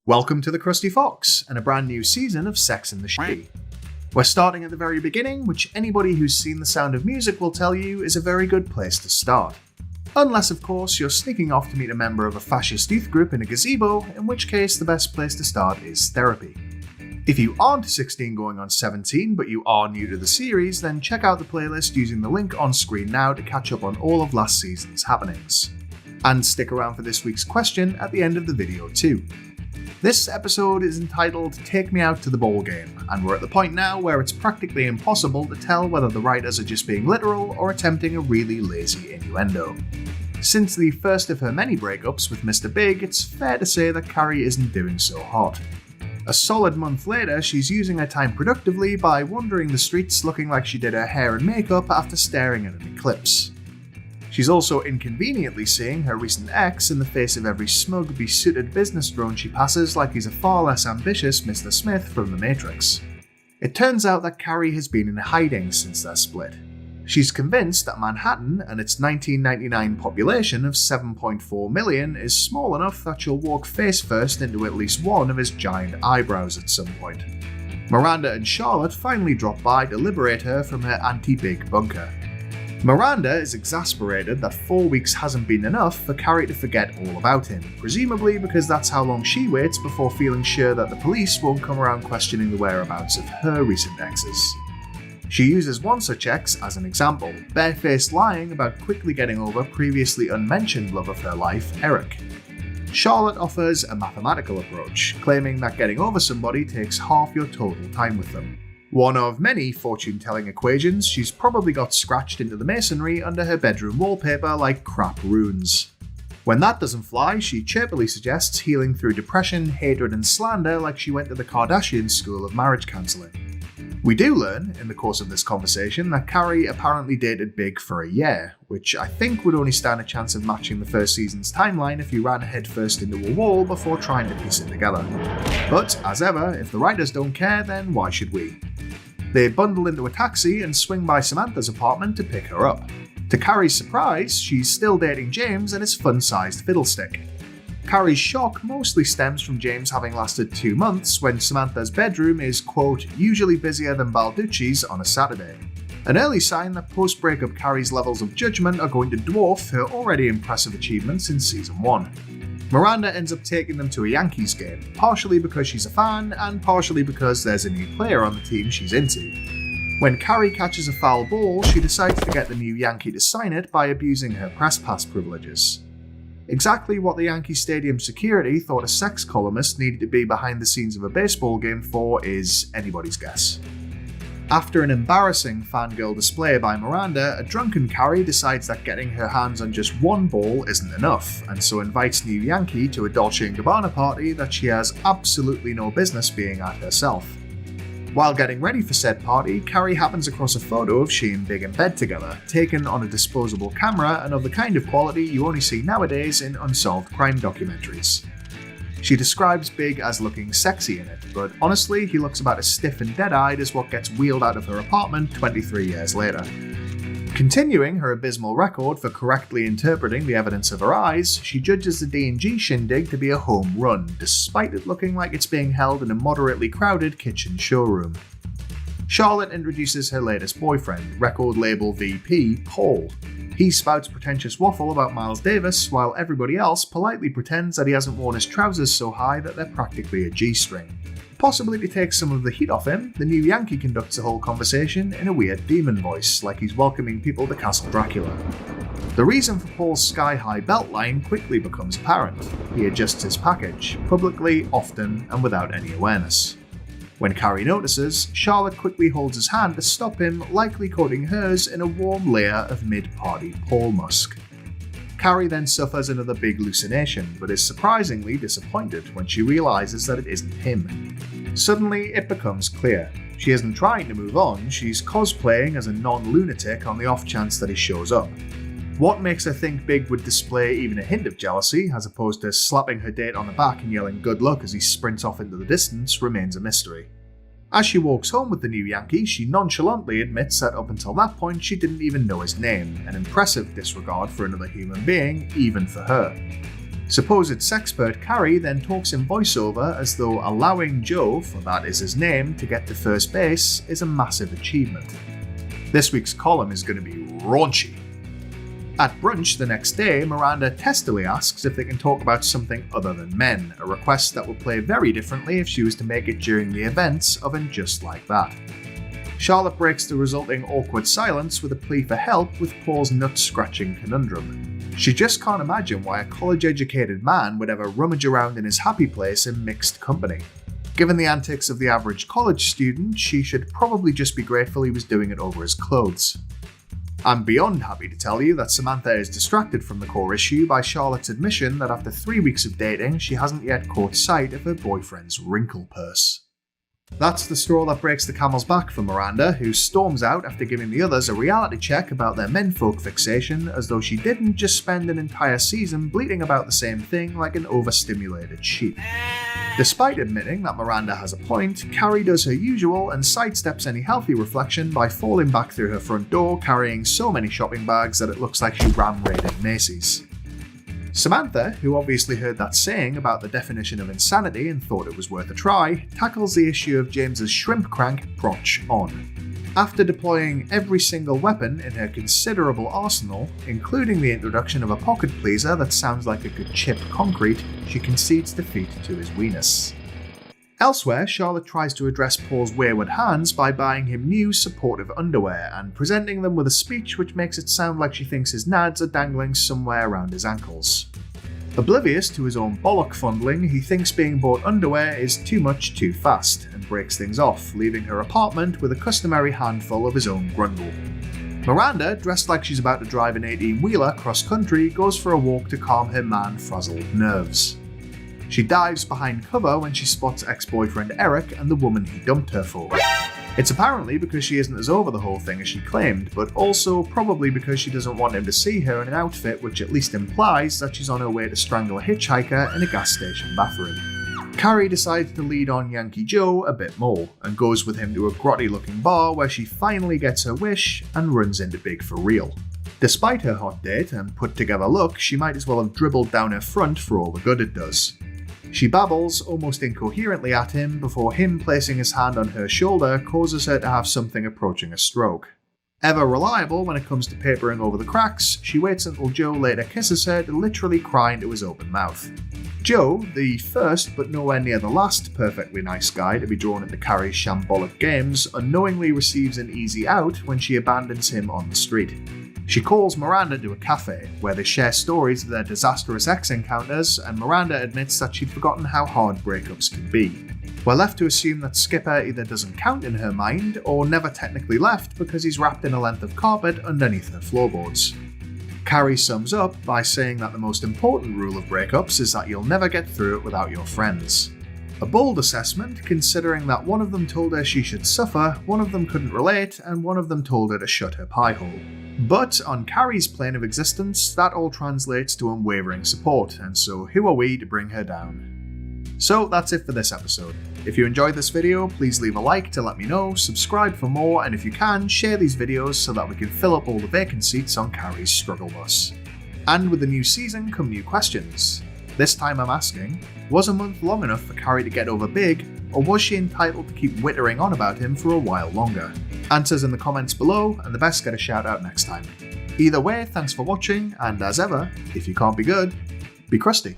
Welcome to the Krusty Fox and a brand new season of Sex in the City. We're starting at the very beginning, which anybody who's seen The Sound of Music will tell you is a very good place to start. Unless, of course, you're sneaking off to meet a member of a fascist youth group in a gazebo, in which case the best place to start is therapy. If you aren't 16 going on 17, but you are new to the series, then check out the playlist using the link on screen now to catch up on all of last season's happenings. And stick around for this week's question at the end of the video too. This episode is entitled Take Me Out to the Ball Game, and we're at the point now where it's practically impossible to tell whether the writers are just being literal or attempting a really lazy innuendo. Since the first of her many breakups with Mr. Big, it's fair to say that Carrie isn't doing so hot. A solid month later, she's using her time productively by wandering the streets looking like she did her hair and makeup after staring at an eclipse. She's also inconveniently seeing her recent ex in the face of every smug, besuited business drone she passes like he's a far less ambitious Mr. Smith from The Matrix. It turns out that Carrie has been in hiding since their split. She's convinced that Manhattan and its 1999 population of 7.4 million is small enough that she'll walk face first into at least one of his giant eyebrows at some point. Miranda and Charlotte finally drop by to liberate her from her anti-Big bunker. Miranda is exasperated that 4 weeks hasn't been enough for Carrie to forget all about him, presumably because that's how long she waits before feeling sure that the police won't come around questioning the whereabouts of her recent exes. She uses one such ex as an example, barefaced lying about quickly getting over previously unmentioned love of her life, Eric. Charlotte offers a mathematical approach, claiming that getting over somebody takes half your total time with them. One of many fortune-telling equations she's probably got scratched into the masonry under her bedroom wallpaper like crap runes. When that doesn't fly, she chirpily suggests healing through depression, hatred and slander like she went to the Kardashian school of marriage counselling. We do learn, in the course of this conversation, that Carrie apparently dated Big for a year, which I think would only stand a chance of matching the first season's timeline if you ran headfirst into a wall before trying to piece it together. But, as ever, if the writers don't care, then why should we? They bundle into a taxi and swing by Samantha's apartment to pick her up. To Carrie's surprise, she's still dating James and his fun-sized fiddlestick. Carrie's shock mostly stems from James having lasted 2 months when Samantha's bedroom is, quote, usually busier than Balducci's on a Saturday. An early sign that post-breakup Carrie's levels of judgment are going to dwarf her already impressive achievements in Season 1. Miranda ends up taking them to a Yankees game, partially because she's a fan and partially because there's a new player on the team she's into. When Carrie catches a foul ball, she decides to get the new Yankee to sign it by abusing her press pass privileges. Exactly what the Yankee Stadium security thought a sex columnist needed to be behind the scenes of a baseball game for is anybody's guess. After an embarrassing fangirl display by Miranda, a drunken Carrie decides that getting her hands on just one ball isn't enough, and so invites new Yankee to a Dolce & Gabbana party that she has absolutely no business being at herself. While getting ready for said party, Carrie happens across a photo of she and Big in bed together, taken on a disposable camera and of the kind of quality you only see nowadays in unsolved crime documentaries. She describes Big as looking sexy in it, but honestly, he looks about as stiff and dead-eyed as what gets wheeled out of her apartment 23 years later. Continuing her abysmal record for correctly interpreting the evidence of her eyes, she judges the D&G shindig to be a home run, despite it looking like it's being held in a moderately crowded kitchen showroom. Charlotte introduces her latest boyfriend, record label VP, Paul. He spouts pretentious waffle about Miles Davis, while everybody else politely pretends that he hasn't worn his trousers so high that they're practically a G-string. Possibly to take some of the heat off him, the new Yankee conducts the whole conversation in a weird demon voice, like he's welcoming people to Castle Dracula. The reason for Paul's sky-high belt line quickly becomes apparent. He adjusts his package, publicly, often, and without any awareness. When Carrie notices, Charlotte quickly holds his hand to stop him, likely coating hers in a warm layer of mid-party Paul musk. Carrie then suffers another big hallucination, but is surprisingly disappointed when she realizes that it isn't him. Suddenly, it becomes clear. She isn't trying to move on, she's cosplaying as a non-lunatic on the off chance that he shows up. What makes her think Big would display even a hint of jealousy, as opposed to slapping her date on the back and yelling good luck as he sprints off into the distance, remains a mystery. As she walks home with the new Yankee, she nonchalantly admits that up until that point she didn't even know his name, an impressive disregard for another human being, even for her. Supposed sexpert Carrie then talks in voiceover as though allowing Joe, for that is his name, to get to first base is a massive achievement. This week's column is going to be raunchy. At brunch the next day, Miranda testily asks if they can talk about something other than men, a request that would play very differently if she was to make it during the events of And Just Like That. Charlotte breaks the resulting awkward silence with a plea for help with Paul's nut-scratching conundrum. She just can't imagine why a college-educated man would ever rummage around in his happy place in mixed company. Given the antics of the average college student, she should probably just be grateful he was doing it over his clothes. I'm beyond happy to tell you that Samantha is distracted from the core issue by Charlotte's admission that after 3 weeks of dating, she hasn't yet caught sight of her boyfriend's wrinkle purse. That's the straw that breaks the camel's back for Miranda, who storms out after giving the others a reality check about their menfolk fixation as though she didn't just spend an entire season bleating about the same thing like an overstimulated sheep. Despite admitting that Miranda has a point, Carrie does her usual and sidesteps any healthy reflection by falling back through her front door carrying so many shopping bags that it looks like she ram-raided Macy's. Samantha, who obviously heard that saying about the definition of insanity and thought it was worth a try, tackles the issue of James's shrimp crank crotch on. After deploying every single weapon in her considerable arsenal, including the introduction of a pocket pleaser that sounds like it could chip concrete, she concedes defeat to his weenus. Elsewhere, Charlotte tries to address Paul's wayward hands by buying him new supportive underwear and presenting them with a speech which makes it sound like she thinks his nads are dangling somewhere around his ankles. Oblivious to his own bollock fondling, he thinks being bought underwear is too much too fast and breaks things off, leaving her apartment with a customary handful of his own grundle. Miranda, dressed like she's about to drive an 18-wheeler cross-country, goes for a walk to calm her man-frazzled nerves. She dives behind cover when she spots ex-boyfriend Eric and the woman he dumped her for. It's apparently because she isn't as over the whole thing as she claimed, but also probably because she doesn't want him to see her in an outfit which at least implies that she's on her way to strangle a hitchhiker in a gas station bathroom. Carrie decides to lead on Yankee Joe a bit more, and goes with him to a grotty looking bar where she finally gets her wish and runs into Big for real. Despite her hot date and put together look, she might as well have dribbled down her front for all the good it does. She babbles almost incoherently at him before him placing his hand on her shoulder causes her to have something approaching a stroke. Ever reliable when it comes to papering over the cracks, she waits until Joe later kisses her to literally cry into his open mouth. Joe, the first but nowhere near the last perfectly nice guy to be drawn into Carrie's shambolic games, unknowingly receives an easy out when she abandons him on the street. She calls Miranda to a cafe, where they share stories of their disastrous ex-encounters, and Miranda admits that she'd forgotten how hard breakups can be. We're left to assume that Skipper either doesn't count in her mind, or never technically left because he's wrapped in a length of carpet underneath her floorboards. Carrie sums up by saying that the most important rule of breakups is that you'll never get through it without your friends. A bold assessment, considering that one of them told her she should suffer, one of them couldn't relate, and one of them told her to shut her pie hole. But on Carrie's plane of existence, that all translates to unwavering support, and so who are we to bring her down? So that's it for this episode. If you enjoyed this video, please leave a like to let me know, subscribe for more, and if you can, share these videos so that we can fill up all the vacant seats on Carrie's struggle bus. And with the new season come new questions. This time I'm asking, was a month long enough for Carrie to get over Big, or was she entitled to keep whittering on about him for a while longer? Answers in the comments below, and the best get a shout out next time. Either way, thanks for watching, and as ever, if you can't be good, be crusty.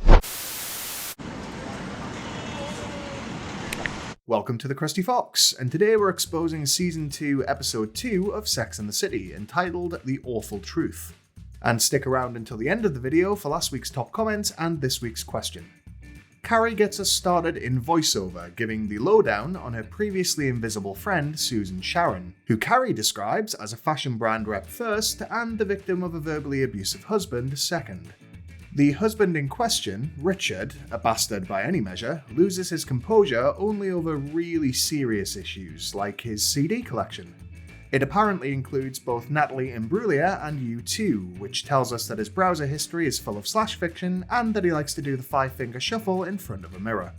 Welcome to the Krusty Fox, and today we're exposing Season 2, Episode 2 of Sex and the City, entitled The Awful Truth. And stick around until the end of the video for last week's top comments and this week's question. Carrie gets us started in voiceover, giving the lowdown on her previously invisible friend Susan Sharon, who Carrie describes as a fashion brand rep first and the victim of a verbally abusive husband second. The husband in question, Richard, a bastard by any measure, loses his composure only over really serious issues like his CD collection. It apparently includes both Natalie Imbruglia and U2, which tells us that his browser history is full of slash fiction and that he likes to do the 5-finger shuffle in front of a mirror.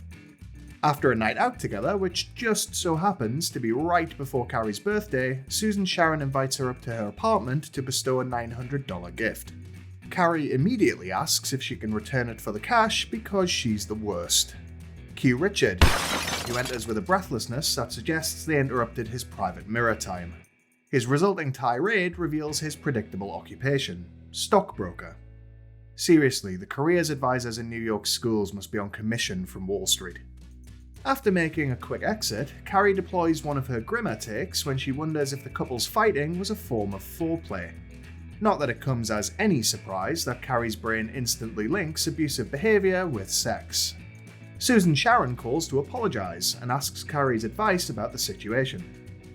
After a night out together, which just so happens to be right before Carrie's birthday, Susan Sharon invites her up to her apartment to bestow a $900 gift. Carrie immediately asks if she can return it for the cash because she's the worst. Cue Richard, who enters with a breathlessness that suggests they interrupted his private mirror time. His resulting tirade reveals his predictable occupation: stockbroker. Seriously, the careers advisors in New York schools must be on commission from Wall Street. After making a quick exit, Carrie deploys one of her grimmer takes when she wonders if the couple's fighting was a form of foreplay. Not that it comes as any surprise that Carrie's brain instantly links abusive behaviour with sex. Susan Sharon calls to apologise and asks Carrie's advice about the situation.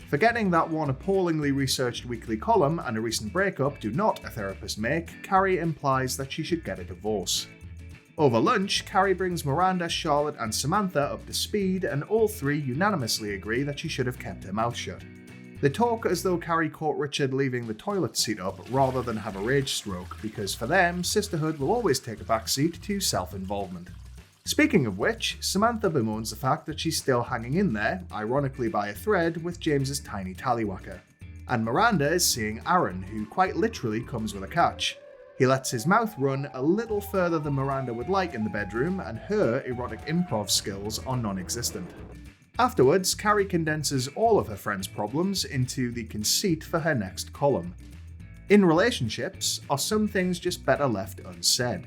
Forgetting that one appallingly researched weekly column and a recent breakup do not a therapist make, Carrie implies that she should get a divorce. Over lunch, Carrie brings Miranda, Charlotte and Samantha up to speed, and all three unanimously agree that she should have kept her mouth shut. They talk as though Carrie caught Richard leaving the toilet seat up rather than have a rage stroke, because for them, sisterhood will always take a backseat to self-involvement. Speaking of which, Samantha bemoans the fact that she's still hanging in there, ironically by a thread, with James's tiny tallywhacker. And Miranda is seeing Aaron, who quite literally comes with a catch. He lets his mouth run a little further than Miranda would like in the bedroom, and her erotic improv skills are non-existent. Afterwards, Carrie condenses all of her friend's problems into the conceit for her next column. In relationships, are some things just better left unsaid?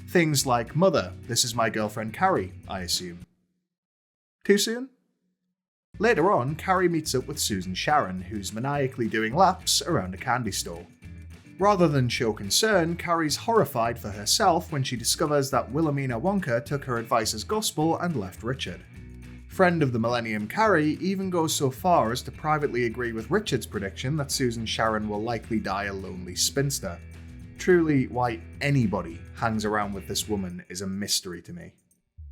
Things like, "Mother, this is my girlfriend Carrie, I assume." Too soon? Later on, Carrie meets up with Susan Sharon, who's maniacally doing laps around a candy store. Rather than show concern, Carrie's horrified for herself when she discovers that Wilhelmina Wonka took her advice as gospel and left Richard. Friend of the Millennium Carrie even goes so far as to privately agree with Richard's prediction that Susan Sharon will likely die a lonely spinster. Truly, why anybody hangs around with this woman is a mystery to me.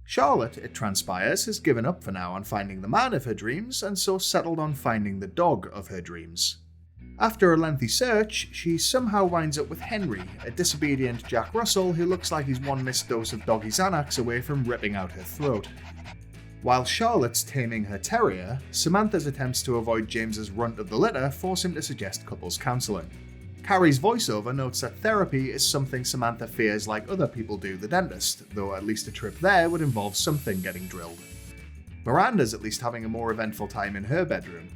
Charlotte, it transpires, has given up for now on finding the man of her dreams and so settled on finding the dog of her dreams. After a lengthy search, she somehow winds up with Henry, a disobedient Jack Russell who looks like he's one missed dose of doggy Xanax away from ripping out her throat. While Charlotte's taming her terrier, Samantha's attempts to avoid James's runt of the litter force him to suggest couples counselling. Carrie's voiceover notes that therapy is something Samantha fears like other people do the dentist, though at least a trip there would involve something getting drilled. Miranda's at least having a more eventful time in her bedroom.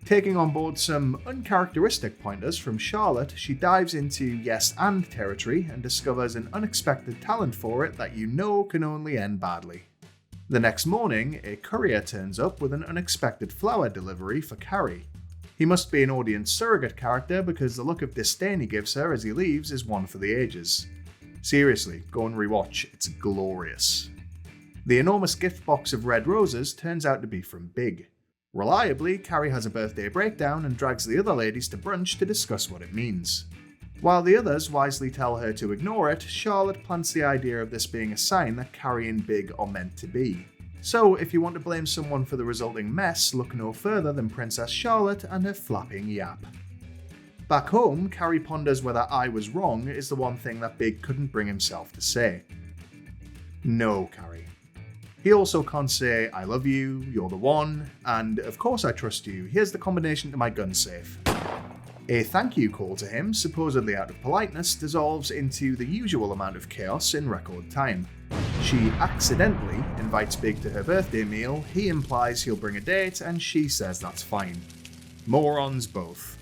Taking on board some uncharacteristic pointers from Charlotte, she dives into yes and territory and discovers an unexpected talent for it that you know can only end badly. The next morning, a courier turns up with an unexpected flower delivery for Carrie. He must be an audience surrogate character because the look of disdain he gives her as he leaves is one for the ages. Seriously, go and rewatch, it's glorious. The enormous gift box of red roses turns out to be from Big. Reliably, Carrie has a birthday breakdown and drags the other ladies to brunch to discuss what it means. While the others wisely tell her to ignore it, Charlotte plants the idea of this being a sign that Carrie and Big are meant to be. So, if you want to blame someone for the resulting mess, look no further than Princess Charlotte and her flapping yap. Back home, Carrie ponders whether "I was wrong" is the one thing that Big couldn't bring himself to say. No, Carrie. He also can't say "I love you," "you're the one," and "of course I trust you, here's the combination to my gun safe." A thank you call to him, supposedly out of politeness, dissolves into the usual amount of chaos in record time. She accidentally invites Big to her birthday meal, he implies he'll bring a date, and she says that's fine. Morons both.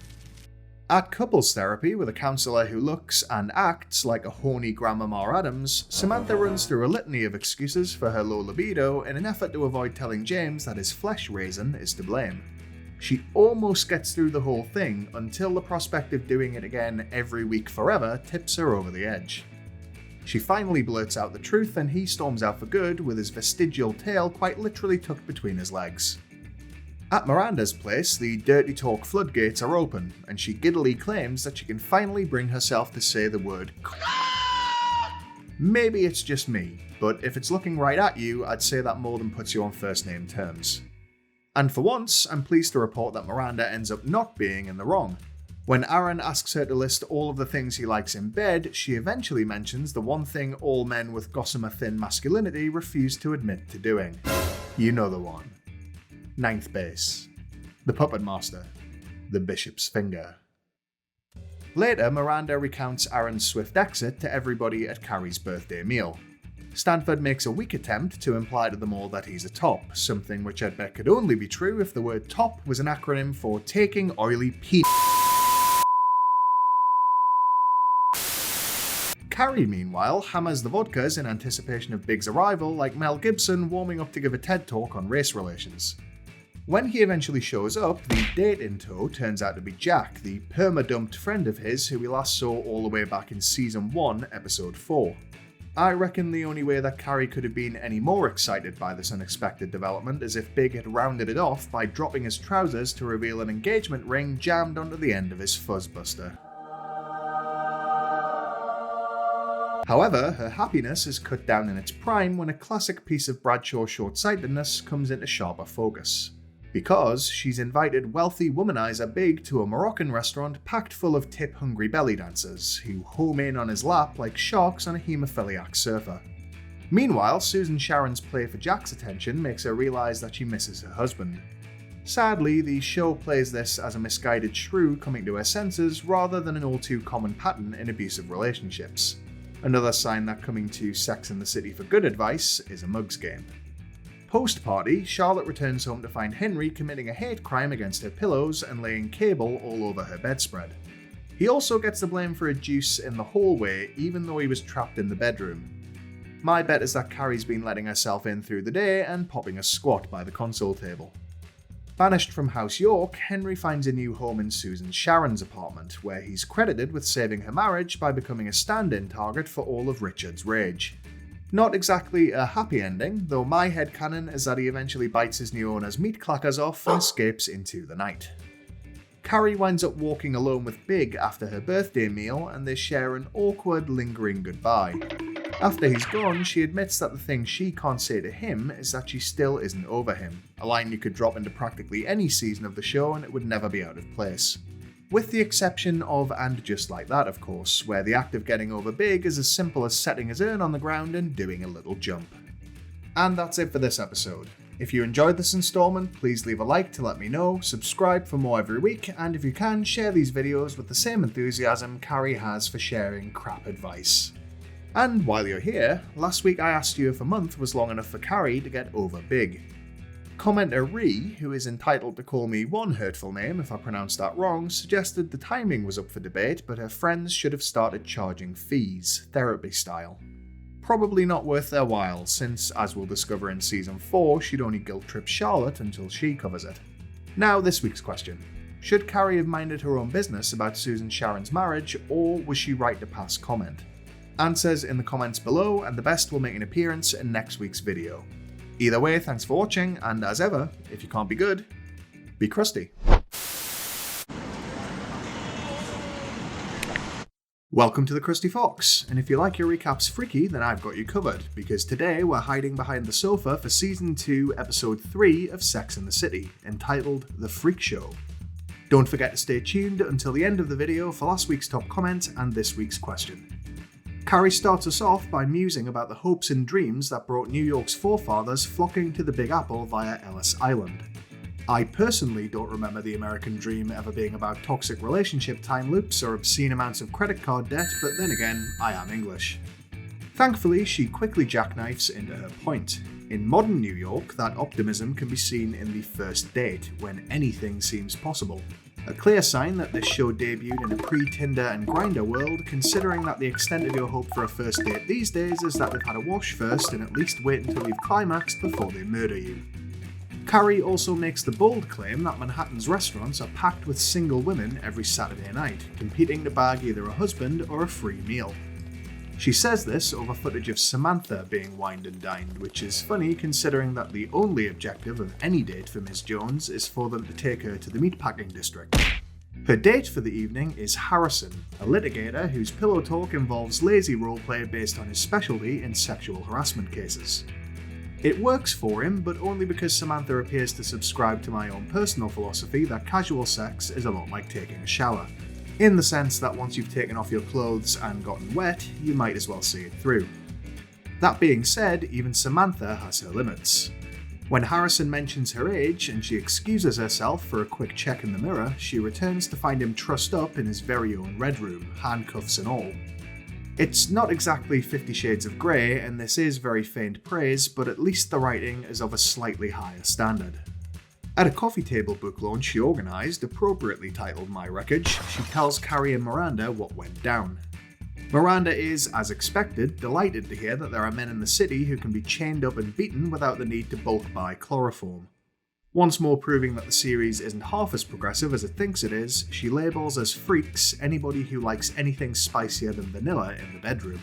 At couples therapy with a counsellor who looks and acts like a horny Grandmama Adams, Samantha runs through a litany of excuses for her low libido in an effort to avoid telling James that his flesh raisin is to blame. She almost gets through the whole thing until the prospect of doing it again every week forever tips her over the edge. She finally blurts out the truth and he storms out for good with his vestigial tail quite literally tucked between his legs. At Miranda's place, the dirty talk floodgates are open, and she giddily claims that she can finally bring herself to say the word Maybe it's just me, but if it's looking right at you, I'd say that more than puts you on first name terms. And for once, I'm pleased to report that Miranda ends up not being in the wrong. When Aaron asks her to list all of the things he likes in bed, she eventually mentions the one thing all men with gossamer thin masculinity refuse to admit to doing. You know the one. Ninth base. The puppet master. The bishop's finger. Later, Miranda recounts Aaron's swift exit to everybody at Carrie's birthday meal. Stanford makes a weak attempt to imply to them all that he's a top, something which I'd bet could only be true if the word top was an acronym for taking oily pee. Carrie, meanwhile, hammers the vodkas in anticipation of Big's arrival like Mel Gibson warming up to give a TED talk on race relations. When he eventually shows up, the date in tow turns out to be Jack, the perma-dumped friend of his who we last saw all the way back in Season 1, Episode 4. I reckon the only way that Carrie could have been any more excited by this unexpected development is if Big had rounded it off by dropping his trousers to reveal an engagement ring jammed onto the end of his fuzzbuster. However, her happiness is cut down in its prime when a classic piece of Bradshaw short-sightedness comes into sharper focus. Because she's invited wealthy womanizer Big to a Moroccan restaurant packed full of tip-hungry belly dancers, who home in on his lap like sharks on a haemophiliac surfer. Meanwhile, Susan Sharon's play for Jack's attention makes her realise that she misses her husband. Sadly, the show plays this as a misguided shrew coming to her senses rather than an all-too-common pattern in abusive relationships. Another sign that coming to Sex and the City for good advice is a mug's game. Post-party, Charlotte returns home to find Henry committing a hate crime against her pillows and laying cable all over her bedspread. He also gets the blame for a deuce in the hallway, even though he was trapped in the bedroom. My bet is that Carrie's been letting herself in through the day and popping a squat by the console table. Banished from House York, Henry finds a new home in Susan Sharon's apartment, where he's credited with saving her marriage by becoming a stand-in target for all of Richard's rage. Not exactly a happy ending, though my headcanon is that he eventually bites his new owner's meat clackers off and escapes into the night. Carrie winds up walking alone with Big after her birthday meal, and they share an awkward, lingering goodbye. After he's gone, she admits that the thing she can't say to him is that she still isn't over him, a line you could drop into practically any season of the show and it would never be out of place. With the exception of And Just Like That, of course, where the act of getting over Big is as simple as setting his urn on the ground and doing a little jump. And that's it for this episode. If you enjoyed this installment, please leave a like to let me know, subscribe for more every week, and if you can, share these videos with the same enthusiasm Carrie has for sharing crap advice. And while you're here, last week I asked you if a month was long enough for Carrie to get over Big. Commenter Ree, who is entitled to call me one hurtful name if I pronounced that wrong, suggested the timing was up for debate, but her friends should have started charging fees, therapy style. Probably not worth their while, since, as we'll discover in Season 4, she'd only guilt-trip Charlotte until she covers it. Now this week's question. Should Carrie have minded her own business about Susan Sharon's marriage, or was she right to pass comment? Answers in the comments below, and the best will make an appearance in next week's video. Either way, thanks for watching, and as ever, if you can't be good, be crusty. Welcome to the Krusty Fox, and if you like your recaps freaky, then I've got you covered, because today we're hiding behind the sofa for Season 2, Episode 3 of Sex and the City, entitled The Freak Show. Don't forget to stay tuned until the end of the video for last week's top comment and this week's question. Carrie starts us off by musing about the hopes and dreams that brought New York's forefathers flocking to the Big Apple via Ellis Island. I personally don't remember the American dream ever being about toxic relationship time loops or obscene amounts of credit card debt, but then again, I am English. Thankfully, she quickly jackknifes into her point. In modern New York, that optimism can be seen in the first date, when anything seems possible. A clear sign that this show debuted in a pre-Tinder and Grindr world, considering that the extent of your hope for a first date these days is that they've had a wash first and at least wait until you've climaxed before they murder you. Carrie also makes the bold claim that Manhattan's restaurants are packed with single women every Saturday night, competing to bag either a husband or a free meal. She says this over footage of Samantha being wined and dined, which is funny considering that the only objective of any date for Ms. Jones is for them to take her to the meatpacking district. Her date for the evening is Harrison, a litigator whose pillow talk involves lazy roleplay based on his specialty in sexual harassment cases. It works for him, but only because Samantha appears to subscribe to my own personal philosophy that casual sex is a lot like taking a shower. In the sense that once you've taken off your clothes and gotten wet, you might as well see it through. That being said, even Samantha has her limits. When Harrison mentions her age and she excuses herself for a quick check in the mirror, she returns to find him trussed up in his very own red room, handcuffs and all. It's not exactly 50 Shades of Grey, and this is very faint praise, but at least the writing is of a slightly higher standard. At a coffee table book launch she organised, appropriately titled My Wreckage, she tells Carrie and Miranda what went down. Miranda is, as expected, delighted to hear that there are men in the city who can be chained up and beaten without the need to bulk buy chloroform. Once more proving that the series isn't half as progressive as it thinks it is, she labels as freaks anybody who likes anything spicier than vanilla in the bedroom.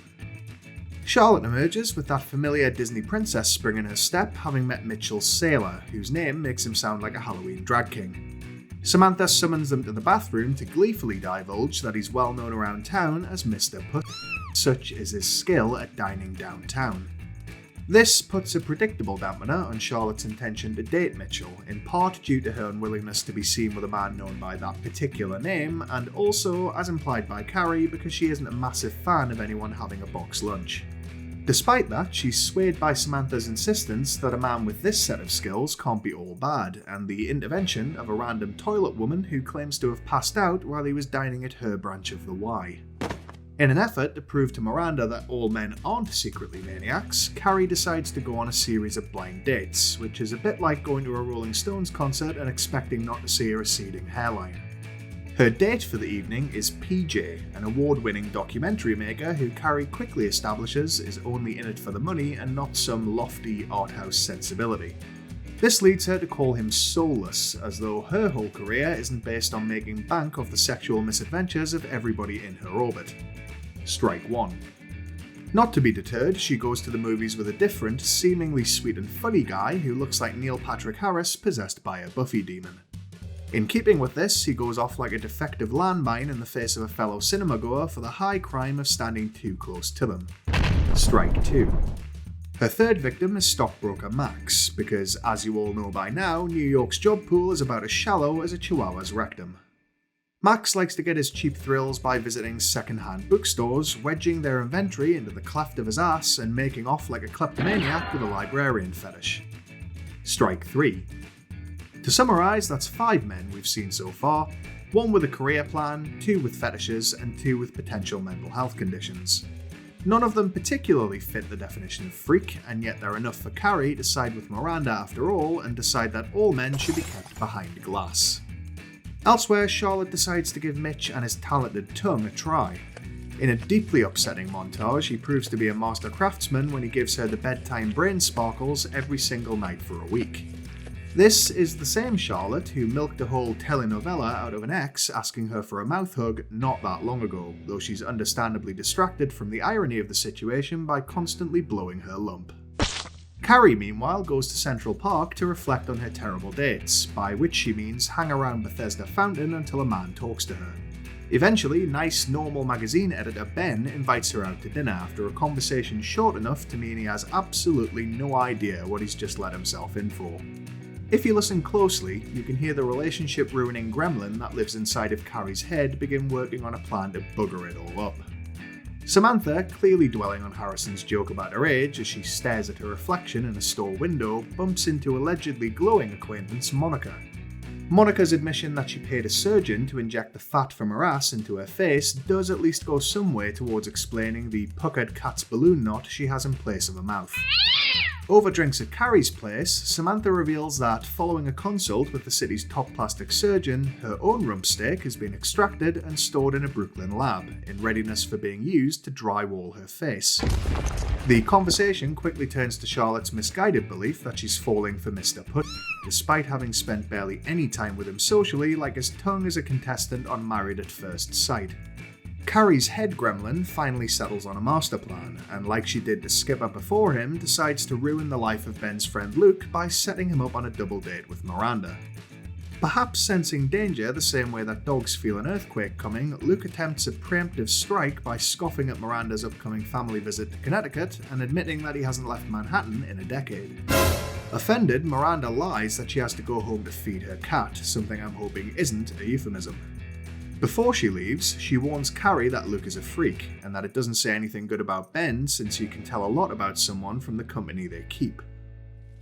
Charlotte emerges with that familiar Disney princess spring in her step, having met Mitchell's sailor, whose name makes him sound like a Halloween drag king. Samantha summons them to the bathroom to gleefully divulge that he's well known around town as Mr. Put. Such is his skill at dining downtown. This puts a predictable dampener on Charlotte's intention to date Mitchell, in part due to her unwillingness to be seen with a man known by that particular name, and also, as implied by Carrie, because she isn't a massive fan of anyone having a box lunch. Despite that, she's swayed by Samantha's insistence that a man with this set of skills can't be all bad, and the intervention of a random toilet woman who claims to have passed out while he was dining at her branch of the Y. In an effort to prove to Miranda that all men aren't secretly maniacs, Carrie decides to go on a series of blind dates, which is a bit like going to a Rolling Stones concert and expecting not to see a receding hairline. Her date for the evening is PJ, an award-winning documentary maker who Carrie quickly establishes is only in it for the money and not some lofty art house sensibility. This leads her to call him soulless, as though her whole career isn't based on making bank off the sexual misadventures of everybody in her orbit. Strike one. Not to be deterred, she goes to the movies with a different, seemingly sweet and funny guy who looks like Neil Patrick Harris possessed by a Buffy demon. In keeping with this, he goes off like a defective landmine in the face of a fellow cinemagoer for the high crime of standing too close to them. Strike two. Her third victim is stockbroker Max, because as you all know by now, New York's job pool is about as shallow as a chihuahua's rectum. Max likes to get his cheap thrills by visiting second-hand bookstores, wedging their inventory into the cleft of his ass and making off like a kleptomaniac with a librarian fetish. Strike 3. To summarise, that's 5 men we've seen so far, 1 with a career plan, 2 with fetishes, and 2 with potential mental health conditions. None of them particularly fit the definition of freak, and yet they're enough for Carrie to side with Miranda after all and decide that all men should be kept behind glass. Elsewhere, Charlotte decides to give Mitch and his talented tongue a try. In a deeply upsetting montage, he proves to be a master craftsman when he gives her the bedtime brain sparkles every single night for a week. This is the same Charlotte who milked a whole telenovela out of an ex asking her for a mouth hug not that long ago, though she's understandably distracted from the irony of the situation by constantly blowing her lump. Carrie, meanwhile, goes to Central Park to reflect on her terrible dates, by which she means hang around Bethesda Fountain until a man talks to her. Eventually, nice, normal magazine editor Ben invites her out to dinner after a conversation short enough to mean he has absolutely no idea what he's just let himself in for. If you listen closely, you can hear the relationship-ruining gremlin that lives inside of Carrie's head begin working on a plan to bugger it all up. Samantha, clearly dwelling on Harrison's joke about her age as she stares at her reflection in a store window, bumps into allegedly glowing acquaintance Monica. Monica's admission that she paid a surgeon to inject the fat from her ass into her face does at least go some way towards explaining the puckered cat's balloon knot she has in place of a mouth. Over drinks at Carrie's place, Samantha reveals that, following a consult with the city's top plastic surgeon, her own rump steak has been extracted and stored in a Brooklyn lab, in readiness for being used to drywall her face. The conversation quickly turns to Charlotte's misguided belief that she's falling for Mr. Put, despite having spent barely any time with him socially, like his tongue as a contestant on Married at First Sight. Carrie's head gremlin finally settles on a master plan, and like she did to Skipper before him, decides to ruin the life of Ben's friend Luke by setting him up on a double date with Miranda. Perhaps sensing danger the same way that dogs feel an earthquake coming, Luke attempts a preemptive strike by scoffing at Miranda's upcoming family visit to Connecticut and admitting that he hasn't left Manhattan in a decade. Offended, Miranda lies that she has to go home to feed her cat, something I'm hoping isn't a euphemism. Before she leaves, she warns Carrie that Luke is a freak, and that it doesn't say anything good about Ben since you can tell a lot about someone from the company they keep.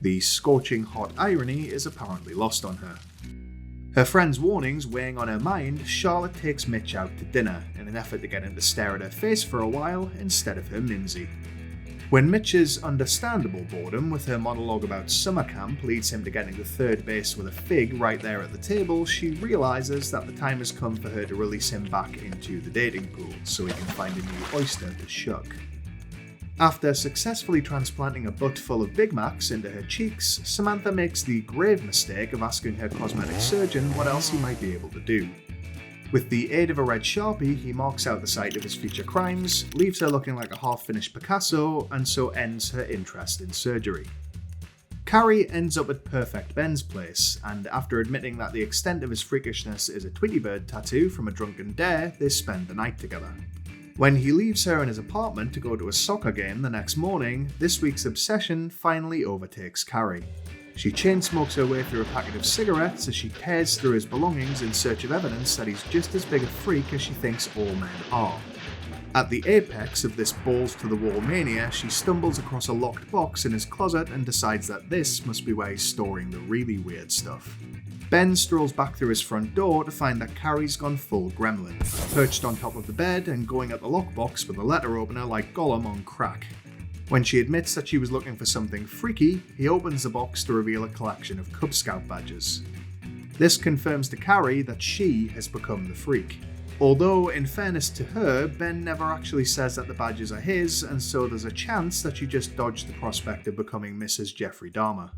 The scorching hot irony is apparently lost on her. Her friend's warnings weighing on her mind, Charlotte takes Mitch out to dinner in an effort to get him to stare at her face for a while instead of her mimsy. When Mitch's understandable boredom with her monologue about summer camp leads him to getting to third base with a fig right there at the table, she realises that the time has come for her to release him back into the dating pool so he can find a new oyster to shuck. After successfully transplanting a butt full of Big Macs into her cheeks, Samantha makes the grave mistake of asking her cosmetic surgeon what else he might be able to do. With the aid of a red Sharpie, he marks out the site of his future crimes, leaves her looking like a half-finished Picasso, and so ends her interest in surgery. Carrie ends up at Perfect Ben's place, and after admitting that the extent of his freakishness is a Tweety Bird tattoo from a drunken dare, they spend the night together. When he leaves her in his apartment to go to a soccer game the next morning, this week's obsession finally overtakes Carrie. She chain smokes her way through a packet of cigarettes as she tears through his belongings in search of evidence that he's just as big a freak as she thinks all men are. At the apex of this balls-to-the-wall mania, she stumbles across a locked box in his closet and decides that this must be where he's storing the really weird stuff. Ben strolls back through his front door to find that Carrie's gone full gremlin, perched on top of the bed and going at the lockbox with a letter opener like Gollum on crack. When she admits that she was looking for something freaky, he opens the box to reveal a collection of Cub Scout badges. This confirms to Carrie that she has become the freak. Although, in fairness to her, Ben never actually says that the badges are his, and so there's a chance that she just dodged the prospect of becoming Mrs. Jeffrey Dahmer.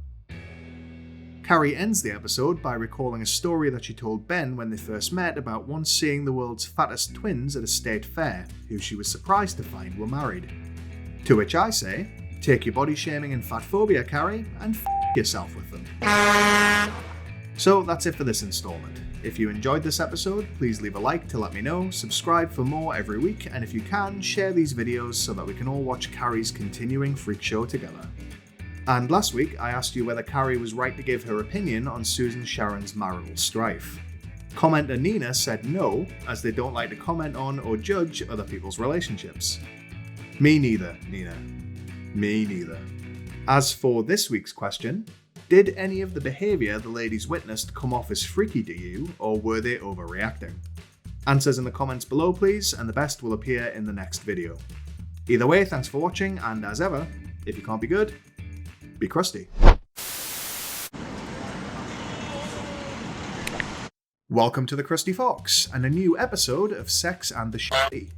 Carrie ends the episode by recalling a story that she told Ben when they first met about once seeing the world's fattest twins at a state fair, who she was surprised to find were married. To which I say, take your body shaming and fat phobia, Carrie, and f*** yourself with them. So that's it for this installment. If you enjoyed this episode, please leave a like to let me know, subscribe for more every week, and if you can, share these videos so that we can all watch Carrie's continuing freak show together. And last week, I asked you whether Carrie was right to give her opinion on Susan Sharon's marital strife. Commenter Nina said no, as they don't like to comment on or judge other people's relationships. Me neither, Nina. Me neither. As for this week's question, did any of the behaviour the ladies witnessed come off as freaky to you, or were they overreacting? Answers in the comments below please, and the best will appear in the next video. Either way, thanks for watching, and as ever, if you can't be good, be crusty. Welcome to the Krusty Fox, and a new episode of Sex and the Shitty.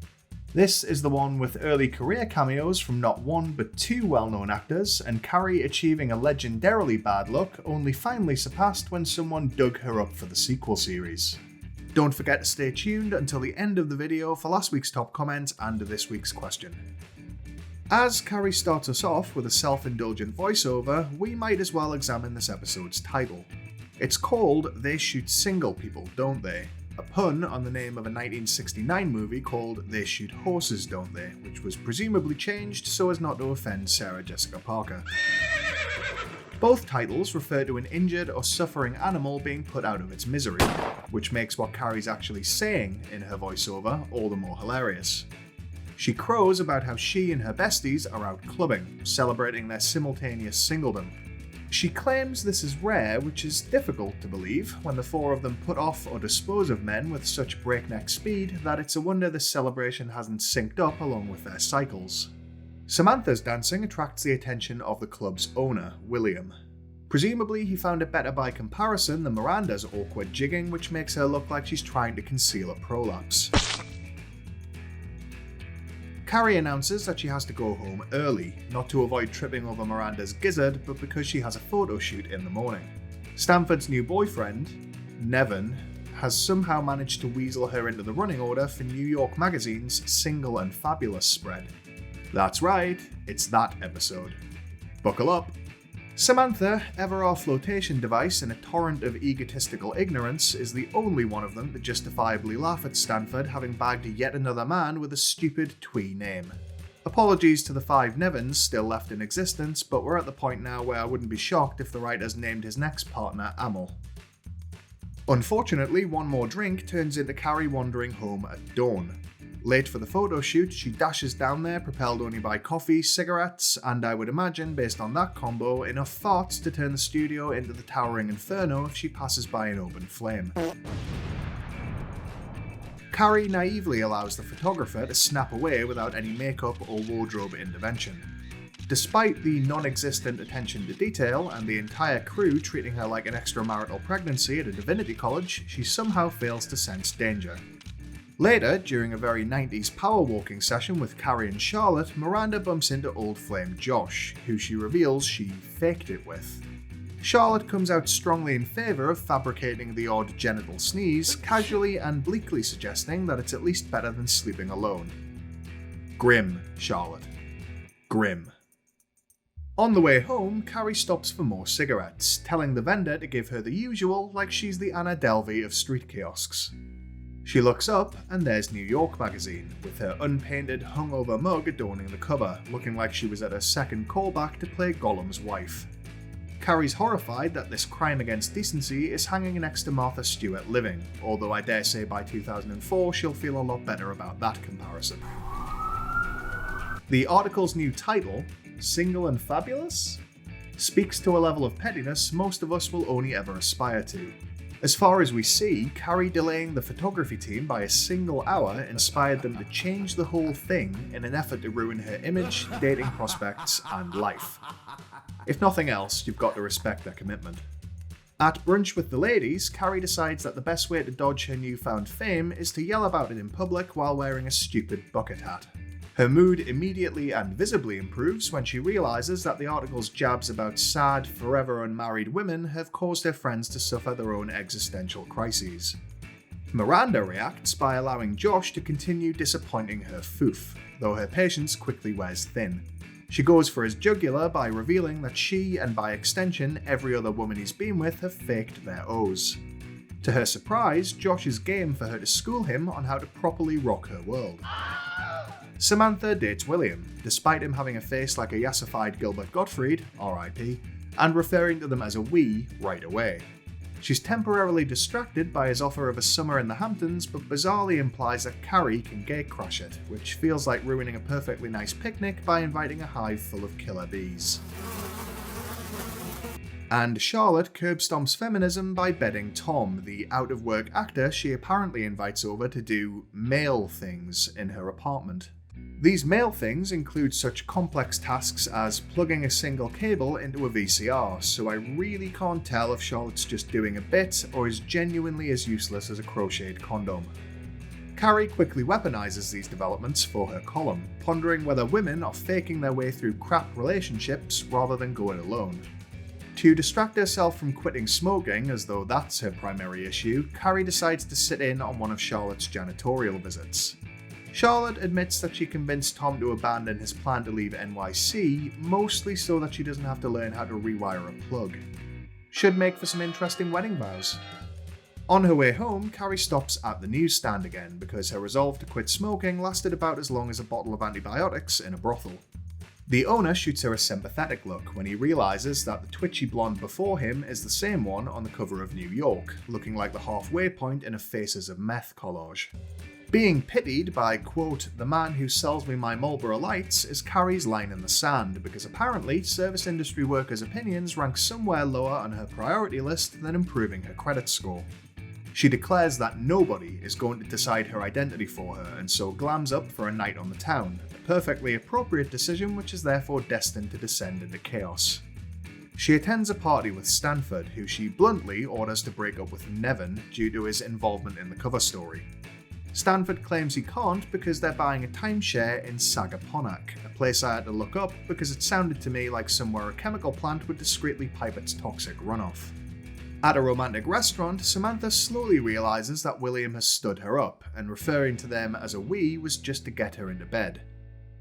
This is the one with early career cameos from not one but two well-known actors, and Carrie achieving a legendarily bad look only finally surpassed when someone dug her up for the sequel series. Don't forget to stay tuned until the end of the video for last week's top comment and this week's question. As Carrie starts us off with a self-indulgent voiceover, we might as well examine this episode's title. It's called They Shoot Single People, Don't They? A pun on the name of a 1969 movie called They Shoot Horses, Don't They?, which was presumably changed so as not to offend Sarah Jessica Parker. Both titles refer to an injured or suffering animal being put out of its misery, which makes what Carrie's actually saying in her voiceover all the more hilarious. She crows about how she and her besties are out clubbing, celebrating their simultaneous singledom. She claims this is rare, which is difficult to believe when the four of them put off or dispose of men with such breakneck speed that it's a wonder this celebration hasn't synced up along with their cycles. Samantha's dancing attracts the attention of the club's owner, William. Presumably he found it better by comparison than Miranda's awkward jigging, which makes her look like she's trying to conceal a prolapse. Carrie announces that she has to go home early, not to avoid tripping over Miranda's gizzard, but because she has a photo shoot in the morning. Stanford's new boyfriend, Nevin, has somehow managed to weasel her into the running order for New York Magazine's Single and Fabulous spread. That's right, it's that episode. Buckle up. Samantha, ever our flotation device in a torrent of egotistical ignorance, is the only one of them to justifiably laugh at Stanford having bagged yet another man with a stupid twee name. Apologies to the 5 Nevins still left in existence, but we're at the point now where I wouldn't be shocked if the writers named his next partner Amel. Unfortunately, one more drink turns into Carrie wandering home at dawn. Late for the photo shoot, she dashes down there propelled only by coffee, cigarettes, and I would imagine, based on that combo, enough farts to turn the studio into the towering inferno if she passes by an open flame. Carrie naively allows the photographer to snap away without any makeup or wardrobe intervention. Despite the non-existent attention to detail and the entire crew treating her like an extramarital pregnancy at a divinity college, she somehow fails to sense danger. Later, during a very 90s power walking session with Carrie and Charlotte, Miranda bumps into old flame Josh, who she reveals she faked it with. Charlotte comes out strongly in favour of fabricating the odd genital sneeze, casually and bleakly suggesting that it's at least better than sleeping alone. Grim, Charlotte. Grim. On the way home, Carrie stops for more cigarettes, telling the vendor to give her the usual like she's the Anna Delvey of street kiosks. She looks up and there's New York magazine, with her unpainted, hungover mug adorning the cover, looking like she was at her second callback to play Gollum's wife. Carrie's horrified that this crime against decency is hanging next to Martha Stewart living, although I dare say by 2004 she'll feel a lot better about that comparison. The article's new title, Single and Fabulous, speaks to a level of pettiness most of us will only ever aspire to. As far as we see, Carrie delaying the photography team by a single hour inspired them to change the whole thing in an effort to ruin her image, dating prospects, and life. If nothing else, you've got to respect their commitment. At brunch with the ladies, Carrie decides that the best way to dodge her newfound fame is to yell about it in public while wearing a stupid bucket hat. Her mood immediately and visibly improves when she realises that the article's jabs about sad, forever unmarried women have caused her friends to suffer their own existential crises. Miranda reacts by allowing Josh to continue disappointing her foof, though her patience quickly wears thin. She goes for his jugular by revealing that she, and by extension every other woman he's been with, have faked their O's. To her surprise, Josh is game for her to school him on how to properly rock her world. Samantha dates William, despite him having a face like a yassified Gilbert Gottfried, RIP, and referring to them as a we right away. She's temporarily distracted by his offer of a summer in the Hamptons, but bizarrely implies that Carrie can gatecrash it, which feels like ruining a perfectly nice picnic by inviting a hive full of killer bees. And Charlotte curb stomps feminism by bedding Tom, the out-of-work actor she apparently invites over to do male things in her apartment. These male things include such complex tasks as plugging a single cable into a VCR, so I really can't tell if Charlotte's just doing a bit or is genuinely as useless as a crocheted condom. Carrie quickly weaponizes these developments for her column, pondering whether women are faking their way through crap relationships rather than go it alone. To distract herself from quitting smoking, as though that's her primary issue, Carrie decides to sit in on one of Charlotte's janitorial visits. Charlotte admits that she convinced Tom to abandon his plan to leave NYC, mostly so that she doesn't have to learn how to rewire a plug. Should make for some interesting wedding vows. On her way home, Carrie stops at the newsstand again because her resolve to quit smoking lasted about as long as a bottle of antibiotics in a brothel. The owner shoots her a sympathetic look when he realises that the twitchy blonde before him is the same one on the cover of New York, looking like the halfway point in a Faces of Meth collage. Being pitied by, quote, the man who sells me my Marlboro Lights is Carrie's line in the sand, because apparently service industry workers' opinions rank somewhere lower on her priority list than improving her credit score. She declares that nobody is going to decide her identity for her, and so glams up for a night on the town, a perfectly appropriate decision which is therefore destined to descend into chaos. She attends a party with Stanford, who she bluntly orders to break up with Nevin due to his involvement in the cover story. Stanford claims he can't because they're buying a timeshare in Sagaponack, a place I had to look up because it sounded to me like somewhere a chemical plant would discreetly pipe its toxic runoff. At a romantic restaurant, Samantha slowly realises that William has stood her up, and referring to them as a we was just to get her into bed.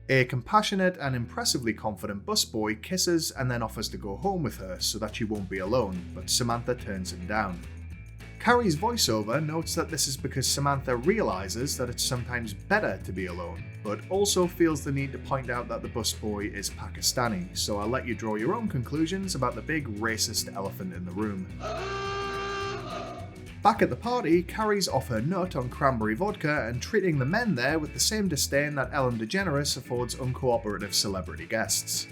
A compassionate and impressively confident busboy kisses and then offers to go home with her so that she won't be alone, but Samantha turns him down. Carrie's voiceover notes that this is because Samantha realises that it's sometimes better to be alone, but also feels the need to point out that the busboy is Pakistani, so I'll let you draw your own conclusions about the big racist elephant in the room. Back at the party, Carrie's off her nut on cranberry vodka and treating the men there with the same disdain that Ellen DeGeneres affords uncooperative celebrity guests.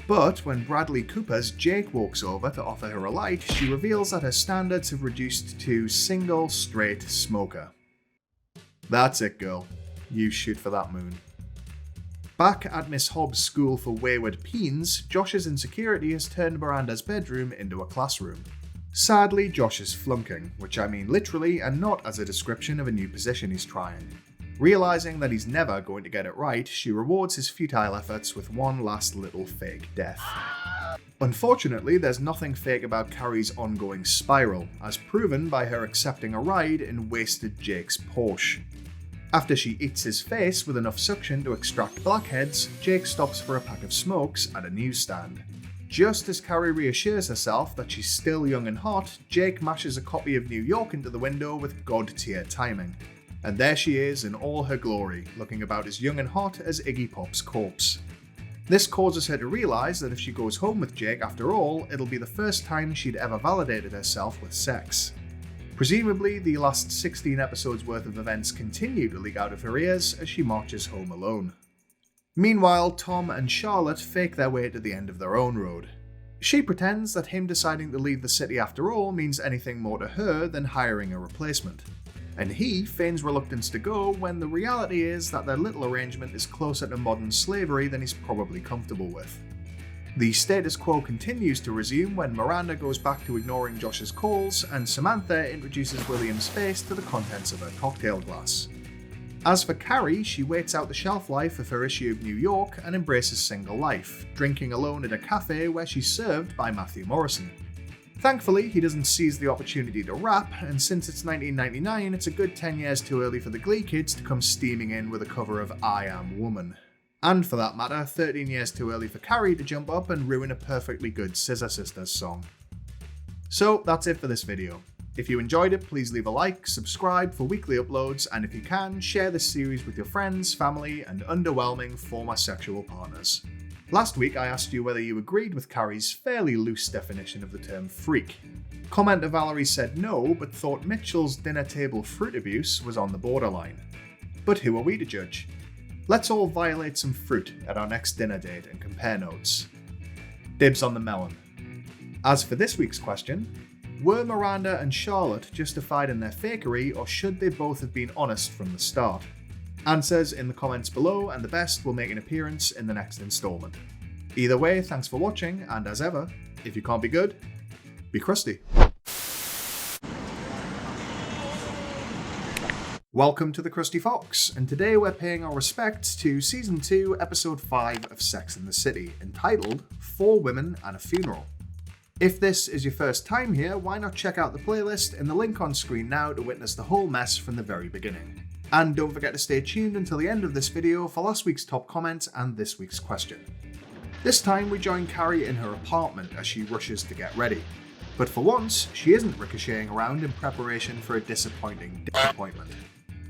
But when Bradley Cooper's Jake walks over to offer her a light, she reveals that her standards have reduced to single straight smoker. That's it, girl. You shoot for that moon. Back at Miss Hobbes' school for wayward peens, Josh's insecurity has turned Miranda's bedroom into a classroom. Sadly, Josh is flunking, which I mean literally and not as a description of a new position he's trying. Realising that he's never going to get it right, she rewards his futile efforts with one last little fake death. Unfortunately, there's nothing fake about Carrie's ongoing spiral, as proven by her accepting a ride in wasted Jake's Porsche. After she eats his face with enough suction to extract blackheads, Jake stops for a pack of smokes at a newsstand. Just as Carrie reassures herself that she's still young and hot, Jake mashes a copy of New York into the window with god-tier timing. And there she is in all her glory, looking about as young and hot as Iggy Pop's corpse. This causes her to realise that if she goes home with Jake after all, it'll be the first time she'd ever validated herself with sex. Presumably, the last 16 episodes worth of events continue to leak out of her ears as she marches home alone. Meanwhile, Tom and Charlotte fake their way to the end of their own road. She pretends that him deciding to leave the city after all means anything more to her than hiring a replacement. And he feigns reluctance to go when the reality is that their little arrangement is closer to modern slavery than he's probably comfortable with. The status quo continues to resume when Miranda goes back to ignoring Josh's calls and Samantha introduces William's face to the contents of her cocktail glass. As for Carrie, she waits out the shelf life of her issue of New York and embraces single life, drinking alone at a cafe where she's served by Matthew Morrison. Thankfully, he doesn't seize the opportunity to rap, and since it's 1999, it's a good 10 years too early for the Glee kids to come steaming in with a cover of I Am Woman. And for that matter, 13 years too early for Carrie to jump up and ruin a perfectly good Scissor Sisters song. So that's it for this video. If you enjoyed it, please leave a like, subscribe for weekly uploads, and if you can, share this series with your friends, family, and underwhelming former sexual partners. Last week I asked you whether you agreed with Carrie's fairly loose definition of the term freak. Commenter Valerie said no, but thought Mitchell's dinner table fruit abuse was on the borderline. But who are we to judge? Let's all violate some fruit at our next dinner date and compare notes. Dibs on the melon. As for this week's question, were Miranda and Charlotte justified in their fakery, or should they both have been honest from the start? Answers in the comments below, and the best will make an appearance in the next installment. Either way, thanks for watching, and as ever, if you can't be good, be crusty. Welcome to the Krusty Fox, and today we're paying our respects to Season 2, Episode 5 of Sex and the City, entitled 4 Women and a Funeral. If this is your first time here, why not check out the playlist in the link on screen now to witness the whole mess from the very beginning. And don't forget to stay tuned until the end of this video for last week's top comment and this week's question. This time we join Carrie in her apartment as she rushes to get ready. But for once, she isn't ricocheting around in preparation for a disappointing disappointment.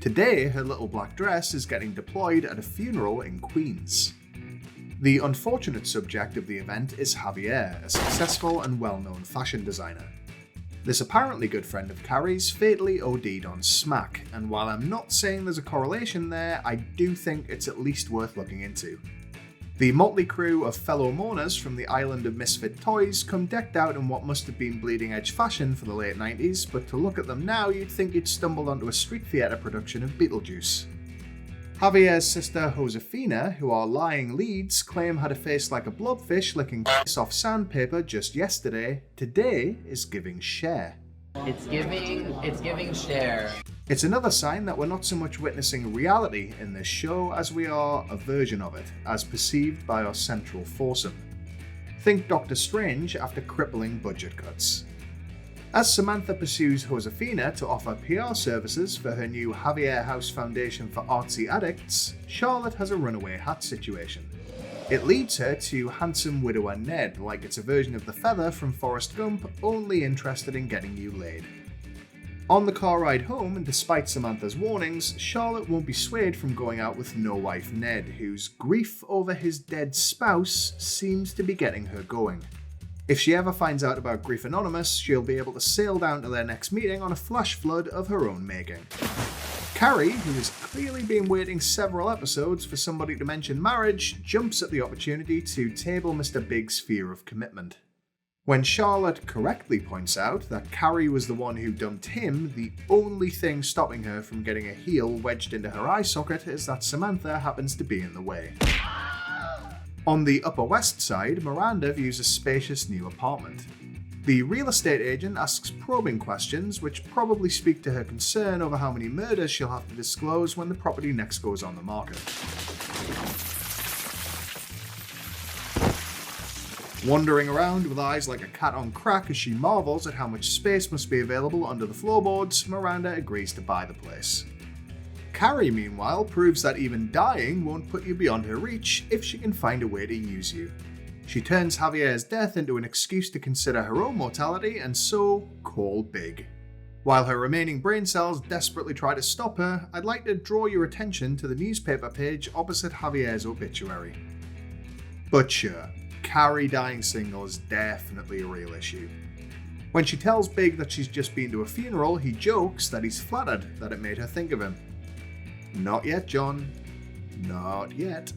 Today, her little black dress is getting deployed at a funeral in Queens. The unfortunate subject of the event is Javier, a successful and well-known fashion designer. This apparently good friend of Carrie's fatally OD'd on smack, and while I'm not saying there's a correlation there, I do think it's at least worth looking into. The motley crew of fellow mourners from the island of misfit toys come decked out in what must have been bleeding edge fashion for the late 90s, but to look at them now you'd think you'd stumbled onto a street theatre production of Beetlejuice. Javier's sister Josefina, who our lying leads claim had a face like a blobfish licking piss off sandpaper just yesterday, today is giving share. It's giving share. It's another sign that we're not so much witnessing reality in this show as we are a version of it, as perceived by our central foursome. Think Doctor Strange after crippling budget cuts. As Samantha pursues Josefina to offer PR services for her new Javier House Foundation for Artsy Addicts, Charlotte has a runaway hat situation. It leads her to handsome widower Ned, like it's a version of the feather from Forrest Gump, only interested in getting you laid. On the car ride home, and despite Samantha's warnings, Charlotte won't be swayed from going out with no-wife Ned, whose grief over his dead spouse seems to be getting her going. If she ever finds out about Grief Anonymous, she'll be able to sail down to their next meeting on a flash flood of her own making. Carrie, who has clearly been waiting several episodes for somebody to mention marriage, jumps at the opportunity to table Mr. Big's fear of commitment. When Charlotte correctly points out that Carrie was the one who dumped him, the only thing stopping her from getting a heel wedged into her eye socket is that Samantha happens to be in the way. On the Upper West Side, Miranda views a spacious new apartment. The real estate agent asks probing questions which probably speak to her concern over how many murders she'll have to disclose when the property next goes on the market. Wandering around with eyes like a cat on crack as she marvels at how much space must be available under the floorboards, Miranda agrees to buy the place. Carrie, meanwhile, proves that even dying won't put you beyond her reach if she can find a way to use you. She turns Javier's death into an excuse to consider her own mortality and so call Big. While her remaining brain cells desperately try to stop her, I'd like to draw your attention to the newspaper page opposite Javier's obituary. But sure, Carrie dying single is definitely a real issue. When she tells Big that she's just been to a funeral, he jokes that he's flattered that it made her think of him. Not yet, John. Not yet.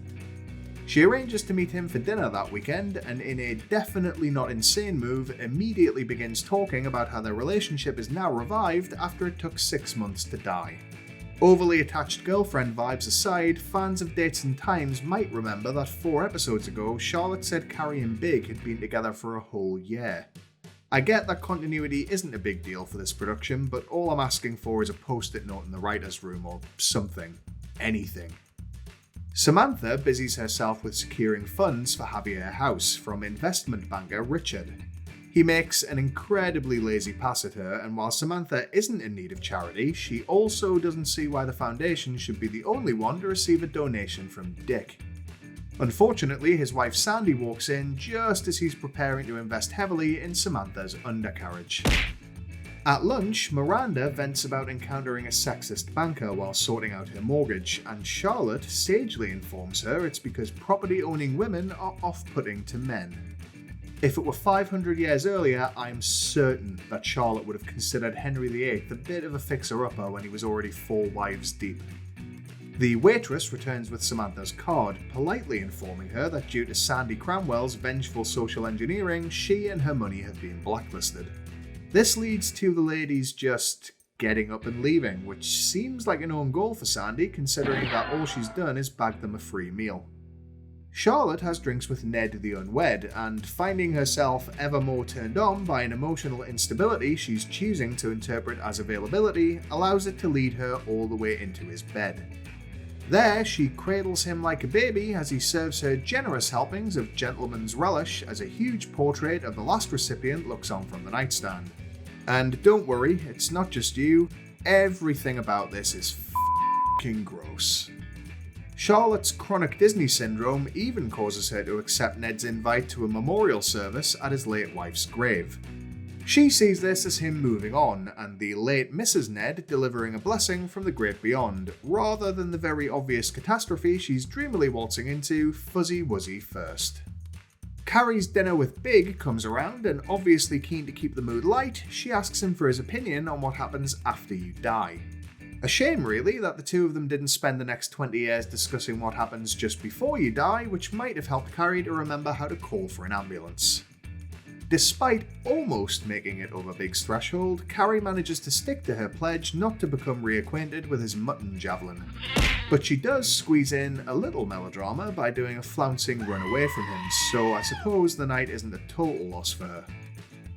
She arranges to meet him for dinner that weekend, and in a definitely not insane move, immediately begins talking about how their relationship is now revived after it took 6 months to die. Overly attached girlfriend vibes aside, fans of Dates and Times might remember that 4 episodes ago, Charlotte said Carrie and Big had been together for a whole year. I get that continuity isn't a big deal for this production, but all I'm asking for is a post-it note in the writer's room or something. Anything. Samantha busies herself with securing funds for Javier House from investment banker Richard. He makes an incredibly lazy pass at her, and while Samantha isn't in need of charity, she also doesn't see why the foundation should be the only one to receive a donation from Dick. Unfortunately, his wife Sandy walks in just as he's preparing to invest heavily in Samantha's undercarriage. At lunch, Miranda vents about encountering a sexist banker while sorting out her mortgage, and Charlotte sagely informs her it's because property-owning women are off-putting to men. If it were 500 years earlier, I'm certain that Charlotte would have considered Henry VIII a bit of a fixer-upper when he was already 4 wives deep. The waitress returns with Samantha's card, politely informing her that due to Sandy Cranwell's vengeful social engineering, she and her money have been blacklisted. This leads to the ladies just getting up and leaving, which seems like an own goal for Sandy, considering that all she's done is bag them a free meal. Charlotte has drinks with Ned the Unwed, and finding herself ever more turned on by an emotional instability she's choosing to interpret as availability, allows it to lead her all the way into his bed. There, she cradles him like a baby as he serves her generous helpings of gentleman's relish as a huge portrait of the last recipient looks on from the nightstand. And don't worry, it's not just you, everything about this is f***ing gross. Charlotte's chronic Disney syndrome even causes her to accept Ned's invite to a memorial service at his late wife's grave. She sees this as him moving on, and the late Mrs. Ned delivering a blessing from the great beyond, rather than the very obvious catastrophe she's dreamily waltzing into, fuzzy wuzzy first. Carrie's dinner with Big comes around, and obviously keen to keep the mood light, she asks him for his opinion on what happens after you die. A shame, really, that the two of them didn't spend the next 20 years discussing what happens just before you die, which might have helped Carrie to remember how to call for an ambulance. Despite almost making it over Big's threshold, Carrie manages to stick to her pledge not to become reacquainted with his mutton javelin. But she does squeeze in a little melodrama by doing a flouncing run away from him, so I suppose the night isn't a total loss for her.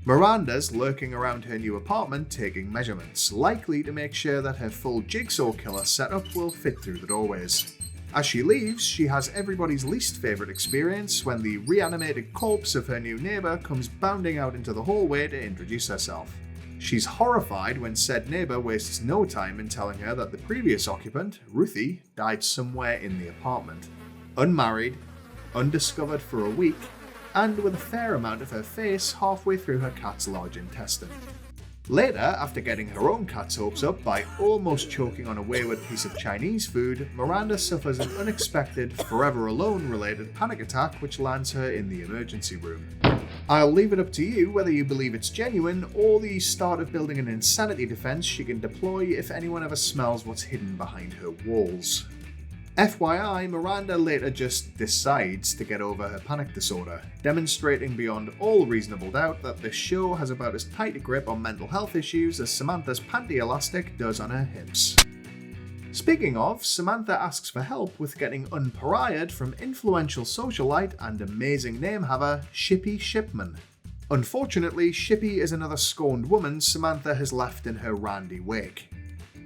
Miranda's lurking around her new apartment taking measurements, likely to make sure that her full jigsaw killer setup will fit through the doorways. As she leaves, she has everybody's least favourite experience when the reanimated corpse of her new neighbour comes bounding out into the hallway to introduce herself. She's horrified when said neighbour wastes no time in telling her that the previous occupant, Ruthie, died somewhere in the apartment. Unmarried, undiscovered for a week, and with a fair amount of her face halfway through her cat's large intestine. Later, after getting her own cat's hopes up by almost choking on a wayward piece of Chinese food, Miranda suffers an unexpected, forever alone related panic attack which lands her in the emergency room. I'll leave it up to you whether you believe it's genuine or the start of building an insanity defense she can deploy if anyone ever smells what's hidden behind her walls. FYI, Miranda later just decides to get over her panic disorder, demonstrating beyond all reasonable doubt that this show has about as tight a grip on mental health issues as Samantha's panty elastic does on her hips. Speaking of, Samantha asks for help with getting unpariahed from influential socialite and amazing namehaver Shippy Shipman. Unfortunately, Shippy is another scorned woman Samantha has left in her randy wake.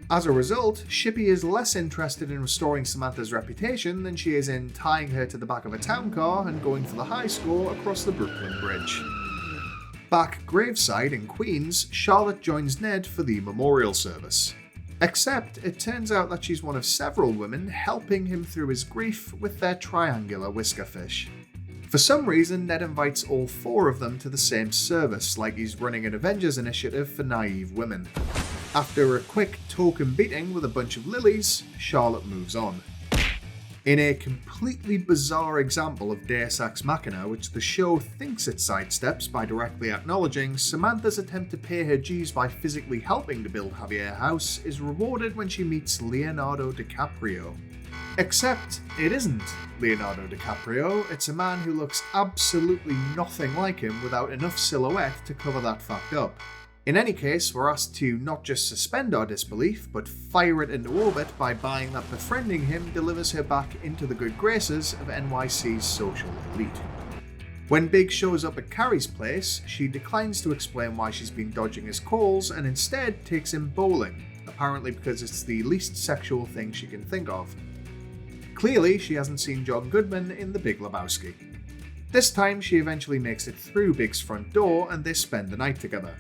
As a result, Shippy is less interested in restoring Samantha's reputation than she is in tying her to the back of a town car and going for the high score across the Brooklyn Bridge. Back graveside in Queens, Charlotte joins Ned for the memorial service. Except, it turns out that she's one of several women helping him through his grief with their triangular whisker fish. For some reason, Ned invites all 4 of them to the same service, like he's running an Avengers initiative for naive women. After a quick token beating with a bunch of lilies, Charlotte moves on. In a completely bizarre example of Deus Ex Machina, which the show thinks it sidesteps by directly acknowledging, Samantha's attempt to pay her dues by physically helping to build Javier House is rewarded when she meets Leonardo DiCaprio. Except, it isn't Leonardo DiCaprio, it's a man who looks absolutely nothing like him without enough silhouette to cover that fact up. In any case, we're asked to not just suspend our disbelief, but fire it into orbit by buying that befriending him delivers her back into the good graces of NYC's social elite. When Big shows up at Carrie's place, she declines to explain why she's been dodging his calls and instead takes him bowling, apparently because it's the least sexual thing she can think of. Clearly, she hasn't seen John Goodman in The Big Lebowski. This time, she eventually makes it through Big's front door and they spend the night together.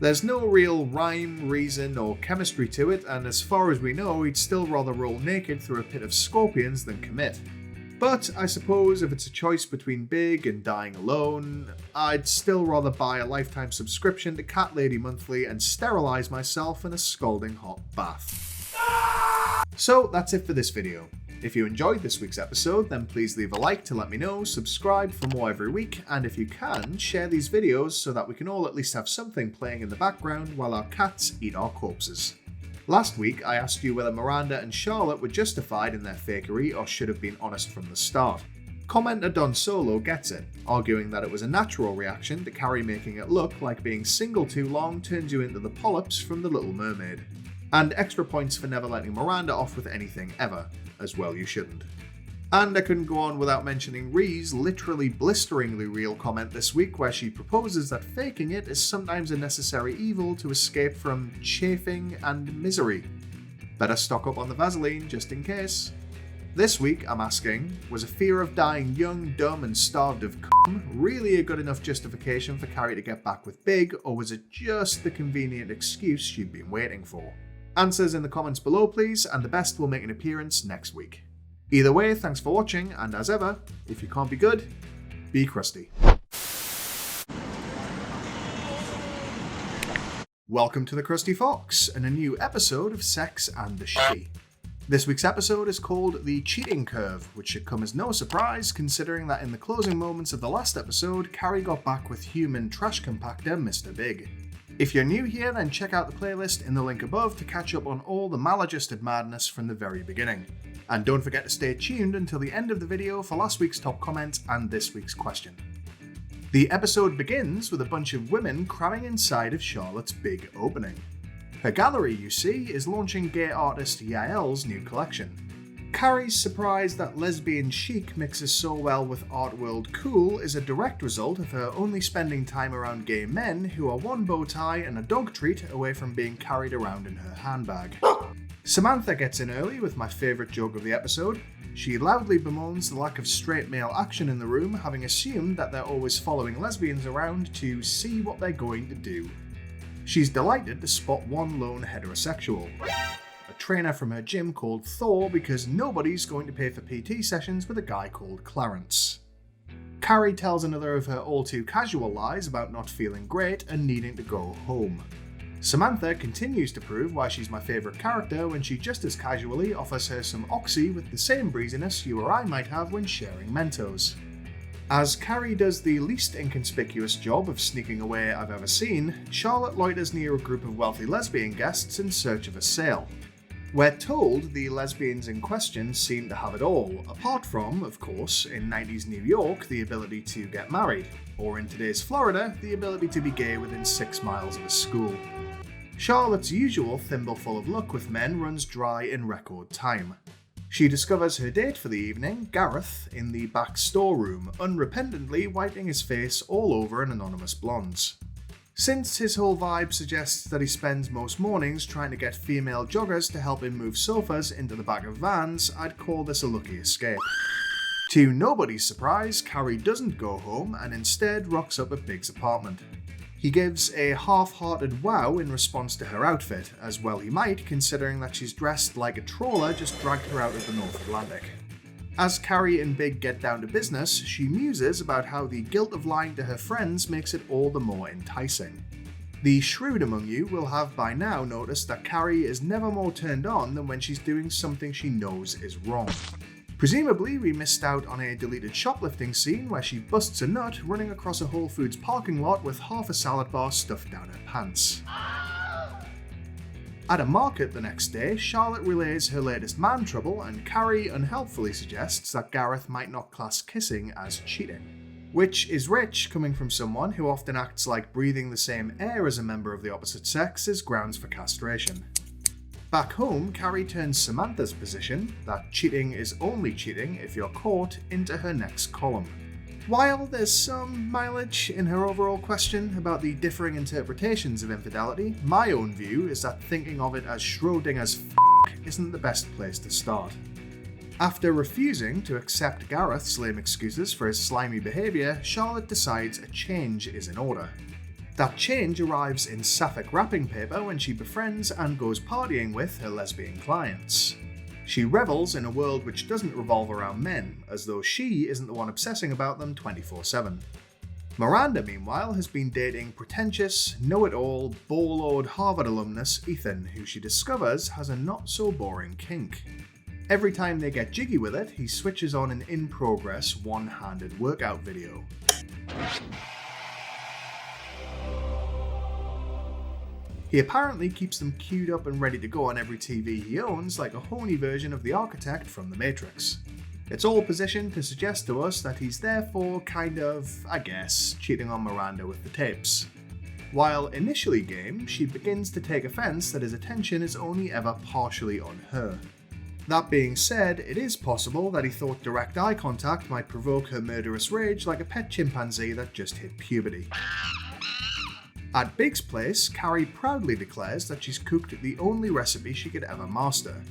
There's no real rhyme, reason, or chemistry to it, and as far as we know, he'd still rather roll naked through a pit of scorpions than commit. But I suppose if it's a choice between Big and dying alone, I'd still rather buy a lifetime subscription to Cat Lady Monthly and sterilise myself in a scalding hot bath. So that's it for this video. If you enjoyed this week's episode, then please leave a like to let me know, subscribe for more every week, and if you can, share these videos so that we can all at least have something playing in the background while our cats eat our corpses. Last week, I asked you whether Miranda and Charlotte were justified in their fakery or should have been honest from the start. Commenter Don Solo gets it, arguing that it was a natural reaction to Carrie making it look like being single too long turns you into the polyps from The Little Mermaid. And extra points for never letting Miranda off with anything ever. As well you shouldn't. And I couldn't go on without mentioning Ree's literally blisteringly real comment this week where she proposes that faking it is sometimes a necessary evil to escape from chafing and misery. Better stock up on the Vaseline just in case. This week I'm asking, was a fear of dying young, dumb and starved of cum really a good enough justification for Carrie to get back with Big, or was it just the convenient excuse she'd been waiting for? Answers in the comments below please, and the best will make an appearance next week. Either way, thanks for watching, and as ever, if you can't be good, be crusty. Welcome to the Krusty Fox, and a new episode of Sex and the Shitty. This week's episode is called The Cheating Curve, which should come as no surprise considering that in the closing moments of the last episode, Carrie got back with human trash compactor Mr. Big. If you're new here, then check out the playlist in the link above to catch up on all the maladjusted madness from the very beginning. And don't forget to stay tuned until the end of the video for last week's top comment and this week's question. The episode begins with a bunch of women cramming inside of Charlotte's big opening. Her gallery, you see, is launching gay artist Yael's new collection. Carrie's surprise that lesbian chic mixes so well with art world cool is a direct result of her only spending time around gay men who are one bow tie and a dog treat away from being carried around in her handbag. Samantha gets in early with my favourite joke of the episode. She loudly bemoans the lack of straight male action in the room, having assumed that they're always following lesbians around to see what they're going to do. She's delighted to spot one lone heterosexual. A trainer from her gym called Thor because nobody's going to pay for PT sessions with a guy called Clarence. Carrie tells another of her all too casual lies about not feeling great and needing to go home. Samantha continues to prove why she's my favourite character when she just as casually offers her some oxy with the same breeziness you or I might have when sharing Mentos. As Carrie does the least inconspicuous job of sneaking away I've ever seen, Charlotte loiters near a group of wealthy lesbian guests in search of a sale. We're told the lesbians in question seem to have it all, apart from, of course, in 90s New York, the ability to get married, or in today's Florida, the ability to be gay within 6 miles of a school. Charlotte's usual thimbleful of luck with men runs dry in record time. She discovers her date for the evening, Gareth, in the back storeroom, unrepentantly wiping his face all over an anonymous blonde's. Since his whole vibe suggests that he spends most mornings trying to get female joggers to help him move sofas into the back of vans, I'd call this a lucky escape. To nobody's surprise, Carrie doesn't go home and instead rocks up at Big's apartment. He gives a half-hearted wow in response to her outfit, as well he might, considering that she's dressed like a trawler just dragged her out of the North Atlantic. As Carrie and Big get down to business, she muses about how the guilt of lying to her friends makes it all the more enticing. The shrewd among you will have by now noticed that Carrie is never more turned on than when she's doing something she knows is wrong. Presumably, we missed out on a deleted shoplifting scene where she busts a nut running across a Whole Foods parking lot with half a salad bar stuffed down her pants. At a market the next day, Charlotte relays her latest man trouble and Carrie unhelpfully suggests that Gareth might not class kissing as cheating. Which is rich coming from someone who often acts like breathing the same air as a member of the opposite sex is grounds for castration. Back home, Carrie turns Samantha's position, that cheating is only cheating if you're caught, into her next column. While there's some mileage in her overall question about the differing interpretations of infidelity, my own view is that thinking of it as Schrodinger's isn't the best place to start. After refusing to accept Gareth's lame excuses for his slimy behaviour, Charlotte decides a change is in order. That change arrives in sapphic wrapping paper when she befriends and goes partying with her lesbian clients. She revels in a world which doesn't revolve around men, as though she isn't the one obsessing about them 24/7. Miranda, meanwhile, has been dating pretentious, know-it-all, ball-lord Harvard alumnus Ethan, who she discovers has a not-so-boring kink. Every time they get jiggy with it, he switches on an in-progress one-handed workout video. He apparently keeps them queued up and ready to go on every TV he owns, like a horny version of the architect from The Matrix. It's all positioned to suggest to us that he's therefore kind of, I guess, cheating on Miranda with the tapes. While initially game, she begins to take offense that his attention is only ever partially on her. That being said, it is possible that he thought direct eye contact might provoke her murderous rage like a pet chimpanzee that just hit puberty. At Big's place, Carrie proudly declares that she's cooked the only recipe she could ever master: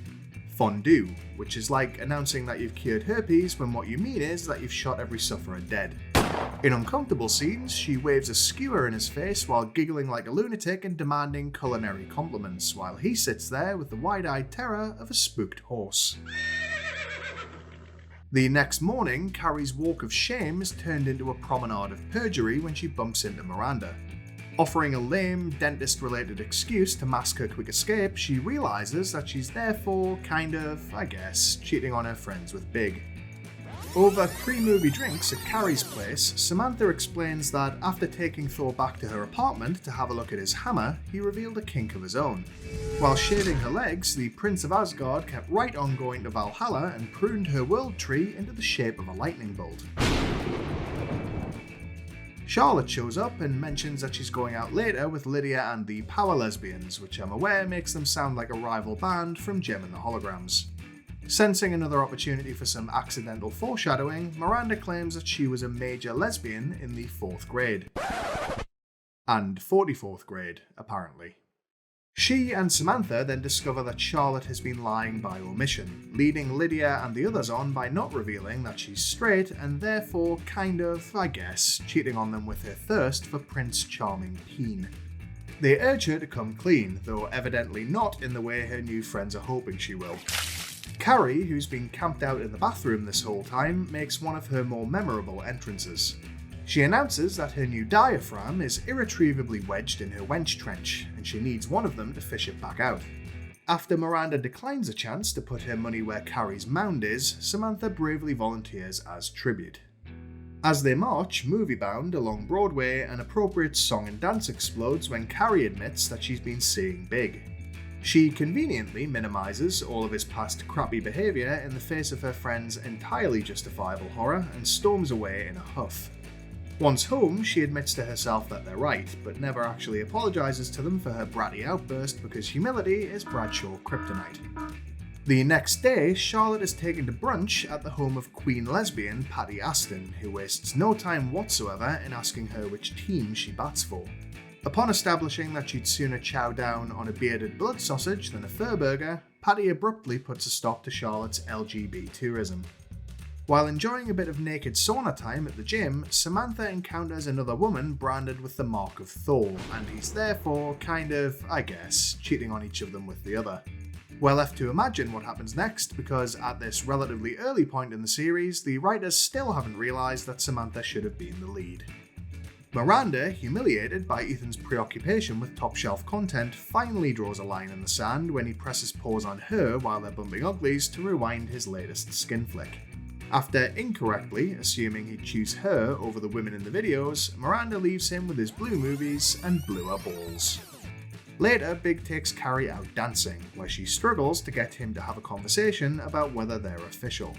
fondue, which is like announcing that you've cured herpes when what you mean is that you've shot every sufferer dead. In uncomfortable scenes, she waves a skewer in his face while giggling like a lunatic and demanding culinary compliments, while he sits there with the wide-eyed terror of a spooked horse. The next morning, Carrie's walk of shame is turned into a promenade of perjury when she bumps into Miranda. Offering a lame, dentist-related excuse to mask her quick escape, she realizes that she's therefore kind of, I guess, cheating on her friends with Big. Over pre-movie drinks at Carrie's place, Samantha explains that after taking Thor back to her apartment to have a look at his hammer, he revealed a kink of his own. While shaving her legs, the Prince of Asgard kept right on going to Valhalla and pruned her world tree into the shape of a lightning bolt. Charlotte shows up and mentions that she's going out later with Lydia and the Power Lesbians, which I'm aware makes them sound like a rival band from Jem and the Holograms. Sensing another opportunity for some accidental foreshadowing, Miranda claims that she was a major lesbian in the 4th grade. And 44th grade, apparently. She and Samantha then discover that Charlotte has been lying by omission, leading Lydia and the others on by not revealing that she's straight and therefore kind of, I guess, cheating on them with her thirst for Prince Charming Peen. They urge her to come clean, though evidently not in the way her new friends are hoping she will. Carrie, who's been camped out in the bathroom this whole time, makes one of her more memorable entrances. She announces that her new diaphragm is irretrievably wedged in her wench trench, and she needs one of them to fish it back out. After Miranda declines a chance to put her money where Carrie's mound is, Samantha bravely volunteers as tribute. As they march, movie-bound, along Broadway, an appropriate song and dance explodes when Carrie admits that she's been seeing big. She conveniently minimises all of his past crappy behaviour in the face of her friend's entirely justifiable horror and storms away in a huff. Once home, she admits to herself that they're right, but never actually apologises to them for her bratty outburst because humility is Bradshaw kryptonite. The next day, Charlotte is taken to brunch at the home of Queen lesbian Patty Aston, who wastes no time whatsoever in asking her which team she bats for. Upon establishing that she'd sooner chow down on a bearded blood sausage than a fur burger, Patty abruptly puts a stop to Charlotte's LGBT tourism. While enjoying a bit of naked sauna time at the gym, Samantha encounters another woman branded with the mark of Thor, and he's therefore kind of, I guess, cheating on each of them with the other. We're left to imagine what happens next, because at this relatively early point in the series, the writers still haven't realised that Samantha should have been the lead. Miranda, humiliated by Ethan's preoccupation with top-shelf content, finally draws a line in the sand when he presses pause on her while they're bumping uglies to rewind his latest skin flick. After incorrectly assuming he'd choose her over the women in the videos, Miranda leaves him with his blue movies and bluer balls. Later, Big takes Carrie out dancing, where she struggles to get him to have a conversation about whether they're official.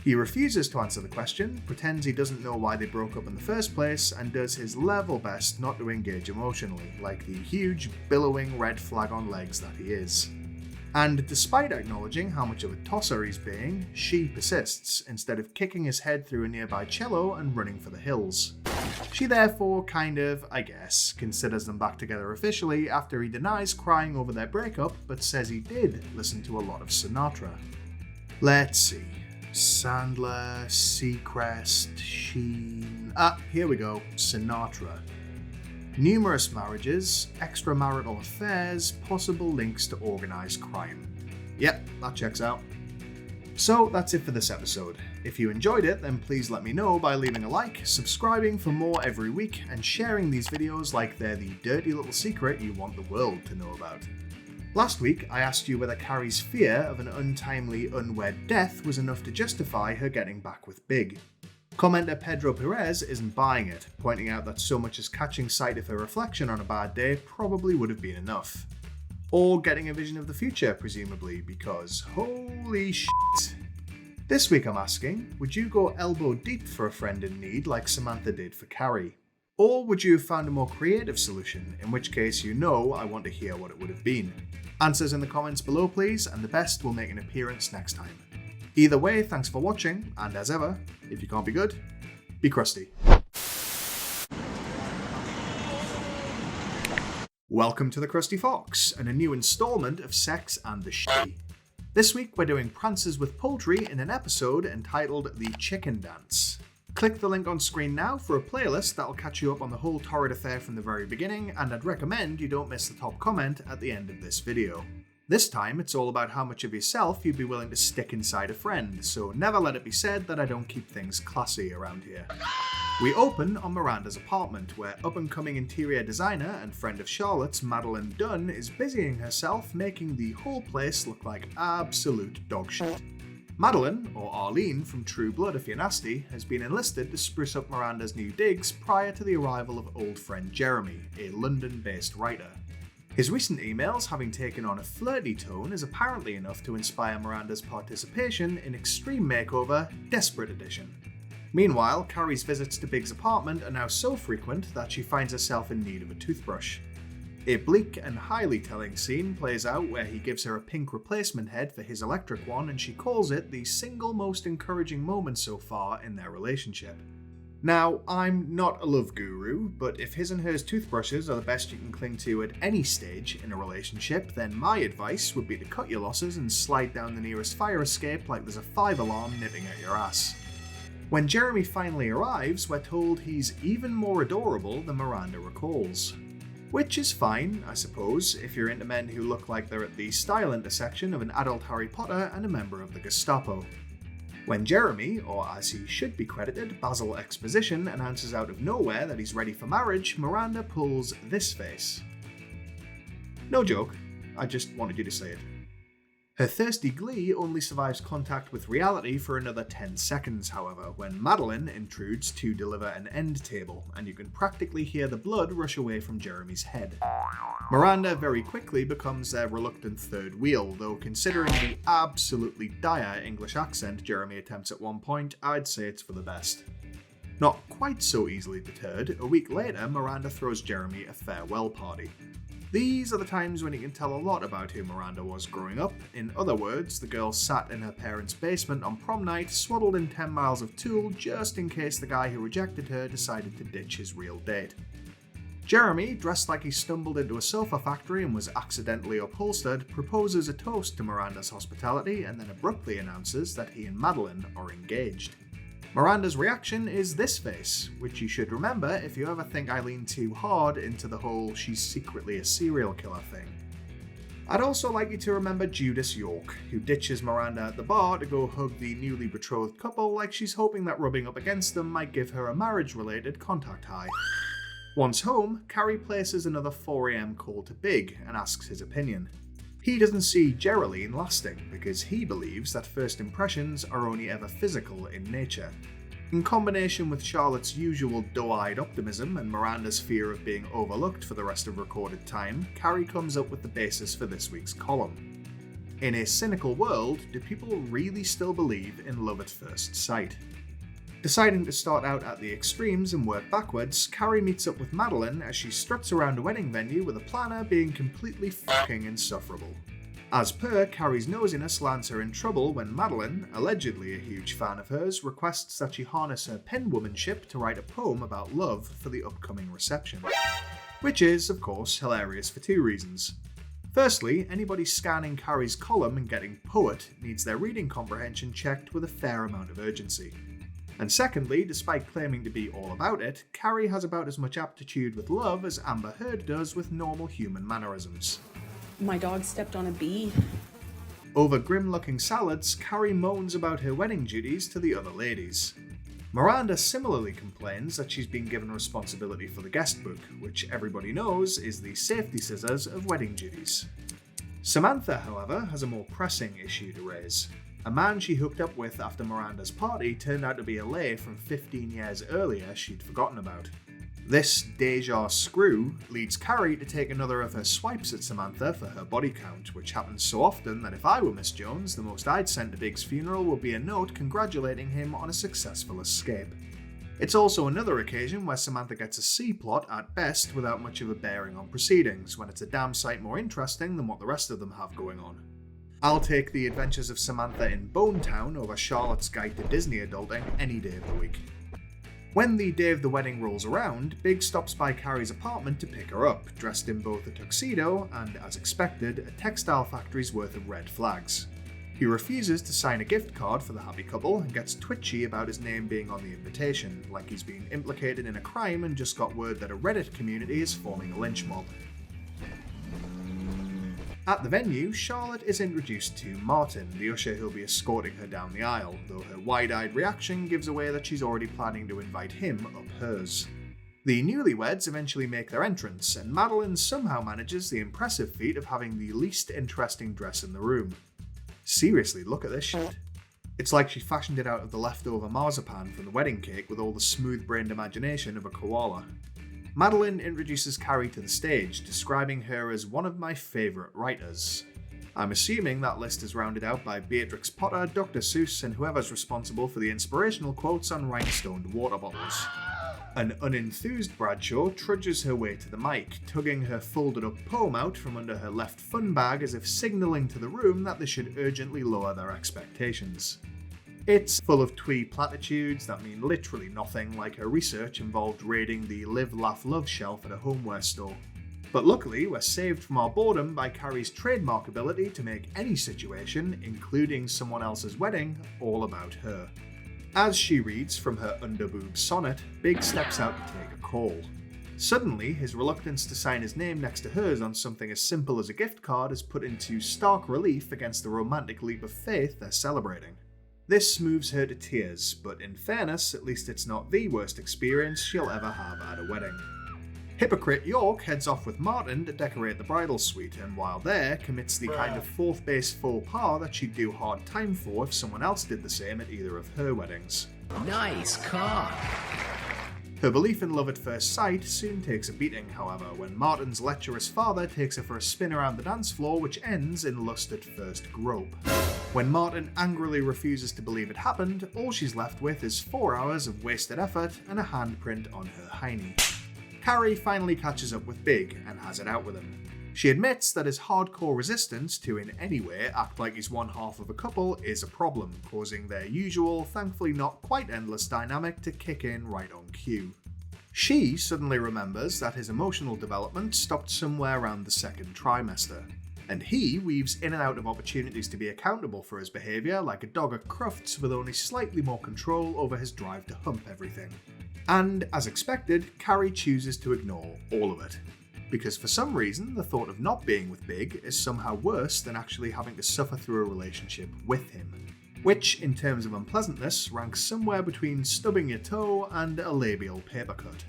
He refuses to answer the question, pretends he doesn't know why they broke up in the first place, and does his level best not to engage emotionally, like the huge, billowing red flag on legs that he is. And despite acknowledging how much of a tosser he's being, she persists, instead of kicking his head through a nearby cello and running for the hills. She therefore kind of, I guess, considers them back together officially after he denies crying over their breakup, but says he did listen to a lot of Sinatra. Let's see. Sandler, Seacrest, Sheen... here we go. Sinatra. Numerous marriages, extramarital affairs, possible links to organised crime. Yep, that checks out. So that's it for this episode. If you enjoyed it, then please let me know by leaving a like, subscribing for more every week, and sharing these videos like they're the dirty little secret you want the world to know about. Last week, I asked you whether Carrie's fear of an untimely, unwed death was enough to justify her getting back with Big. Commenter Pedro Perez isn't buying it, pointing out that so much as catching sight of her reflection on a bad day probably would have been enough. Or getting a vision of the future, presumably, because holy shit. This week I'm asking, would you go elbow deep for a friend in need like Samantha did for Carrie? Or would you have found a more creative solution, in which case you know I want to hear what it would have been? Answers in the comments below please, and the best will make an appearance next time. Either way, thanks for watching, and as ever, if you can't be good, be crusty. Welcome to the Krusty Fox, and a new instalment of Sex and the Shitty. This week we're doing Prances with Poultry in an episode entitled The Chicken Dance. Click the link on screen now for a playlist that'll catch you up on the whole torrid affair from the very beginning, and I'd recommend you don't miss the top comment at the end of this video. This time, it's all about how much of yourself you'd be willing to stick inside a friend, so never let it be said that I don't keep things classy around here. We open on Miranda's apartment, where up-and-coming interior designer and friend of Charlotte's, Madeline Dunn, is busying herself making the whole place look like absolute dog shit. Madeline, or Arlene from True Blood if you're nasty, has been enlisted to spruce up Miranda's new digs prior to the arrival of old friend Jeremy, a London-based writer. His recent emails having taken on a flirty tone is apparently enough to inspire Miranda's participation in Extreme Makeover Desperate Edition. Meanwhile, Carrie's visits to Big's apartment are now so frequent that she finds herself in need of a toothbrush. A bleak and highly telling scene plays out where he gives her a pink replacement head for his electric one, and she calls it the single most encouraging moment so far in their relationship. Now, I'm not a love guru, but if his and hers toothbrushes are the best you can cling to at any stage in a relationship, then my advice would be to cut your losses and slide down the nearest fire escape like there's a 5-alarm nipping at your ass. When Jeremy finally arrives, we're told he's even more adorable than Miranda recalls. Which is fine, I suppose, if you're into men who look like they're at the style intersection of an adult Harry Potter and a member of the Gestapo. When Jeremy, or as he should be credited, Basil Exposition, announces out of nowhere that he's ready for marriage, Miranda pulls this face. No joke, I just wanted you to say it. Her thirsty glee only survives contact with reality for another 10 seconds, however, when Madeline intrudes to deliver an end table, and you can practically hear the blood rush away from Jeremy's head. Miranda very quickly becomes their reluctant third wheel, though considering the absolutely dire English accent Jeremy attempts at one point, I'd say it's for the best. Not quite so easily deterred, a week later Miranda throws Jeremy a farewell party. These are the times when you can tell a lot about who Miranda was growing up. In other words, the girl sat in her parents' basement on prom night, swaddled in 10 miles of tulle just in case the guy who rejected her decided to ditch his real date. Jeremy, dressed like he stumbled into a sofa factory and was accidentally upholstered, proposes a toast to Miranda's hospitality and then abruptly announces that he and Madeline are engaged. Miranda's reaction is this face, which you should remember if you ever think I lean too hard into the whole she's secretly a serial killer thing. I'd also like you to remember Judas York, who ditches Miranda at the bar to go hug the newly betrothed couple like she's hoping that rubbing up against them might give her a marriage-related contact high. Once home, Carrie places another 4 AM call to Big and asks his opinion. He doesn't see Geraldine lasting because he believes that first impressions are only ever physical in nature. In combination with Charlotte's usual doe-eyed optimism and Miranda's fear of being overlooked for the rest of recorded time, Carrie comes up with the basis for this week's column. In a cynical world, do people really still believe in love at first sight? Deciding to start out at the extremes and work backwards, Carrie meets up with Madeline as she struts around a wedding venue with a planner being completely fucking insufferable. As per, Carrie's nosiness lands her in trouble when Madeline, allegedly a huge fan of hers, requests that she harness her penwomanship to write a poem about love for the upcoming reception. Which is, of course, hilarious for 2 reasons. Firstly, anybody scanning Carrie's column and getting poet needs their reading comprehension checked with a fair amount of urgency. And secondly, despite claiming to be all about it, Carrie has about as much aptitude with love as Amber Heard does with normal human mannerisms. My dog stepped on a bee. Over grim-looking salads, Carrie moans about her wedding duties to the other ladies. Miranda similarly complains that she's been given responsibility for the guest book, which everybody knows is the safety scissors of wedding duties. Samantha, however, has a more pressing issue to raise. A man she hooked up with after Miranda's party turned out to be a lay from 15 years earlier she'd forgotten about. This deja screw leads Carrie to take another of her swipes at Samantha for her body count, which happens so often that if I were Miss Jones, the most I'd send to Big's funeral would be a note congratulating him on a successful escape. It's also another occasion where Samantha gets a C-plot at best without much of a bearing on proceedings, when it's a damn sight more interesting than what the rest of them have going on. I'll take the adventures of Samantha in Bone Town over Charlotte's Guide to Disney Adulting any day of the week. When the day of the wedding rolls around, Big stops by Carrie's apartment to pick her up, dressed in both a tuxedo and, as expected, a textile factory's worth of red flags. He refuses to sign a gift card for the happy couple and gets twitchy about his name being on the invitation, like he's been implicated in a crime and just got word that a Reddit community is forming a lynch mob. At the venue, Charlotte is introduced to Martin, the usher who'll be escorting her down the aisle, though her wide-eyed reaction gives away that she's already planning to invite him up hers. The newlyweds eventually make their entrance, and Madeline somehow manages the impressive feat of having the least interesting dress in the room. Seriously, look at this shit. It's like she fashioned it out of the leftover marzipan from the wedding cake with all the smooth-brained imagination of a koala. Madeline introduces Carrie to the stage, describing her as one of my favourite writers. I'm assuming that list is rounded out by Beatrix Potter, Dr. Seuss, and whoever's responsible for the inspirational quotes on rhinestoned water bottles. An unenthused Bradshaw trudges her way to the mic, tugging her folded-up poem out from under her left fun bag as if signalling to the room that they should urgently lower their expectations. It's full of twee platitudes that mean literally nothing, like her research involved raiding the Live Laugh Love shelf at a homeware store. But luckily, we're saved from our boredom by Carrie's trademark ability to make any situation, including someone else's wedding, all about her. As she reads from her underboob sonnet, Big steps out to take a call. Suddenly, his reluctance to sign his name next to hers on something as simple as a gift card is put into stark relief against the romantic leap of faith they're celebrating. This moves her to tears, but in fairness, at least it's not the worst experience she'll ever have at a wedding. Hypocrite York heads off with Martin to decorate the bridal suite, and while there, commits the kind of fourth base faux pas that she'd do hard time for if someone else did the same at either of her weddings. Nice cock. Her belief in love at first sight soon takes a beating, however, when Martin's lecherous father takes her for a spin around the dance floor, which ends in lust at first grope. When Martin angrily refuses to believe it happened, all she's left with is 4 hours of wasted effort and a handprint on her hiney. Carrie finally catches up with Big and has it out with him. She admits that his hardcore resistance to in any way act like he's one half of a couple is a problem, causing their usual, thankfully not quite endless dynamic to kick in right on cue. She suddenly remembers that his emotional development stopped somewhere around the second trimester, and he weaves in and out of opportunities to be accountable for his behaviour like a dog at Crufts with only slightly more control over his drive to hump everything. And, as expected, Carrie chooses to ignore all of it. Because for some reason, the thought of not being with Big is somehow worse than actually having to suffer through a relationship with him. Which, in terms of unpleasantness, ranks somewhere between stubbing your toe and a labial paper cut.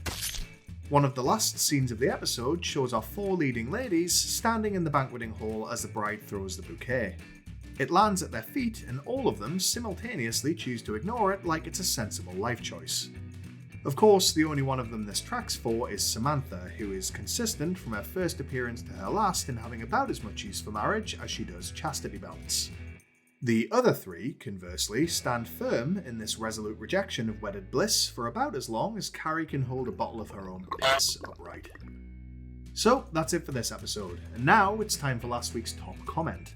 One of the last scenes of the episode shows our 4 leading ladies standing in the banqueting hall as the bride throws the bouquet. It lands at their feet, and all of them simultaneously choose to ignore it like it's a sensible life choice. Of course, the only one of them this tracks for is Samantha, who is consistent from her first appearance to her last in having about as much use for marriage as she does chastity belts. The other 3, conversely, stand firm in this resolute rejection of wedded bliss for about as long as Carrie can hold a bottle of her own piss upright. So, that's it for this episode, and now it's time for last week's top comment.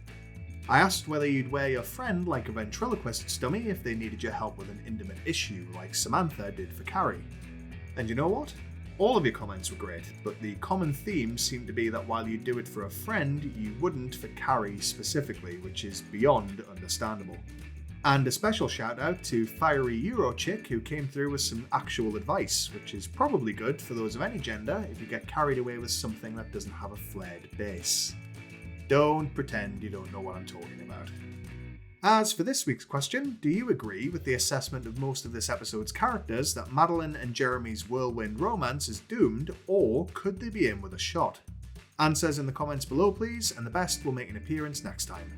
I asked whether you'd wear your friend like a ventriloquist's dummy if they needed your help with an intimate issue like Samantha did for Carrie. And you know what? All of your comments were great, but the common theme seemed to be that while you do it for a friend, you wouldn't for Carrie specifically, which is beyond understandable. And a special shout out to Fiery Euro Chick who came through with some actual advice, which is probably good for those of any gender if you get carried away with something that doesn't have a flared base. Don't pretend you don't know what I'm talking about. As for this week's question, do you agree with the assessment of most of this episode's characters that Madeline and Jeremy's whirlwind romance is doomed, or could they be in with a shot? Answers in the comments below please, and the best will make an appearance next time.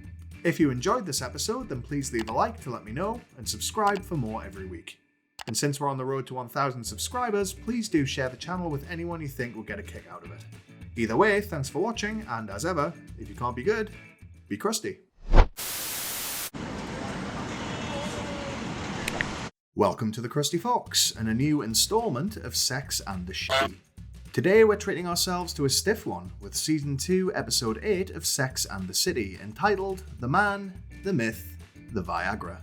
If you enjoyed this episode, then please leave a like to let me know, and subscribe for more every week. And since we're on the road to 1,000 subscribers, please do share the channel with anyone you think will get a kick out of it. Either way, thanks for watching, and as ever, if you can't be good, be crusty. Welcome to the Krusty Fox, and a new installment of Sex and the City. Today we're treating ourselves to a stiff one, with Season 2, Episode 8 of Sex and the City, entitled The Man, the Myth, the Viagra.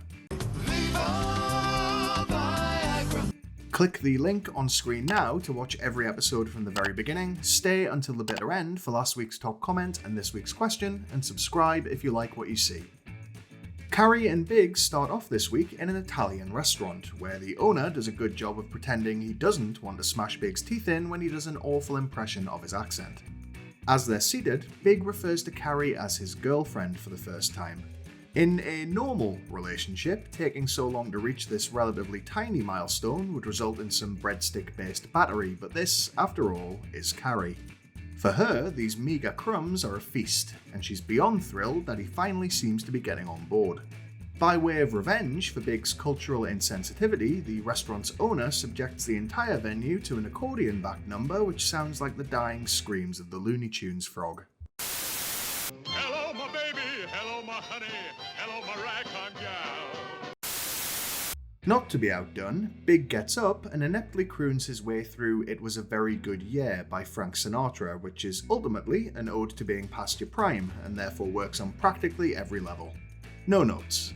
Click the link on screen now to watch every episode from the very beginning, stay until the bitter end for last week's top comment and this week's question, and subscribe if you like what you see. Carrie and Big start off this week in an Italian restaurant, where the owner does a good job of pretending he doesn't want to smash Big's teeth in when he does an awful impression of his accent. As they're seated, Big refers to Carrie as his girlfriend for the first time. In a normal relationship, taking so long to reach this relatively tiny milestone would result in some breadstick-based battery, but this, after all, is Carrie. For her, these meagre crumbs are a feast, and she's beyond thrilled that he finally seems to be getting on board. By way of revenge for Big's cultural insensitivity, the restaurant's owner subjects the entire venue to an accordion-backed number which sounds like the dying screams of the Looney Tunes frog. Hello, my baby. Hello, my honey. Hello, my ragtime gal. Not to be outdone, Big gets up and ineptly croons his way through It Was a Very Good Year by Frank Sinatra, which is ultimately an ode to being past your prime, and therefore works on practically every level. No notes.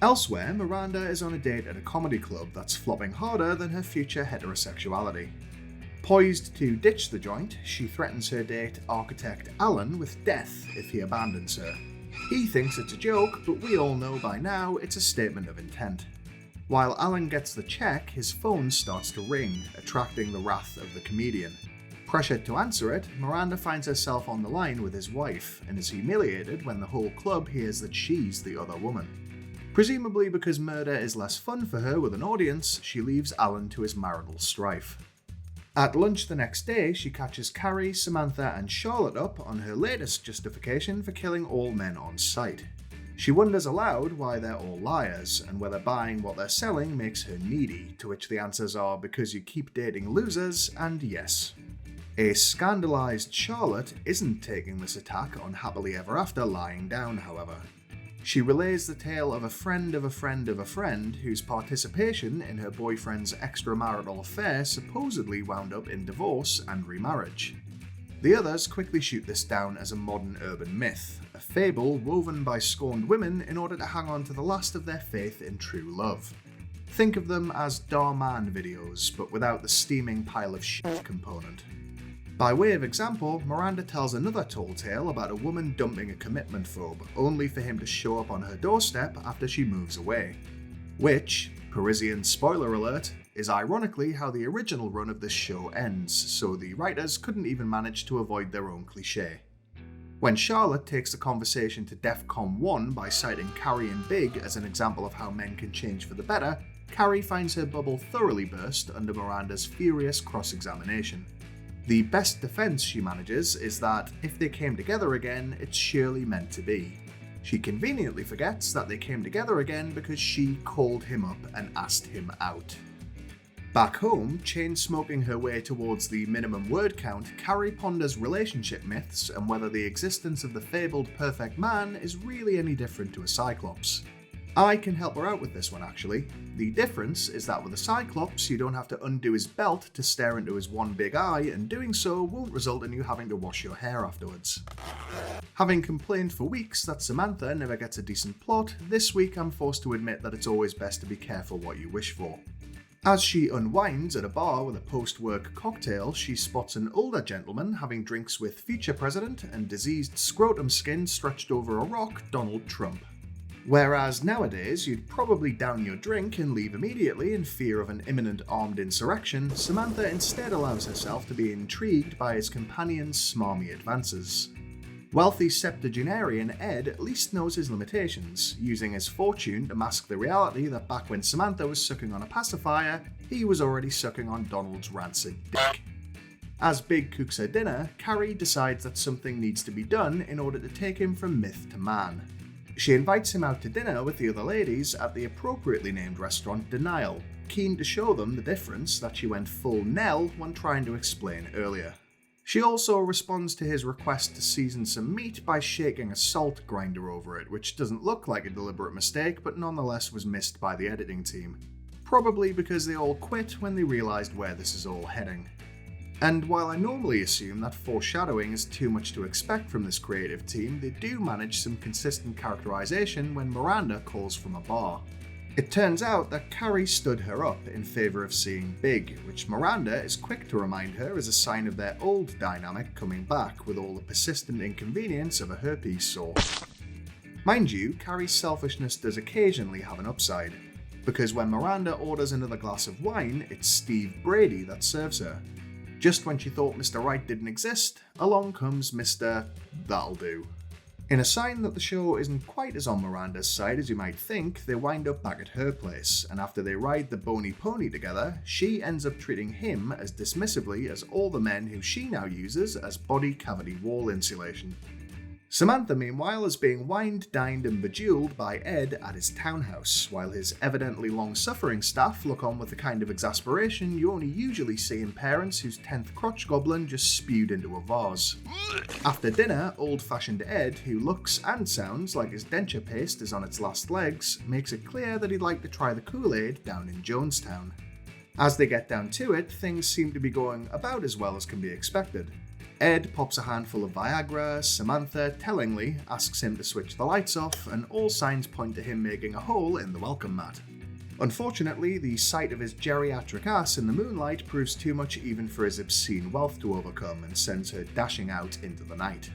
Elsewhere, Miranda is on a date at a comedy club that's flopping harder than her future heterosexuality. Poised to ditch the joint, she threatens her date, architect Alan, with death if he abandons her. He thinks it's a joke, but we all know by now it's a statement of intent. While Alan gets the check, his phone starts to ring, attracting the wrath of the comedian. Pressured to answer it, Miranda finds herself on the line with his wife, and is humiliated when the whole club hears that she's the other woman. Presumably because murder is less fun for her with an audience, she leaves Alan to his marital strife. At lunch the next day, she catches Carrie, Samantha and Charlotte up on her latest justification for killing all men on sight. She wonders aloud why they're all liars, and whether buying what they're selling makes her needy, to which the answers are because you keep dating losers, and yes. A scandalised Charlotte isn't taking this attack on happily ever after lying down, however. She relays the tale of a friend of a friend of a friend whose participation in her boyfriend's extramarital affair supposedly wound up in divorce and remarriage. The others quickly shoot this down as a modern urban myth, a fable woven by scorned women in order to hang on to the last of their faith in true love. Think of them as Dar-Man videos, but without the steaming pile of shit component. By way of example, Miranda tells another tall tale about a woman dumping a commitment phobe, only for him to show up on her doorstep after she moves away. Which, Parisian spoiler alert, is ironically how the original run of this show ends, so the writers couldn't even manage to avoid their own cliché. When Charlotte takes the conversation to DEFCON 1 by citing Carrie and Big as an example of how men can change for the better, Carrie finds her bubble thoroughly burst under Miranda's furious cross-examination. The best defense she manages is that if they came together again, it's surely meant to be. She conveniently forgets that they came together again because she called him up and asked him out. Back home, chain-smoking her way towards the minimum word count, Carrie ponders relationship myths and whether the existence of the fabled perfect man is really any different to a Cyclops. I can help her out with this one actually. The difference is that with a Cyclops, you don't have to undo his belt to stare into his one big eye, and doing so won't result in you having to wash your hair afterwards. Having complained for weeks that Samantha never gets a decent plot, this week I'm forced to admit that it's always best to be careful what you wish for. As she unwinds at a bar with a post-work cocktail, she spots an older gentleman having drinks with future president and diseased scrotum skin stretched over a rock, Donald Trump. Whereas nowadays you'd probably down your drink and leave immediately in fear of an imminent armed insurrection, Samantha instead allows herself to be intrigued by his companion's smarmy advances. Wealthy septuagenarian Ed at least knows his limitations, using his fortune to mask the reality that back when Samantha was sucking on a pacifier, he was already sucking on Donald's rancid dick. As Big cooks her dinner, Carrie decides that something needs to be done in order to take him from myth to man. She invites him out to dinner with the other ladies at the appropriately named restaurant Denial, keen to show them the difference that she went full Nell when trying to explain earlier. She also responds to his request to season some meat by shaking a salt grinder over it, which doesn't look like a deliberate mistake, but nonetheless was missed by the editing team. Probably because they all quit when they realised where this is all heading. And while I normally assume that foreshadowing is too much to expect from this creative team, they do manage some consistent characterization when Miranda calls from a bar. It turns out that Carrie stood her up in favour of seeing Big, which Miranda is quick to remind her is a sign of their old dynamic coming back with all the persistent inconvenience of a herpes sore. Mind you, Carrie's selfishness does occasionally have an upside, because when Miranda orders another glass of wine, it's Steve Brady that serves her. Just when she thought Mr. Right didn't exist, along comes Mr. That'll Do. In a sign that the show isn't quite as on Miranda's side as you might think, they wind up back at her place, and after they ride the bony pony together, she ends up treating him as dismissively as all the men who she now uses as body cavity wall insulation. Samantha, meanwhile, is being wined, dined and bejeweled by Ed at his townhouse, while his evidently long-suffering staff look on with the kind of exasperation you only usually see in parents whose 10th crotch goblin just spewed into a vase. After dinner, old-fashioned Ed, who looks and sounds like his denture paste is on its last legs, makes it clear that he'd like to try the Kool-Aid down in Jonestown. As they get down to it, things seem to be going about as well as can be expected. Ed pops a handful of Viagra, Samantha tellingly asks him to switch the lights off, and all signs point to him making a hole in the welcome mat. Unfortunately, the sight of his geriatric ass in the moonlight proves too much even for his obscene wealth to overcome and sends her dashing out into the night.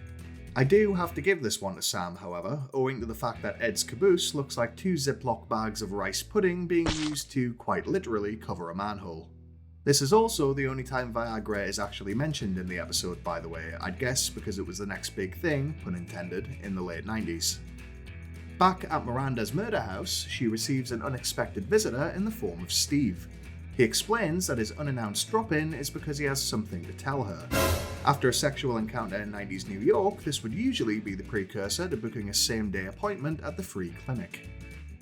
I do have to give this one to Sam, however, owing to the fact that Ed's caboose looks like 2 Ziploc bags of rice pudding being used to, quite literally, cover a manhole. This is also the only time Viagra is actually mentioned in the episode, by the way, I'd guess because it was the next big thing, pun intended, in the late 90s. Back at Miranda's murder house, she receives an unexpected visitor in the form of Steve. He explains that his unannounced drop-in is because he has something to tell her. After a sexual encounter in 90s New York, this would usually be the precursor to booking a same-day appointment at the free clinic.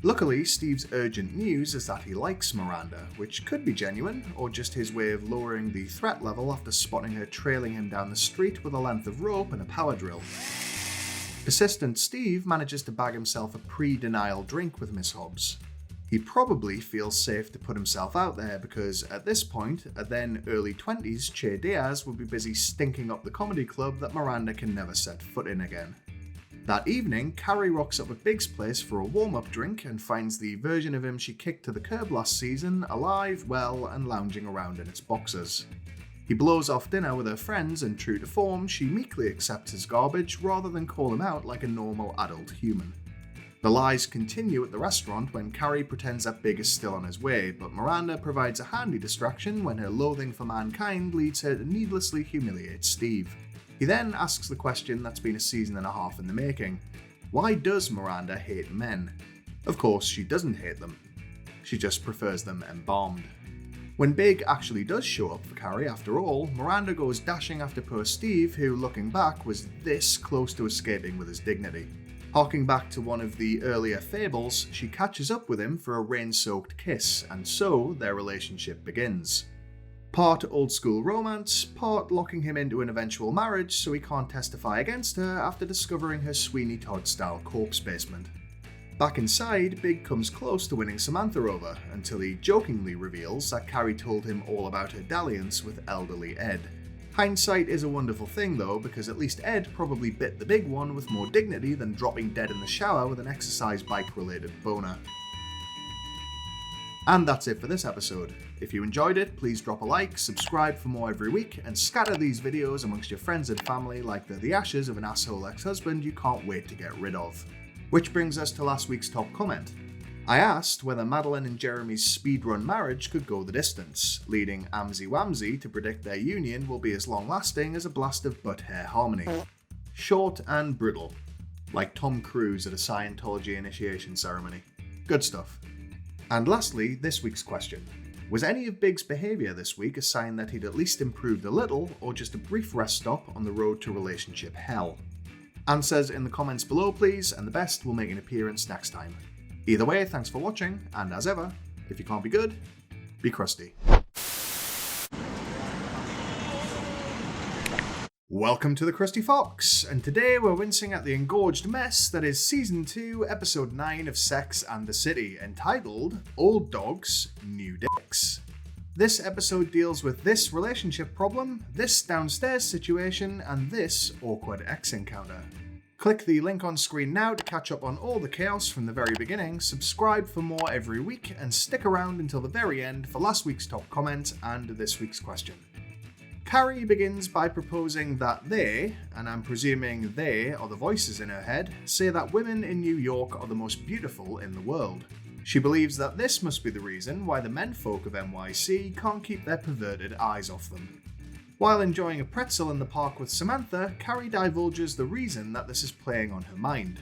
Luckily, Steve's urgent news is that he likes Miranda, which could be genuine, or just his way of lowering the threat level after spotting her trailing him down the street with a length of rope and a power drill. Persistent Steve manages to bag himself a pre-denial drink with Miss Hobbes. He probably feels safe to put himself out there because at this point, a then early 20s Che Diaz would be busy stinking up the comedy club that Miranda can never set foot in again. That evening, Carrie rocks up at Big's place for a warm-up drink and finds the version of him she kicked to the curb last season alive, well, and lounging around in its boxers. He blows off dinner with her friends and true to form, she meekly accepts his garbage rather than call him out like a normal adult human. The lies continue at the restaurant when Carrie pretends that Big is still on his way, but Miranda provides a handy distraction when her loathing for mankind leads her to needlessly humiliate Steve. He then asks the question that's been a season and a half in the making. Why does Miranda hate men? Of course, she doesn't hate them. She just prefers them embalmed. When Big actually does show up for Carrie after all, Miranda goes dashing after poor Steve, who, looking back, was this close to escaping with his dignity. Harking back to one of the earlier fables, she catches up with him for a rain-soaked kiss, and so their relationship begins. Part old-school romance, part locking him into an eventual marriage so he can't testify against her after discovering her Sweeney Todd-style corpse basement. Back inside, Big comes close to winning Samantha over, until he jokingly reveals that Carrie told him all about her dalliance with elderly Ed. Hindsight is a wonderful thing though, because at least Ed probably bit the big one with more dignity than dropping dead in the shower with an exercise bike-related boner. And that's it for this episode. If you enjoyed it, please drop a like, subscribe for more every week, and scatter these videos amongst your friends and family like they're the ashes of an asshole ex-husband you can't wait to get rid of. Which brings us to last week's top comment. I asked whether Madeline and Jeremy's speedrun marriage could go the distance, leading Amzy Wamzy to predict their union will be as long-lasting as a blast of butt hair harmony. Short and brutal, like Tom Cruise at a Scientology initiation ceremony. Good stuff. And lastly, this week's question. Was any of Big's behaviour this week a sign that he'd at least improved a little, or just a brief rest stop on the road to relationship hell? Answers in the comments below please, and the best will make an appearance next time. Either way, thanks for watching, and as ever, if you can't be good, be crusty. Welcome to the Krusty Fox, and today we're wincing at the engorged mess that is Season 2, Episode 9 of Sex and the City, entitled Old Dogs, New Dicks. This episode deals with this relationship problem, this downstairs situation, and this awkward ex encounter. Click the link on screen now to catch up on all the chaos from the very beginning, subscribe for more every week, and stick around until the very end for last week's top comment and this week's question. Carrie begins by proposing that they, and I'm presuming they are the voices in her head, say that women in New York are the most beautiful in the world. She believes that this must be the reason why the menfolk of NYC can't keep their perverted eyes off them. While enjoying a pretzel in the park with Samantha, Carrie divulges the reason that this is playing on her mind.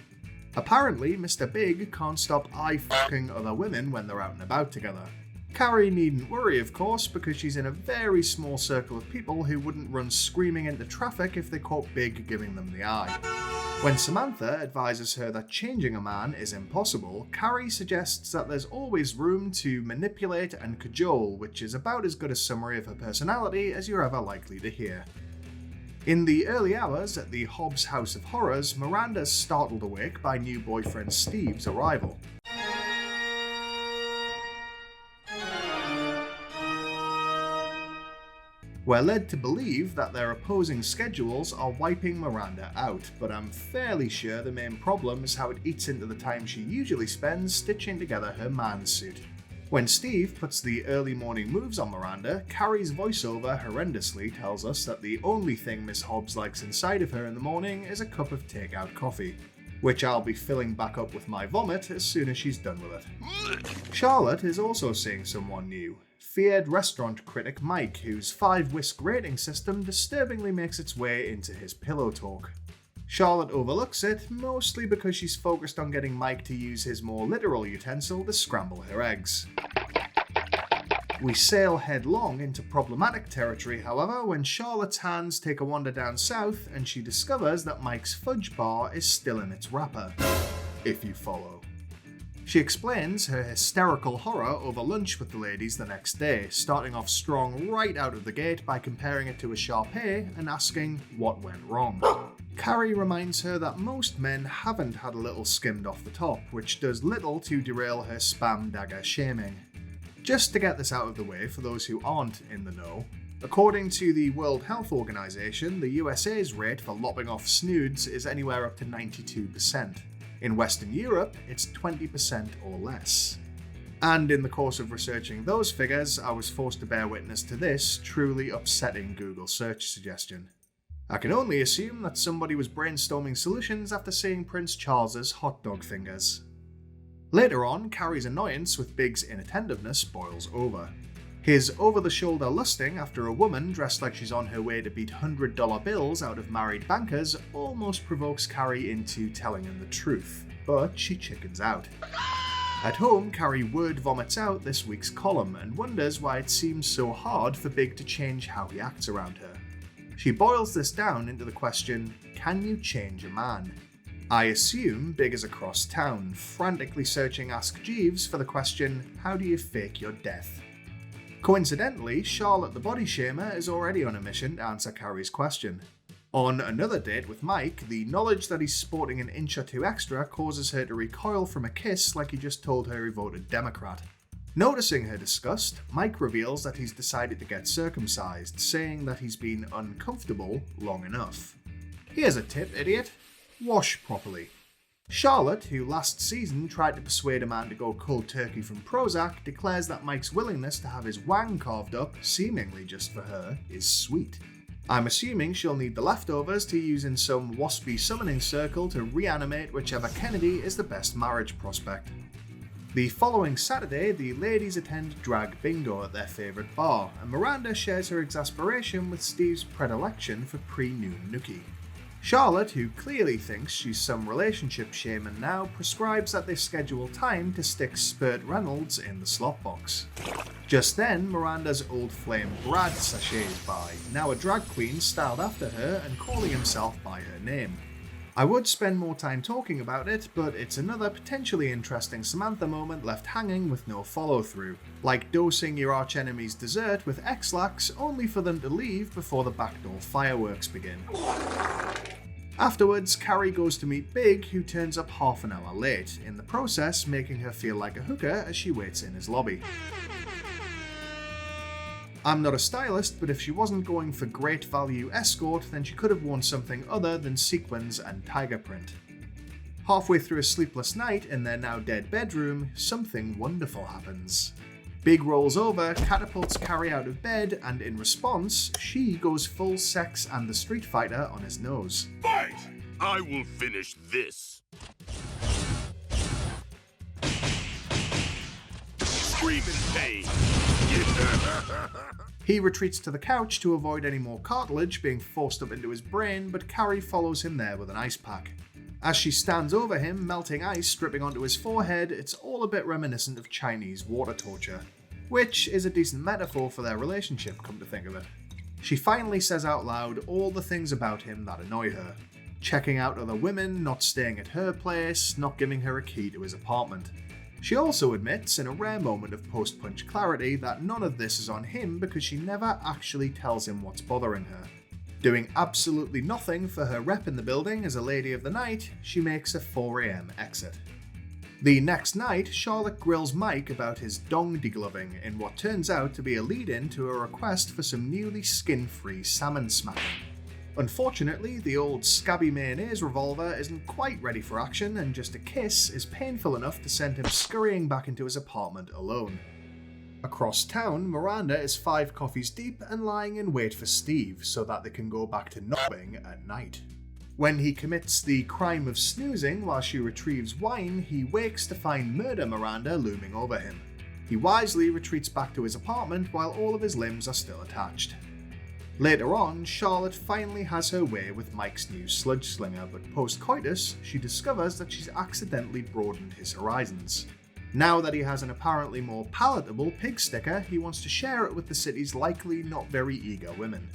Apparently, Mr. Big can't stop eye-fucking other women when they're out and about together. Carrie needn't worry, of course, because she's in a very small circle of people who wouldn't run screaming into traffic if they caught Big giving them the eye. When Samantha advises her that changing a man is impossible, Carrie suggests that there's always room to manipulate and cajole, which is about as good a summary of her personality as you're ever likely to hear. In the early hours at the Hobbes House of Horrors, Miranda's startled awake by new boyfriend Steve's arrival. We're led to believe that their opposing schedules are wiping Miranda out, but I'm fairly sure the main problem is how it eats into the time she usually spends stitching together her man suit. When Steve puts the early morning moves on Miranda, Carrie's voiceover horrendously tells us that the only thing Miss Hobbes likes inside of her in the morning is a cup of takeout coffee, which I'll be filling back up with my vomit as soon as she's done with it. Charlotte is also seeing someone new. Feared restaurant critic Mike, whose 5-whisk rating system disturbingly makes its way into his pillow talk. Charlotte overlooks it, mostly because she's focused on getting Mike to use his more literal utensil to scramble her eggs. We sail headlong into problematic territory, however, when Charlotte's hands take a wander down south and she discovers that Mike's fudge bar is still in its wrapper, if you follow. She explains her hysterical horror over lunch with the ladies the next day, starting off strong right out of the gate by comparing it to a Shar-Pei and asking what went wrong. Carrie reminds her that most men haven't had a little skimmed off the top, which does little to derail her spam dagger shaming. Just to get this out of the way for those who aren't in the know, according to the World Health Organization, the USA's rate for lopping off snoods is anywhere up to 92%. In Western Europe, it's 20% or less. And in the course of researching those figures, I was forced to bear witness to this truly upsetting Google search suggestion. I can only assume that somebody was brainstorming solutions after seeing Prince Charles's hot dog fingers. Later on, Carrie's annoyance with Big's inattentiveness boils over. His over-the-shoulder lusting after a woman dressed like she's on her way to beat $100 bills out of married bankers almost provokes Carrie into telling him the truth, but she chickens out. At home, Carrie word vomits out this week's column and wonders why it seems so hard for Big to change how he acts around her. She boils this down into the question, can you change a man? I assume Big is across town, frantically searching Ask Jeeves for the question, how do you fake your death? Coincidentally, Charlotte the body shamer is already on a mission to answer Carrie's question. On another date with Mike, the knowledge that he's sporting an inch or two extra causes her to recoil from a kiss like he just told her he voted Democrat. Noticing her disgust, Mike reveals that he's decided to get circumcised, saying that he's been uncomfortable long enough. Here's a tip, idiot. Wash properly. Charlotte, who last season tried to persuade a man to go cold turkey from Prozac, declares that Mike's willingness to have his wang carved up, seemingly just for her, is sweet. I'm assuming she'll need the leftovers to use in some waspy summoning circle to reanimate whichever Kennedy is the best marriage prospect. The following Saturday, the ladies attend drag bingo at their favourite bar, and Miranda shares her exasperation with Steve's predilection for pre-noon nookie. Charlotte, who clearly thinks she's some relationship shaman now, prescribes that they schedule time to stick Spurt Reynolds in the slot box. Just then, Miranda's old flame Brad sachets by, now a drag queen styled after her and calling himself by her name. I would spend more time talking about it, but it's another potentially interesting Samantha moment left hanging with no follow-through, like dosing your archenemy's dessert with X-Lax only for them to leave before the backdoor fireworks begin. Afterwards, Carrie goes to meet Big, who turns up half an hour late, in the process making her feel like a hooker as she waits in his lobby. I'm not a stylist, but if she wasn't going for great value escort, then she could have worn something other than sequins and tiger print. Halfway through a sleepless night in their now dead bedroom, something wonderful happens. Big rolls over, catapults Carrie out of bed, and in response, she goes full Sex and the Street Fighter on his nose. Fight! I will finish this. Scream in pain. He retreats to the couch to avoid any more cartilage being forced up into his brain, but Carrie follows him there with an ice pack. As she stands over him, melting ice dripping onto his forehead, it's all a bit reminiscent of Chinese water torture, which is a decent metaphor for their relationship, come to think of it. She finally says out loud all the things about him that annoy her. Checking out other women, not staying at her place, not giving her a key to his apartment. She also admits, in a rare moment of post-punch clarity, that none of this is on him because she never actually tells him what's bothering her. Doing absolutely nothing for her rep in the building as a lady of the night, she makes a 4 AM exit. The next night, Charlotte grills Mike about his dong degloving in what turns out to be a lead-in to a request for some newly skin-free salmon smacking. Unfortunately, the old scabby mayonnaise revolver isn't quite ready for action, and just a kiss is painful enough to send him scurrying back into his apartment alone. Across town, Miranda is 5 coffees deep and lying in wait for Steve so that they can go back to knobbing at night. When he commits the crime of snoozing while she retrieves wine, he wakes to find murder Miranda looming over him. He wisely retreats back to his apartment while all of his limbs are still attached. Later on, Charlotte finally has her way with Mike's new sludge slinger, but post-coitus, she discovers that she's accidentally broadened his horizons. Now that he has an apparently more palatable pig sticker, he wants to share it with the city's likely not very eager women.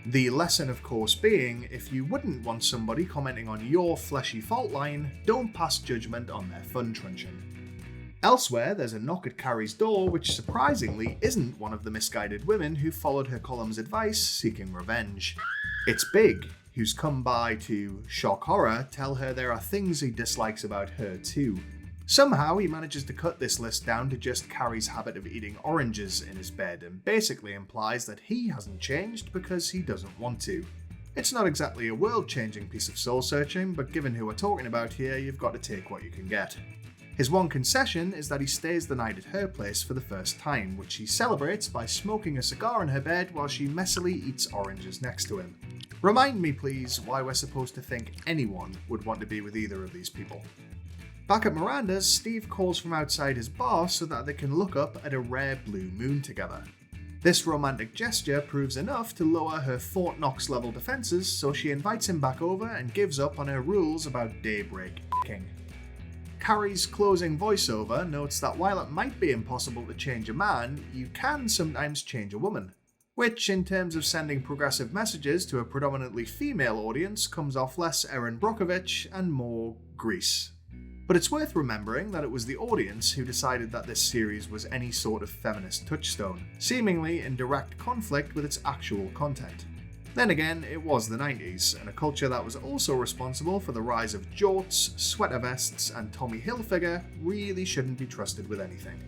The lesson, of course, being, if you wouldn't want somebody commenting on your fleshy fault line, don't pass judgment on their fun truncheon. Elsewhere, there's a knock at Carrie's door, which surprisingly isn't one of the misguided women who followed her column's advice seeking revenge. It's Big, who's come by to, shock horror, tell her there are things he dislikes about her too. Somehow he manages to cut this list down to just Carrie's habit of eating oranges in his bed, and basically implies that he hasn't changed because he doesn't want to. It's not exactly a world-changing piece of soul-searching, but given who we're talking about here, you've got to take what you can get. His one concession is that he stays the night at her place for the first time, which he celebrates by smoking a cigar in her bed while she messily eats oranges next to him. Remind me, please, why we're supposed to think anyone would want to be with either of these people. Back at Miranda's, Steve calls from outside his bar so that they can look up at a rare blue moon together. This romantic gesture proves enough to lower her Fort Knox level defences, so she invites him back over and gives up on her rules about daybreak king. Carrie's closing voiceover notes that while it might be impossible to change a man, you can sometimes change a woman, which in terms of sending progressive messages to a predominantly female audience comes off less Erin Brockovich and more Grease. But it's worth remembering that it was the audience who decided that this series was any sort of feminist touchstone, seemingly in direct conflict with its actual content. Then again, it was the 90s, and a culture that was also responsible for the rise of jorts, sweater vests, and Tommy Hilfiger really shouldn't be trusted with anything.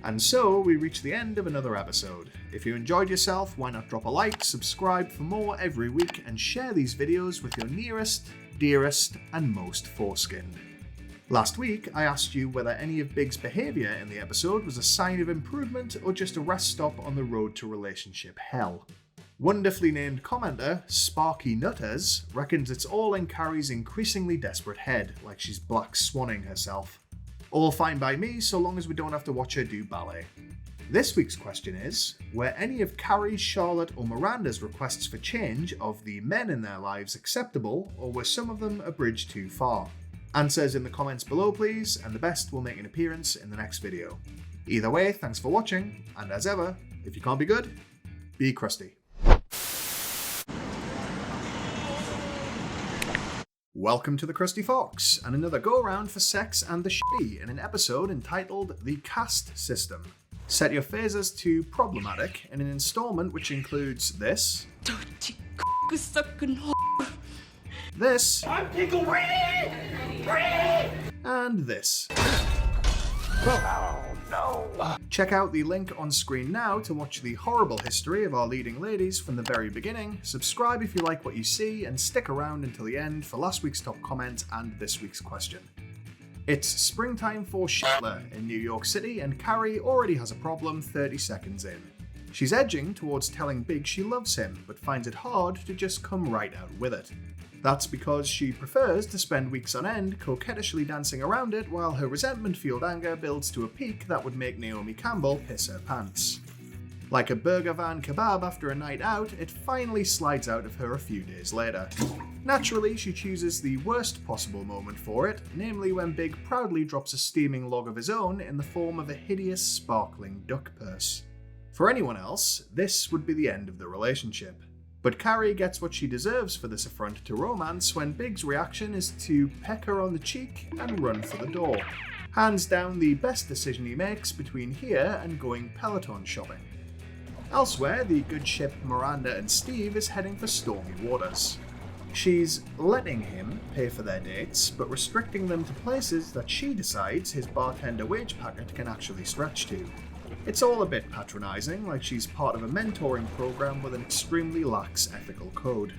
And so, we reach the end of another episode. If you enjoyed yourself, why not drop a like, subscribe for more every week, and share these videos with your nearest, dearest, and most foreskinned. Last week, I asked you whether any of Big's behaviour in the episode was a sign of improvement or just a rest stop on the road to relationship hell. Wonderfully named commenter, Sparky Nutters, reckons it's all in Carrie's increasingly desperate head, like she's black swanning herself. All fine by me, so long as we don't have to watch her do ballet. This week's question is, were any of Carrie, Charlotte, or Miranda's requests for change of the men in their lives acceptable, or were some of them a bridge too far? Answers in the comments below please, and the best will make an appearance in the next video. Either way, thanks for watching, and as ever, if you can't be good, be crusty. Welcome to the Krusty Fox, and another go-around for sex and the shitty in an episode entitled The Caste System. Set your phasers to problematic in an installment which includes this, this, and this. Oh no! Check out the link on screen now to watch the horrible history of our leading ladies from the very beginning, subscribe if you like what you see, and stick around until the end for last week's top comment and this week's question. It's springtime for Shetler in New York City, and Carrie already has a problem 30 seconds in. She's edging towards telling Big she loves him, but finds it hard to just come right out with it. That's because she prefers to spend weeks on end coquettishly dancing around it while her resentment-fueled anger builds to a peak that would make Naomi Campbell piss her pants. Like a burger van kebab after a night out, it finally slides out of her a few days later. Naturally, she chooses the worst possible moment for it, namely when Big proudly drops a steaming log of his own in the form of a hideous sparkling duck purse. For anyone else, this would be the end of the relationship. But Carrie gets what she deserves for this affront to romance when Big's reaction is to peck her on the cheek and run for the door. Hands down the best decision he makes between here and going Peloton shopping. Elsewhere, the good ship Miranda and Steve is heading for stormy waters. She's letting him pay for their dates, but restricting them to places that she decides his bartender wage packet can actually stretch to. It's all a bit patronising, like she's part of a mentoring program with an extremely lax ethical code.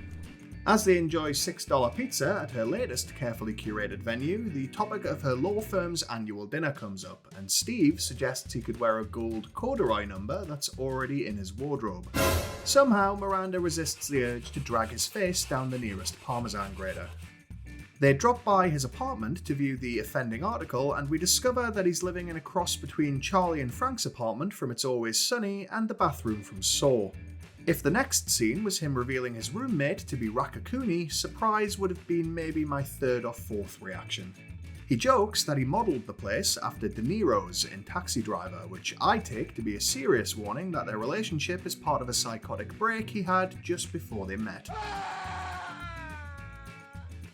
As they enjoy $6 pizza at her latest carefully curated venue, the topic of her law firm's annual dinner comes up, and Steve suggests he could wear a gold corduroy number that's already in his wardrobe. Somehow, Miranda resists the urge to drag his face down the nearest Parmesan grater. They drop by his apartment to view the offending article, and we discover that he's living in a cross between Charlie and Frank's apartment from It's Always Sunny and the bathroom from Saw. If the next scene was him revealing his roommate to be Rakakuni, surprise would have been maybe my third or fourth reaction. He jokes that he modelled the place after De Niro's in Taxi Driver, which I take to be a serious warning that their relationship is part of a psychotic break he had just before they met.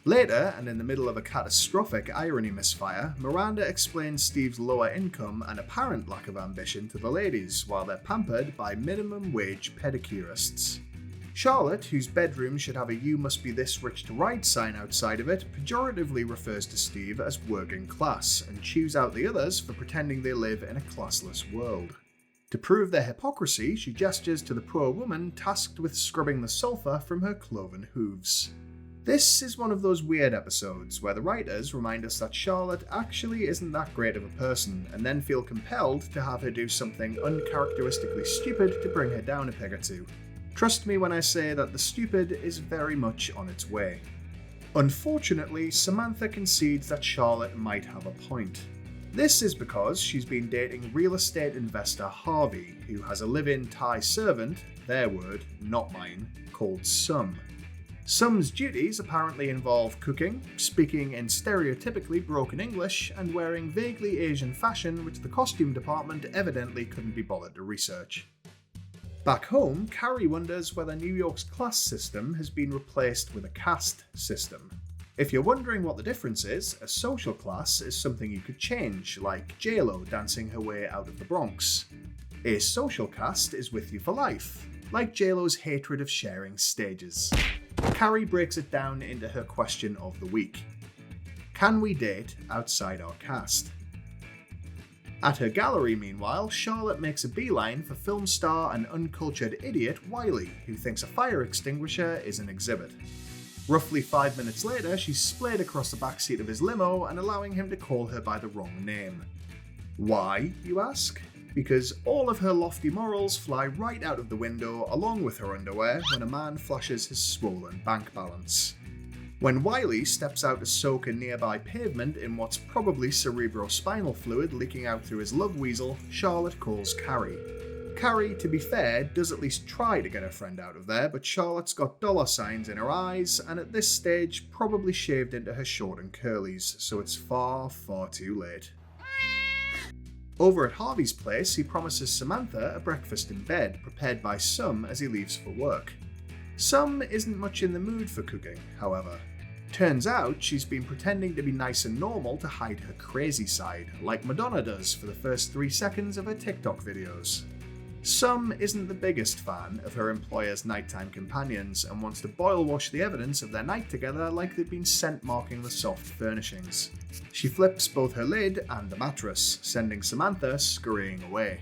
Later, and in the middle of a catastrophic irony misfire, Miranda explains Steve's lower income and apparent lack of ambition to the ladies, while they're pampered by minimum wage pedicurists. Charlotte, whose bedroom should have a "you must be this rich to ride" sign outside of it, pejoratively refers to Steve as working class, and chews out the others for pretending they live in a classless world. To prove their hypocrisy, she gestures to the poor woman tasked with scrubbing the sulphur from her cloven hooves. This is one of those weird episodes where the writers remind us that Charlotte actually isn't that great of a person, and then feel compelled to have her do something uncharacteristically stupid to bring her down a peg or two. Trust me when I say that the stupid is very much on its way. Unfortunately, Samantha concedes that Charlotte might have a point. This is because she's been dating real estate investor Harvey, who has a live-in Thai servant, their word, not mine, called Sum. Sum's duties apparently involve cooking, speaking in stereotypically broken English, and wearing vaguely Asian fashion which the costume department evidently couldn't be bothered to research. Back home, Carrie wonders whether New York's class system has been replaced with a caste system. If you're wondering what the difference is, a social class is something you could change, like J-Lo dancing her way out of the Bronx. A social caste is with you for life, like J-Lo's hatred of sharing stages. Carrie breaks it down into her question of the week. Can we date outside our caste? At her gallery, meanwhile, Charlotte makes a beeline for film star and uncultured idiot Wiley, who thinks a fire extinguisher is an exhibit. Roughly 5 minutes later, she's splayed across the backseat of his limo and allowing him to call her by the wrong name. Why, you ask? Because all of her lofty morals fly right out of the window along with her underwear when a man flashes his swollen bank balance. When Wiley steps out to soak a nearby pavement in what's probably cerebrospinal fluid leaking out through his love weasel, Charlotte calls Carrie. Carrie, to be fair, does at least try to get her friend out of there, but Charlotte's got dollar signs in her eyes, and at this stage probably shaved into her short and curlies, so it's far, far too late. Over at Harvey's place, he promises Samantha a breakfast in bed, prepared by Sum as he leaves for work. Sum isn't much in the mood for cooking, however. Turns out she's been pretending to be nice and normal to hide her crazy side, like Madonna does for the first 3 seconds of her TikTok videos. Sum isn't the biggest fan of her employer's nighttime companions and wants to boil wash the evidence of their night together like they've been scent marking the soft furnishings. She flips both her lid and the mattress, sending Samantha scurrying away.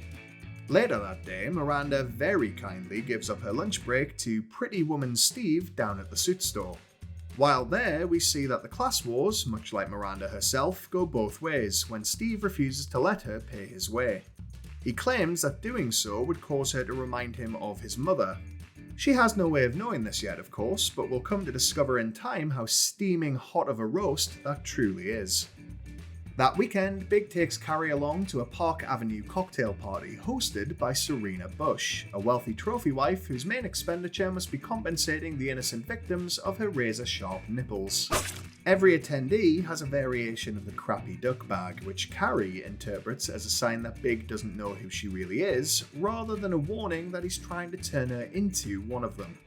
Later that day, Miranda very kindly gives up her lunch break to pretty woman Steve down at the suit store. While there, we see that the class wars, much like Miranda herself, go both ways when Steve refuses to let her pay his way. He claims that doing so would cause her to remind him of his mother. She has no way of knowing this yet, of course, but will come to discover in time how steaming hot of a roast that truly is. That weekend, Big takes Carrie along to a Park Avenue cocktail party hosted by Serena Bush, a wealthy trophy wife whose main expenditure must be compensating the innocent victims of her razor-sharp nipples. Every attendee has a variation of the crappy duck bag, which Carrie interprets as a sign that Big doesn't know who she really is, rather than a warning that he's trying to turn her into one of them.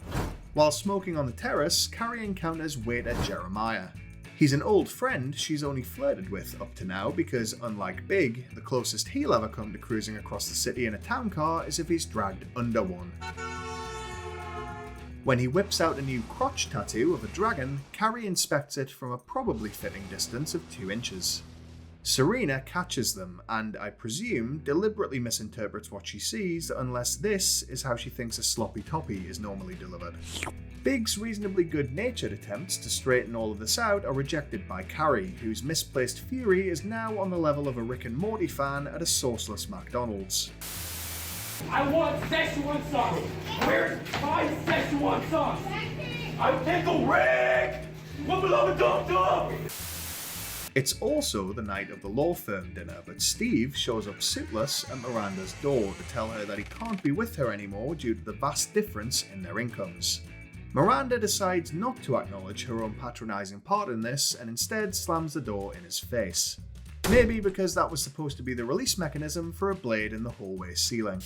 While smoking on the terrace, Carrie encounters waiter Jeremiah. He's an old friend she's only flirted with up to now because, unlike Big, the closest he'll ever come to cruising across the city in a town car is if he's dragged under one. When he whips out a new crotch tattoo of a dragon, Carrie inspects it from a probably fitting distance of 2 inches. Serena catches them and, I presume, deliberately misinterprets what she sees unless this is how she thinks a sloppy toppy is normally delivered. Big's reasonably good-natured attempts to straighten all of this out are rejected by Carrie, whose misplaced fury is now on the level of a Rick and Morty fan at a sauceless McDonald's. I want Szechuan sauce! Where's my Szechuan sauce? I pickle Rick! What below the dum-dum? It's also the night of the law firm dinner, but Steve shows up suitless at Miranda's door to tell her that he can't be with her anymore due to the vast difference in their incomes. Miranda decides not to acknowledge her own patronising part in this and instead slams the door in his face. Maybe because that was supposed to be the release mechanism for a blade in the hallway ceiling.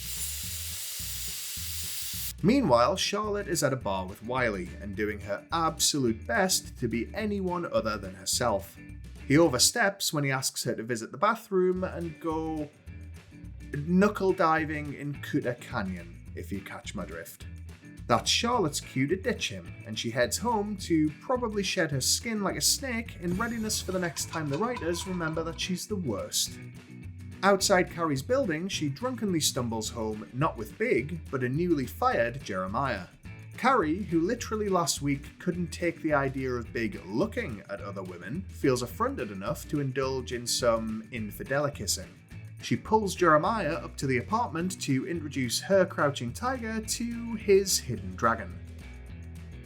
Meanwhile, Charlotte is at a bar with Wiley and doing her absolute best to be anyone other than herself. He oversteps when he asks her to visit the bathroom and go knuckle diving in Kuta Canyon, if you catch my drift. That's Charlotte's cue to ditch him, and she heads home to probably shed her skin like a snake in readiness for the next time the writers remember that she's the worst. Outside Carrie's building, she drunkenly stumbles home not with Big, but a newly fired Jeremiah. Carrie, who literally last week couldn't take the idea of Big looking at other women, feels affronted enough to indulge in some infidelikissing. She pulls Jeremiah up to the apartment to introduce her crouching tiger to his hidden dragon.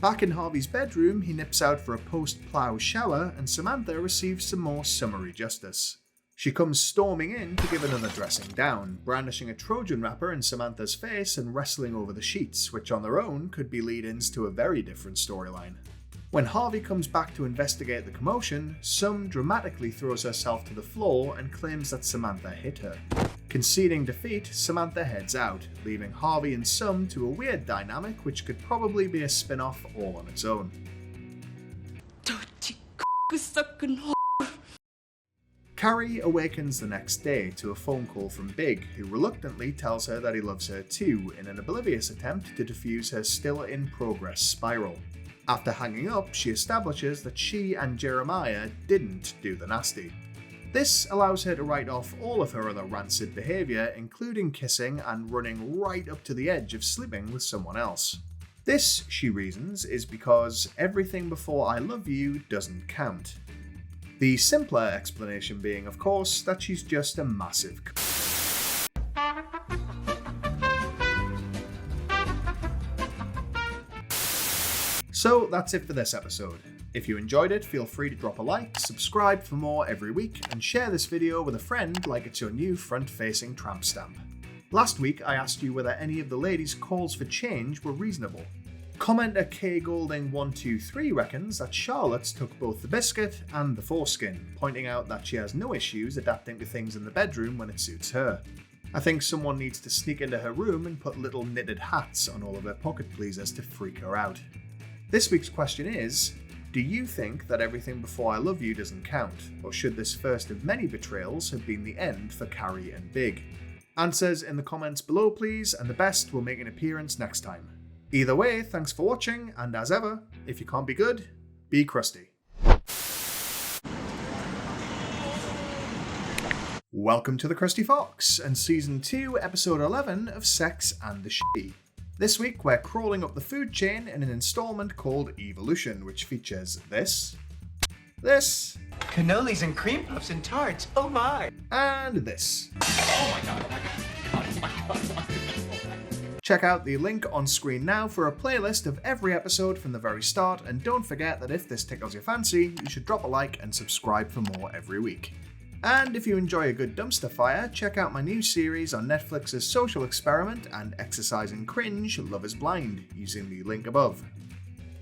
Back in Harvey's bedroom, he nips out for a post-plow shower and Samantha receives some more summary justice. She comes storming in to give another dressing down, brandishing a Trojan wrapper in Samantha's face and wrestling over the sheets, which on their own could be lead-ins to a very different storyline. When Harvey comes back to investigate the commotion, Sum dramatically throws herself to the floor and claims that Samantha hit her. Conceding defeat, Samantha heads out, leaving Harvey and Sum to a weird dynamic which could probably be a spin-off all on its own. Carrie awakens the next day to a phone call from Big, who reluctantly tells her that he loves her too in an oblivious attempt to defuse her still-in-progress spiral. After hanging up, she establishes that she and Jeremiah didn't do the nasty. This allows her to write off all of her other rancid behaviour, including kissing and running right up to the edge of sleeping with someone else. This, she reasons, is because everything before I love you doesn't count. The simpler explanation being, of course, that she's just a massive So that's it for this episode. If you enjoyed it, feel free to drop a like, subscribe for more every week, and share this video with a friend like it's your new front-facing tramp stamp. Last week I asked you whether any of the ladies' calls for change were reasonable. Commenter K Golding 123 reckons that Charlotte's took both the biscuit and the foreskin, pointing out that she has no issues adapting to things in the bedroom when it suits her. I think someone needs to sneak into her room and put little knitted hats on all of her pocket pleasers to freak her out. This week's question is, do you think that everything before I love you doesn't count, or should this first of many betrayals have been the end for Carrie and Big? Answers in the comments below please, and the best will make an appearance next time. Either way, thanks for watching, and as ever, if you can't be good, be crusty. Welcome to the Krusty Fox, and Season 2, Episode 11 of Sex and the Shitty. This week we're crawling up the food chain in an installment called Evolution, which features this, cannolis and cream puffs and tarts, oh my! And this. Oh my god, Check out the link on screen now for a playlist of every episode from the very start, and don't forget that if this tickles your fancy, you should drop a like and subscribe for more every week. And if you enjoy a good dumpster fire, check out my new series on Netflix's Social Experiment and Exercising Cringe, Love is Blind, using the link above.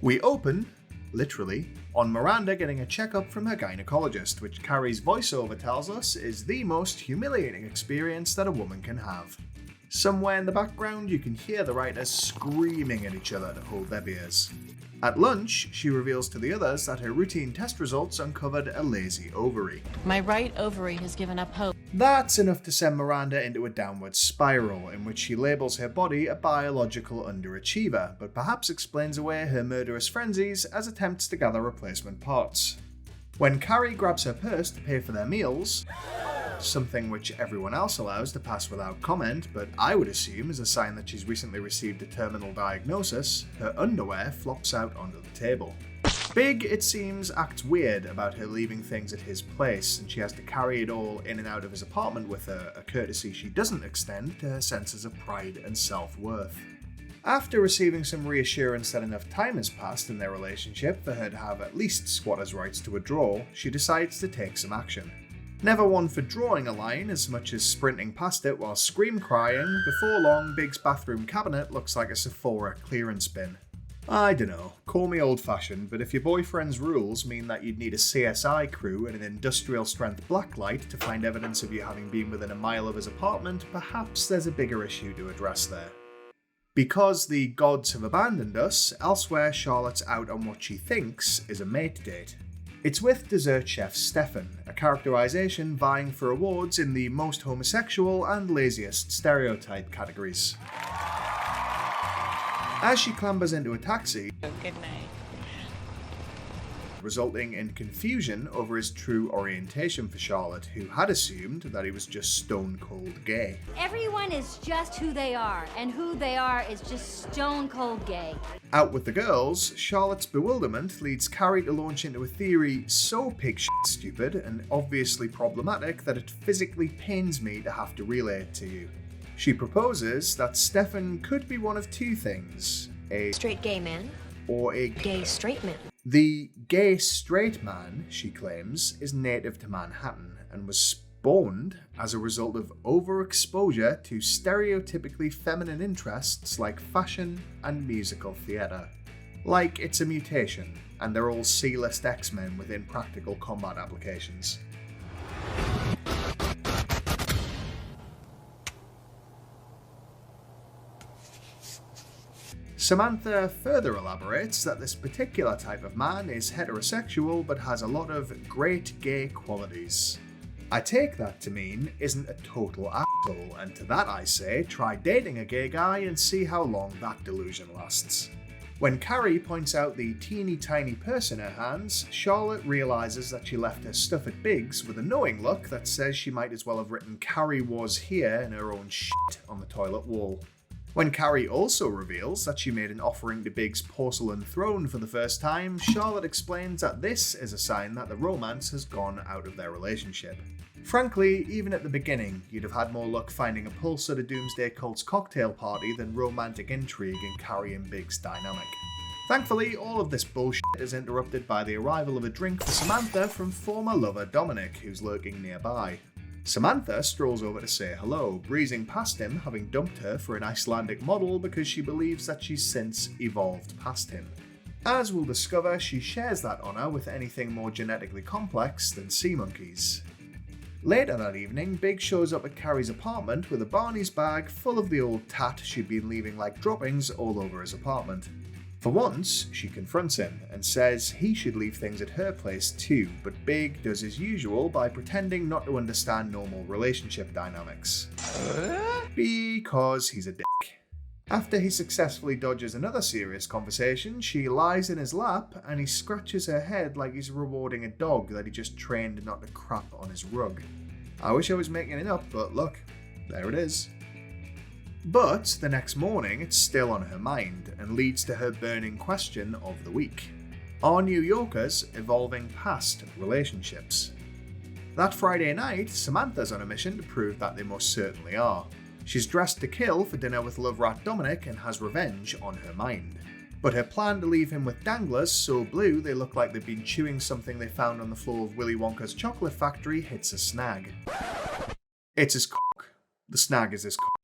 We open, literally, on Miranda getting a checkup from her gynecologist, which Carrie's voiceover tells us is the most humiliating experience that a woman can have. Somewhere in the background you can hear the writers screaming at each other to hold their beers. At lunch, she reveals to the others that her routine test results uncovered a lazy ovary. My right ovary has given up hope. That's enough to send Miranda into a downward spiral, in which she labels her body a biological underachiever, but perhaps explains away her murderous frenzies as attempts to gather replacement parts. When Carrie grabs her purse to pay for their meals, something which everyone else allows to pass without comment, but I would assume is a sign that she's recently received a terminal diagnosis, her underwear flops out onto the table. Big, it seems, acts weird about her leaving things at his place, and she has to carry it all in and out of his apartment with her, a courtesy she doesn't extend to her senses of pride and self-worth. After receiving some reassurance that enough time has passed in their relationship for her to have at least squatters' rights to a draw, she decides to take some action. Never one for drawing a line as much as sprinting past it while scream crying, before long Big's bathroom cabinet looks like a Sephora clearance bin. I dunno, call me old-fashioned, but if your boyfriend's rules mean that you'd need a CSI crew and an industrial-strength blacklight to find evidence of you having been within a mile of his apartment, perhaps there's a bigger issue to address there. Because the gods have abandoned us, elsewhere Charlotte's out on what she thinks is a mate date. It's with dessert chef Stefan, a characterisation vying for awards in the most homosexual and laziest stereotype categories. As she clambers into a taxi, Good night. resulting in confusion over his true orientation for Charlotte, who had assumed that he was just stone cold gay. Everyone is just who they are, and who they are is just stone cold gay. Out with the girls, Charlotte's bewilderment leads Carrie to launch into a theory so pig shit stupid and obviously problematic that it physically pains me to have to relay it to you. She proposes that Stefan could be one of two things, a Straight gay man, or a gay straight man. The gay straight man, she claims, is native to Manhattan and was spawned as a result of overexposure to stereotypically feminine interests like fashion and musical theatre. Like it's a mutation, and they're all C-list X-Men within practical combat applications. Samantha further elaborates that this particular type of man is heterosexual but has a lot of great gay qualities. I take that to mean isn't a total asshole, and to that I say try dating a gay guy and see how long that delusion lasts. When Carrie points out the teeny tiny purse in her hands, Charlotte realises that she left her stuff at Biggs with a knowing look that says she might as well have written "Carrie was here" in her own shit on the toilet wall. When Carrie also reveals that she made an offering to Biggs' porcelain throne for the first time, Charlotte explains that this is a sign that the romance has gone out of their relationship. Frankly, even at the beginning, you'd have had more luck finding a pulse at a Doomsday Cult's cocktail party than romantic intrigue in Carrie and Biggs' dynamic. Thankfully, all of this bullshit is interrupted by the arrival of a drink for Samantha from former lover Dominic, who's lurking nearby. Samantha strolls over to say hello, breezing past him, having dumped her for an Icelandic model because she believes that she's since evolved past him. As we'll discover, she shares that honour with anything more genetically complex than sea monkeys. Later that evening, Big shows up at Carrie's apartment with a Barney's bag full of the old tat she'd been leaving like droppings all over his apartment. For once, she confronts him and says he should leave things at her place too, but Big does his usual by pretending not to understand normal relationship dynamics. Because he's a dick. After he successfully dodges another serious conversation, she lies in his lap and he scratches her head like he's rewarding a dog that he just trained not to crap on his rug. I wish I was making it up, but look, there it is. But the next morning, it's still on her mind and leads to her burning question of the week. Are New Yorkers evolving past relationships? That Friday night, Samantha's on a mission to prove that they most certainly are. She's dressed to kill for dinner with love rat Dominic and has revenge on her mind. But her plan to leave him with danglers so blue they look like they've been chewing something they found on the floor of Willy Wonka's chocolate factory hits a snag. It's his cock. The snag is his cock.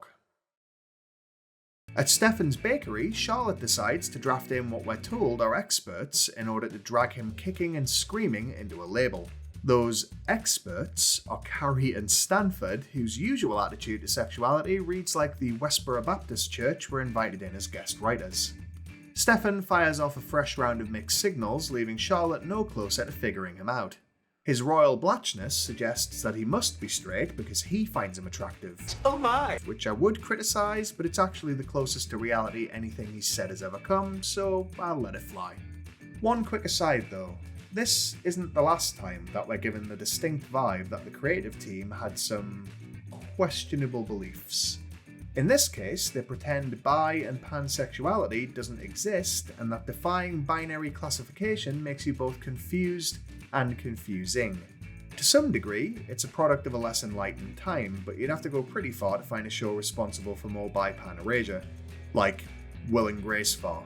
At Stefan's bakery, Charlotte decides to draft in what we're told are experts in order to drag him kicking and screaming into a label. Those experts are Carrie and Stanford, whose usual attitude to sexuality reads like the Westboro Baptist Church were invited in as guest writers. Stefan fires off a fresh round of mixed signals, leaving Charlotte no closer to figuring him out. His royal blatchness suggests that he must be straight because he finds him attractive. Oh my! Which I would criticise, but it's actually the closest to reality anything he's said has ever come, so I'll let it fly. One quick aside though, this isn't the last time that we're given the distinct vibe that the creative team had some questionable beliefs. In this case, they pretend bi and pansexuality doesn't exist, and that defying binary classification makes you both confused and confusing. To some degree, it's a product of a less enlightened time, but you'd have to go pretty far to find a show responsible for more bi-pan erasure. Like Will and Grace far.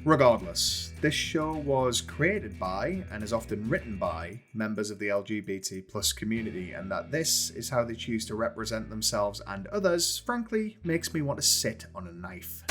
Regardless, this show was created by, and is often written by, members of the LGBT+ community, and that this is how they choose to represent themselves and others, frankly, makes me want to sit on a knife.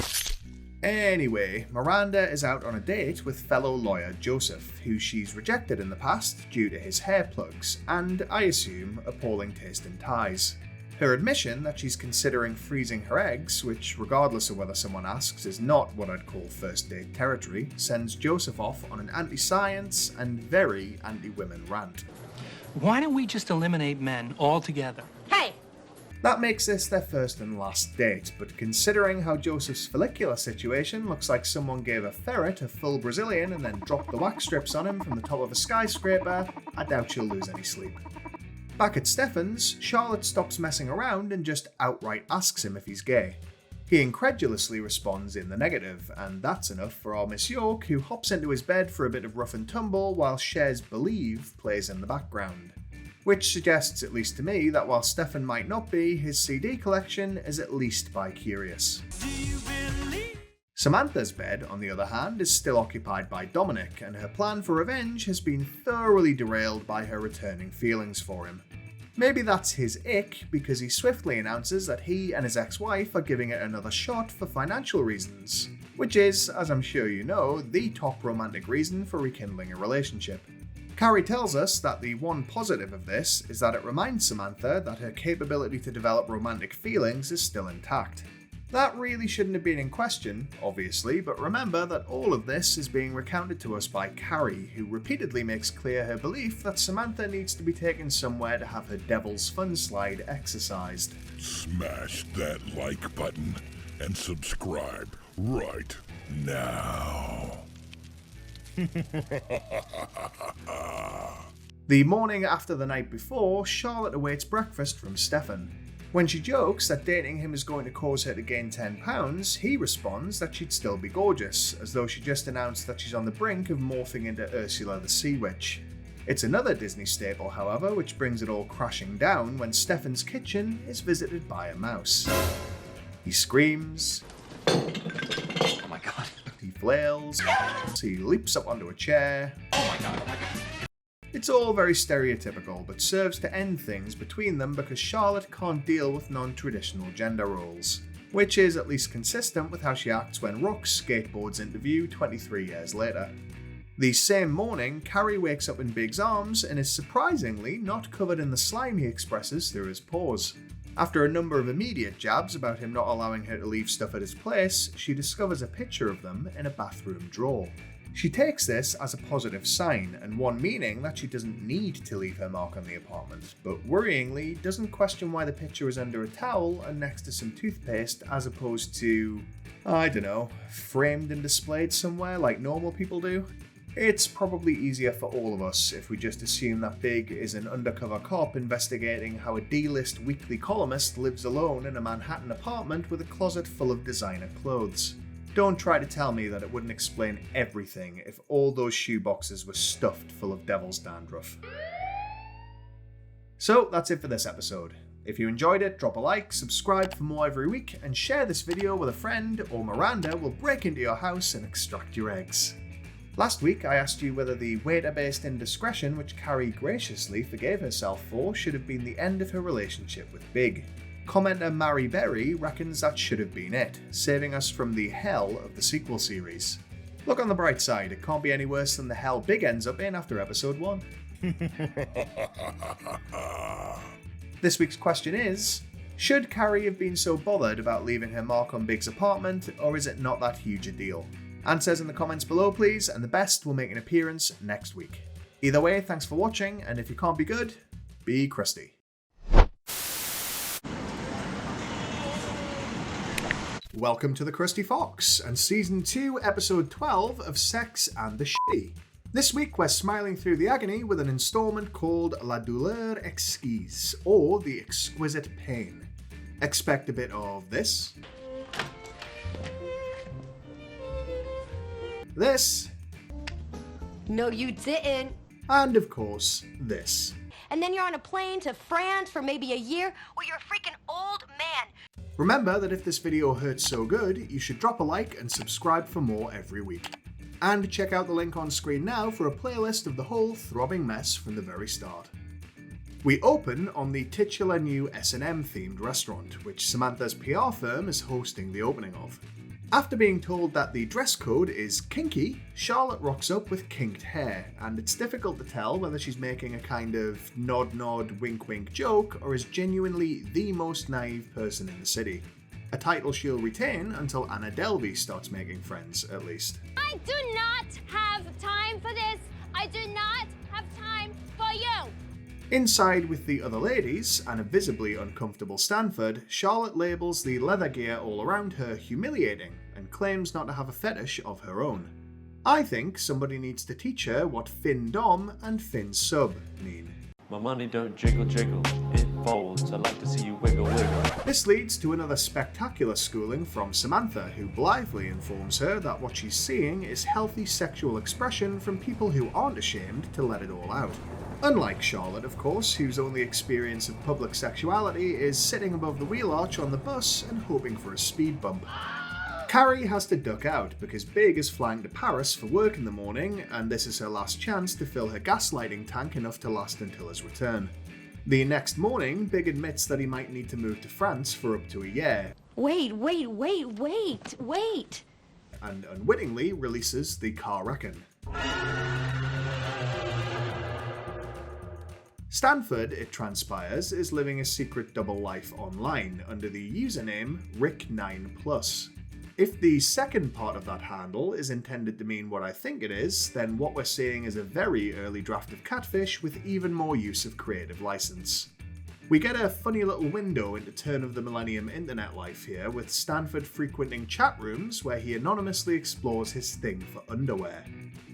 Anyway, Miranda is out on a date with fellow lawyer Joseph, who she's rejected in the past due to his hair plugs and, I assume, appalling taste in ties. Her admission that she's considering freezing her eggs, which regardless of whether someone asks is not what I'd call first date territory, sends Joseph off on an anti-science and very anti-women rant. Why don't we just eliminate men altogether? Hey! That makes this their first and last date, but considering how Joseph's follicular situation looks like someone gave a ferret a full Brazilian and then dropped the wax strips on him from the top of a skyscraper, I doubt she'll lose any sleep. Back at Stefan's, Charlotte stops messing around and just outright asks him if he's gay. He incredulously responds in the negative, and that's enough for our Miss York, who hops into his bed for a bit of rough and tumble while Cher's Believe plays in the background. Which suggests, at least to me, that while Stefan might not be, his CD collection is at least bi-curious. Samantha's bed, on the other hand, is still occupied by Dominic, and her plan for revenge has been thoroughly derailed by her returning feelings for him. Maybe that's his ick, because he swiftly announces that he and his ex-wife are giving it another shot for financial reasons, which is, as I'm sure you know, the top romantic reason for rekindling a relationship. Carrie tells us that the one positive of this is that it reminds Samantha that her capability to develop romantic feelings is still intact. That really shouldn't have been in question, obviously, but remember that all of this is being recounted to us by Carrie, who repeatedly makes clear her belief that Samantha needs to be taken somewhere to have her Devil's Fun slide exercised. Smash that like button and subscribe right now. The morning after the night before, Charlotte awaits breakfast from Stefan. When she jokes that dating him is going to cause her to gain 10 pounds, he responds that she'd still be gorgeous, as though she just announced that she's on the brink of morphing into Ursula the Sea Witch. It's another Disney staple, however, which brings it all crashing down when Stefan's kitchen is visited by a mouse. He screams. Oh my god. He flails. He leaps up onto a chair. Oh my god. It's all very stereotypical, but serves to end things between them because Charlotte can't deal with non-traditional gender roles, which is at least consistent with how she acts when Rox skateboards into view 23 years later. The same morning, Carrie wakes up in Big's arms and is surprisingly not covered in the slime he expresses through his pores. After a number of immediate jabs about him not allowing her to leave stuff at his place, she discovers a picture of them in a bathroom drawer. She takes this as a positive sign, and one meaning that she doesn't need to leave her mark on the apartment, but worryingly doesn't question why the picture is under a towel and next to some toothpaste as opposed to, I don't know, framed and displayed somewhere like normal people do. It's probably easier for all of us if we just assume that Big is an undercover cop investigating how a D-list weekly columnist lives alone in a Manhattan apartment with a closet full of designer clothes. Don't try to tell me that it wouldn't explain everything if all those shoeboxes were stuffed full of devil's dandruff. So that's it for this episode. If you enjoyed it, drop a like, subscribe for more every week, and share this video with a friend, or Miranda will break into your house and extract your eggs. Last week I asked you whether the waiter-based indiscretion which Carrie graciously forgave herself for should have been the end of her relationship with Big. Commenter Mary Berry reckons that should have been it, saving us from the hell of the sequel series. Look on the bright side, it can't be any worse than the hell Big ends up in after episode 1. This week's question is, should Carrie have been so bothered about leaving her mark on Big's apartment, or is it not that huge a deal? Answers in the comments below please, and the best will make an appearance next week. Either way, thanks for watching, and if you can't be good, be crusty. Welcome to the Krusty Fox, and Season 2, Episode 12 of Sex and the Shitty. This week we're smiling through the agony with an installment called La Douleur Exquise, or The Exquisite Pain. Expect a bit of this. This. No, you didn't. And of course, this. And then you're on a plane to France for maybe a year, or you're a freaking old man. Remember that if this video hurts so good, you should drop a like and subscribe for more every week. And check out the link on screen now for a playlist of the whole throbbing mess from the very start. We open on the titular new S&M themed restaurant, which Samantha's PR firm is hosting the opening of. After being told that the dress code is kinky, Charlotte rocks up with kinked hair, and it's difficult to tell whether she's making a kind of nod wink wink joke or is genuinely the most naive person in the city. A title she'll retain until Anna Delvey starts making friends, at least. I do not have time for this. I do not have time for you. Inside with the other ladies, and a visibly uncomfortable Stanford, Charlotte labels the leather gear all around her humiliating and claims not to have a fetish of her own. I think somebody needs to teach her what fin dom and fin sub mean. My money don't jiggle jiggle, it folds. I'd like to see you wiggle wiggle. This leads to another spectacular schooling from Samantha, who blithely informs her that what she's seeing is healthy sexual expression from people who aren't ashamed to let it all out. Unlike Charlotte, of course, whose only experience of public sexuality is sitting above the wheel arch on the bus and hoping for a speed bump. Carrie has to duck out because Big is flying to Paris for work in the morning, and this is her last chance to fill her gaslighting tank enough to last until his return. The next morning, Big admits that he might need to move to France for up to a year. Wait. And unwittingly releases the car reckon. Stanford, it transpires, is living a secret double life online under the username Rick9+. If the second part of that handle is intended to mean what I think it is, then what we're seeing is a very early draft of Catfish with even more use of creative license. We get a funny little window into turn of the millennium internet life here, with Stanford frequenting chat rooms where he anonymously explores his thing for underwear.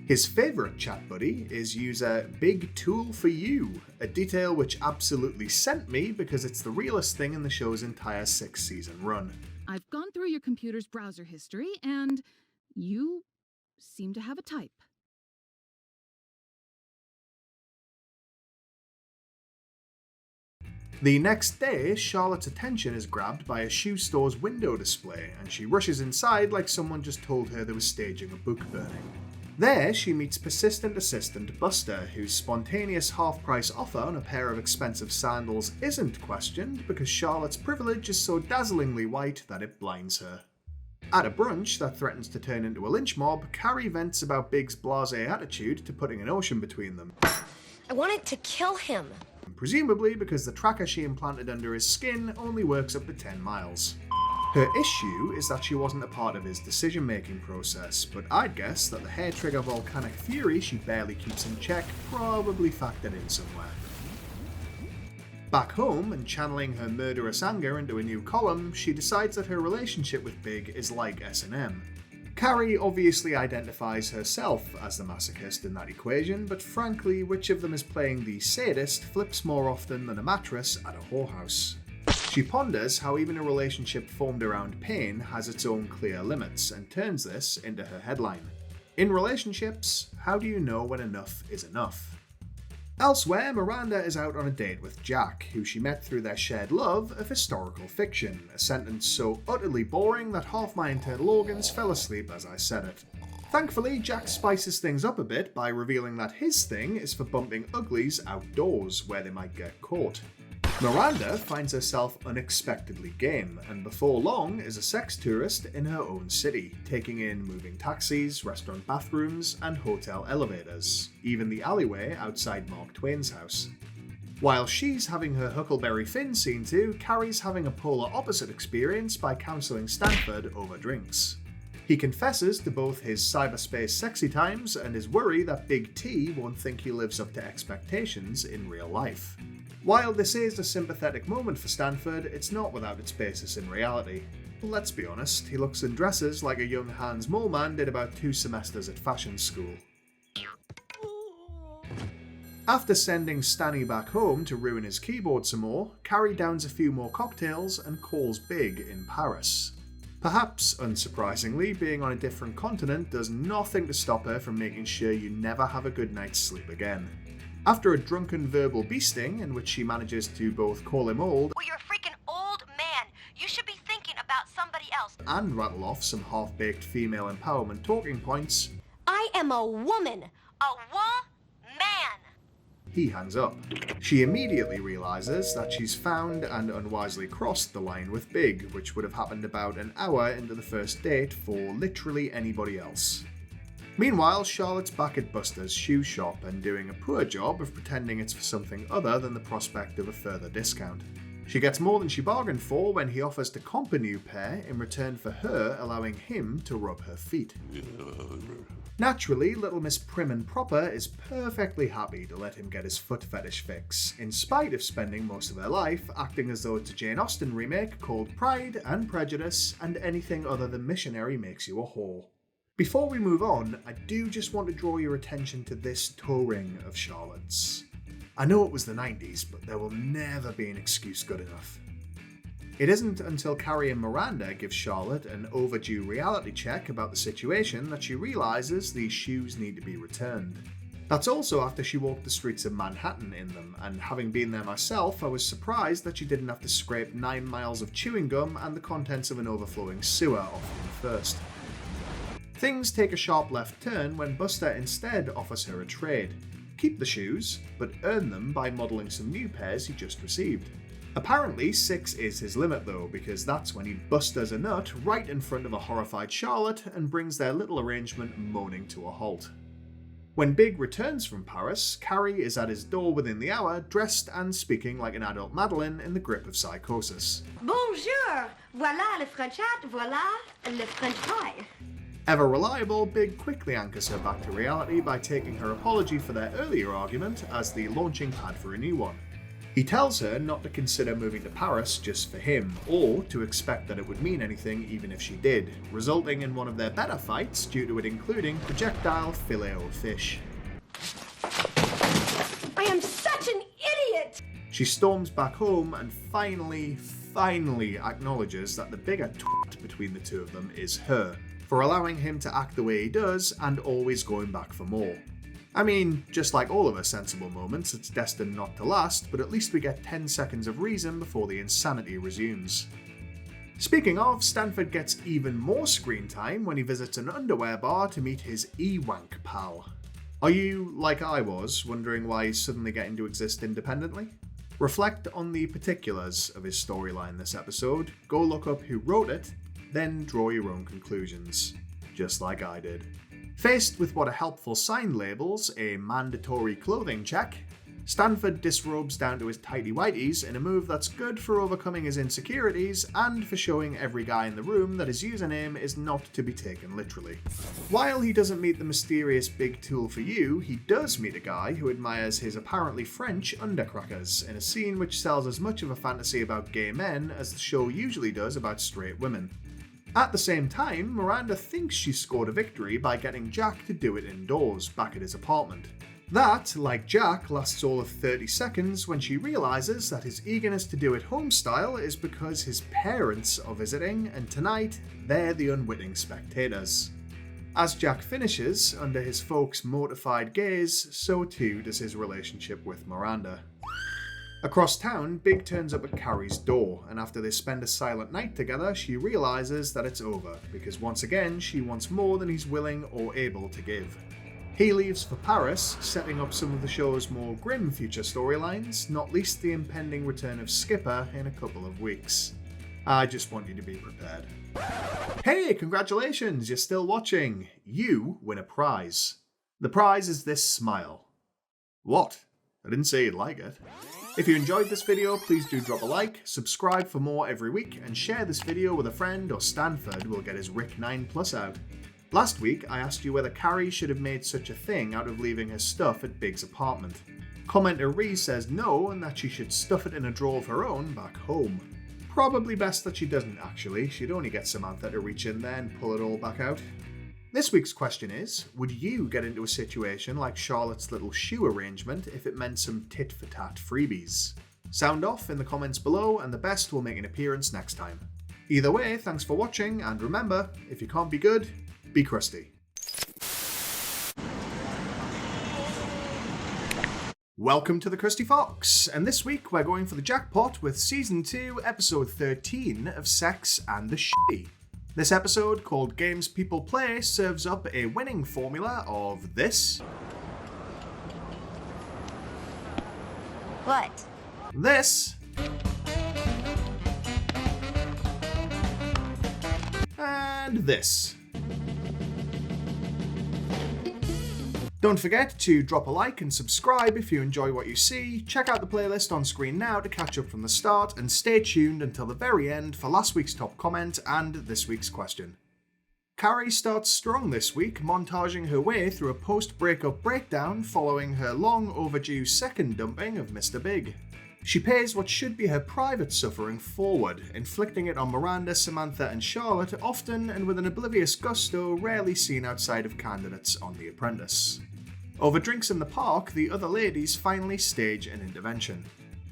His favourite chat buddy is user Big Tool for You, a detail which absolutely sent me because it's the realest thing in the show's entire 6-season run. I've gone through your computer's browser history, and you seem to have a type. The next day, Charlotte's attention is grabbed by a shoe store's window display, and she rushes inside like someone just told her they were staging a book burning. There, she meets persistent assistant Buster, whose spontaneous half-price offer on a pair of expensive sandals isn't questioned because Charlotte's privilege is so dazzlingly white that it blinds her. At a brunch that threatens to turn into a lynch mob, Carrie vents about Big's blasé attitude to putting an ocean between them. I wanted to kill him. Presumably because the tracker she implanted under his skin only works up to 10 miles. Her issue is that she wasn't a part of his decision-making process, but I'd guess that the hair trigger volcanic fury she barely keeps in check probably factored in somewhere. Back home, and channeling her murderous anger into a new column, she decides that her relationship with Big is like S&M. Carrie obviously identifies herself as the masochist in that equation, but frankly, which of them is playing the sadist flips more often than a mattress at a whorehouse. She ponders how even a relationship formed around pain has its own clear limits, and turns this into her headline. In relationships, how do you know when enough is enough? Elsewhere, Miranda is out on a date with Jack, who she met through their shared love of historical fiction, a sentence so utterly boring that half my internal organs fell asleep as I said it. Thankfully, Jack spices things up a bit by revealing that his thing is for bumping uglies outdoors, where they might get caught. Miranda finds herself unexpectedly game, and before long is a sex tourist in her own city, taking in moving taxis, restaurant bathrooms, and hotel elevators, even the alleyway outside Mark Twain's house. While she's having her Huckleberry Finn seen to, Carrie's having a polar opposite experience by counselling Stanford over drinks. He confesses to both his cyberspace sexy times and his worry that Big T won't think he lives up to expectations in real life. While this is a sympathetic moment for Stanford, it's not without its basis in reality. Let's be honest, he looks and dresses like a young Hans Moleman did about 2 semesters at fashion school. After sending Stanny back home to ruin his keyboard some more, Carrie downs a few more cocktails and calls Big in Paris. Perhaps, unsurprisingly, being on a different continent does nothing to stop her from making sure you never have a good night's sleep again. After a drunken verbal beasting in which she manages to both call him old, Well, you're a freaking old man. You should be thinking about somebody else. and rattle off some half-baked female empowerment talking points, I am a woman. A woman. he hangs up. She immediately realizes that she's found and unwisely crossed the line with Big, which would have happened about an hour into the first date for literally anybody else. Meanwhile, Charlotte's back at Buster's shoe shop and doing a poor job of pretending it's for something other than the prospect of a further discount. She gets more than she bargained for when he offers to comp a new pair in return for her allowing him to rub her feet. Naturally, little Miss Prim and Proper is perfectly happy to let him get his foot fetish fix, in spite of spending most of her life acting as though it's a Jane Austen remake called Pride and Prejudice and anything other than missionary makes you a whore. Before we move on, I do just want to draw your attention to this toe ring of Charlotte's. I know it was the 90s, but there will never be an excuse good enough. It isn't until Carrie and Miranda give Charlotte an overdue reality check about the situation that she realises these shoes need to be returned. That's also after she walked the streets of Manhattan in them, and having been there myself, I was surprised that she didn't have to scrape 9 miles of chewing gum and the contents of an overflowing sewer off them first. Things take a sharp left turn when Buster instead offers her a trade. Keep the shoes, but earn them by modelling some new pairs he just received. Apparently 6 is his limit though, because that's when he busters a nut right in front of a horrified Charlotte and brings their little arrangement moaning to a halt. When Big returns from Paris, Carrie is at his door within the hour, dressed and speaking like an adult Madeline in the grip of psychosis. Bonjour! Voilà le French hat, voilà le French pie. Ever reliable, Big quickly anchors her back to reality by taking her apology for their earlier argument as the launching pad for a new one. He tells her not to consider moving to Paris just for him, or to expect that it would mean anything even if she did, resulting in one of their better fights due to it including projectile filet-o-fish. I am such an idiot! She storms back home and finally acknowledges that the bigger twat between the two of them is her, for allowing him to act the way he does and always going back for more. I mean, just like all of her sensible moments, it's destined not to last, but at least we get 10 seconds of reason before the insanity resumes. Speaking of, Stanford gets even more screen time when he visits an underwear bar to meet his E-wank pal. Are you, like I was, wondering why he's suddenly getting to exist independently? Reflect on the particulars of his storyline this episode, go look up who wrote it, then draw your own conclusions, just like I did. Faced with what are helpful sign labels a mandatory clothing check, Stanford disrobes down to his tighty-whities in a move that's good for overcoming his insecurities and for showing every guy in the room that his username is not to be taken literally. While he doesn't meet the mysterious big tool for you, he does meet a guy who admires his apparently French undercrackers in a scene which sells as much of a fantasy about gay men as the show usually does about straight women. At the same time, Miranda thinks she's scored a victory by getting Jack to do it indoors, back at his apartment. That, like Jack, lasts all of 30 seconds when she realises that his eagerness to do it home style is because his parents are visiting, and tonight, they're the unwitting spectators. As Jack finishes, under his folks' mortified gaze, so too does his relationship with Miranda. Across town, Big turns up at Carrie's door, and after they spend a silent night together, she realises that it's over, because once again she wants more than he's willing or able to give. He leaves for Paris, setting up some of the show's more grim future storylines, not least the impending return of Skipper in a couple of weeks. I just want you to be prepared. Hey, congratulations, you're still watching! You win a prize. The prize is this smile. What? I didn't say you'd like it. If you enjoyed this video, please do drop a like, subscribe for more every week, and share this video with a friend or Stanford will get his Rick 9+ out. Last week, I asked you whether Carrie should have made such a thing out of leaving her stuff at Big's apartment. Commenter Ree says no, and that she should stuff it in a drawer of her own back home. Probably best that she doesn't actually, she'd only get Samantha to reach in there and pull it all back out. This week's question is, would you get into a situation like Charlotte's little shoe arrangement if it meant some tit-for-tat freebies? Sound off in the comments below and the best will make an appearance next time. Either way, thanks for watching, and remember, if you can't be good, be crusty. Welcome to the Krusty Fox, and this week we're going for the jackpot with Season 2, Episode 13 of Sex and the Shitty. This episode, called Games People Play, serves up a winning formula of this. What? This. And this. Don't forget to drop a like and subscribe if you enjoy what you see, check out the playlist on screen now to catch up from the start, and stay tuned until the very end for last week's top comment and this week's question. Carrie starts strong this week, montaging her way through a post-breakup breakdown following her long overdue second dumping of Mr. Big. She pays what should be her private suffering forward, inflicting it on Miranda, Samantha and Charlotte, often and with an oblivious gusto rarely seen outside of candidates on The Apprentice. Over drinks in the park, the other ladies finally stage an intervention.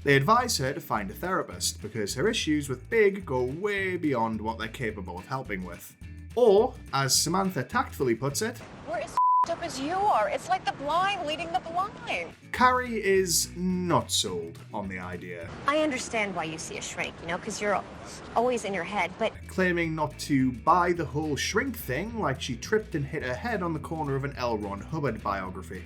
They advise her to find a therapist because her issues with Big go way beyond what they're capable of helping with. Or, as Samantha tactfully puts it, we're as up as you are. It's like the blind leading the blind. Carrie is not sold on the idea. I understand why you see a shrink, because you're always in your head, but... Claiming not to buy the whole shrink thing, like she tripped and hit her head on the corner of an L. Ron Hubbard biography.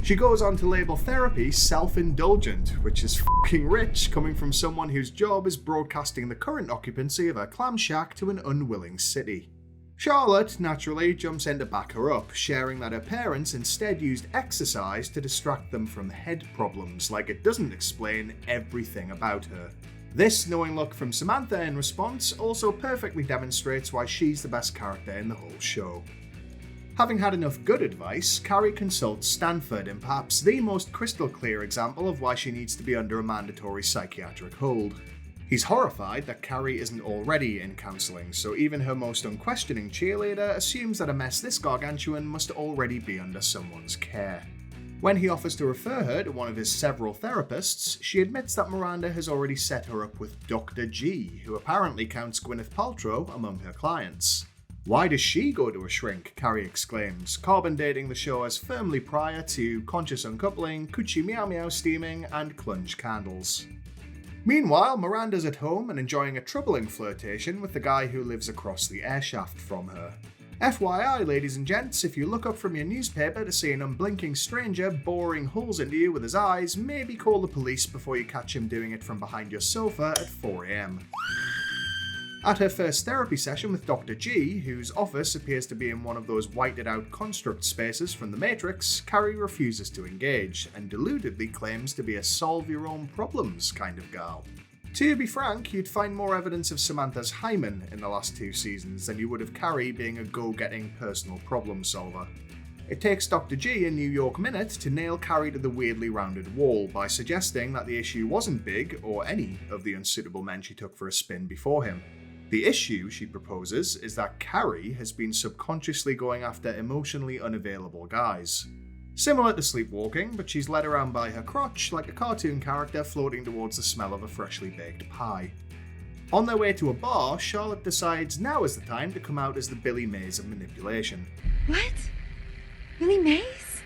She goes on to label therapy self-indulgent, which is f***ing rich, coming from someone whose job is broadcasting the current occupancy of her clam shack to an unwilling city. Charlotte, naturally, jumps in to back her up, sharing that her parents instead used exercise to distract them from head problems, like it doesn't explain everything about her. This knowing look from Samantha in response also perfectly demonstrates why she's the best character in the whole show. Having had enough good advice, Carrie consults Stanford in perhaps the most crystal clear example of why she needs to be under a mandatory psychiatric hold. He's horrified that Carrie isn't already in counselling, so even her most unquestioning cheerleader assumes that a mess this gargantuan must already be under someone's care. When he offers to refer her to one of his several therapists, she admits that Miranda has already set her up with Dr. G, who apparently counts Gwyneth Paltrow among her clients. Why does she go to a shrink? Carrie exclaims, carbon dating the show as firmly prior to conscious uncoupling, coochie meow meow steaming, and clunge candles. Meanwhile, Miranda's at home and enjoying a troubling flirtation with the guy who lives across the airshaft from her. FYI, ladies and gents, if you look up from your newspaper to see an unblinking stranger boring holes into you with his eyes, maybe call the police before you catch him doing it from behind your sofa at 4 AM. At her first therapy session with Dr. G, whose office appears to be in one of those whited out construct spaces from the Matrix, Carrie refuses to engage, and deludedly claims to be a solve your own problems kind of gal. To be frank, you'd find more evidence of Samantha's hymen in the last 2 seasons than you would of Carrie being a go-getting personal problem solver. It takes Dr. G a New York minute to nail Carrie to the weirdly rounded wall by suggesting that the issue wasn't Big or any of the unsuitable men she took for a spin before him. The issue, she proposes, is that Carrie has been subconsciously going after emotionally unavailable guys. Similar to sleepwalking, but she's led around by her crotch like a cartoon character floating towards the smell of a freshly baked pie. On their way to a bar, Charlotte decides now is the time to come out as the Billy Mays of manipulation. What? Billy Mays?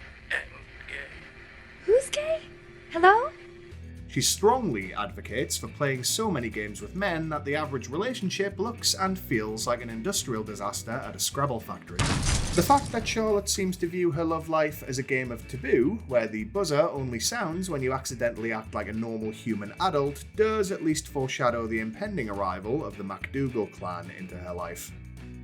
Who's gay? Hello? She strongly advocates for playing so many games with men that the average relationship looks and feels like an industrial disaster at a Scrabble factory. The fact that Charlotte seems to view her love life as a game of taboo, where the buzzer only sounds when you accidentally act like a normal human adult, does at least foreshadow the impending arrival of the MacDougal clan into her life.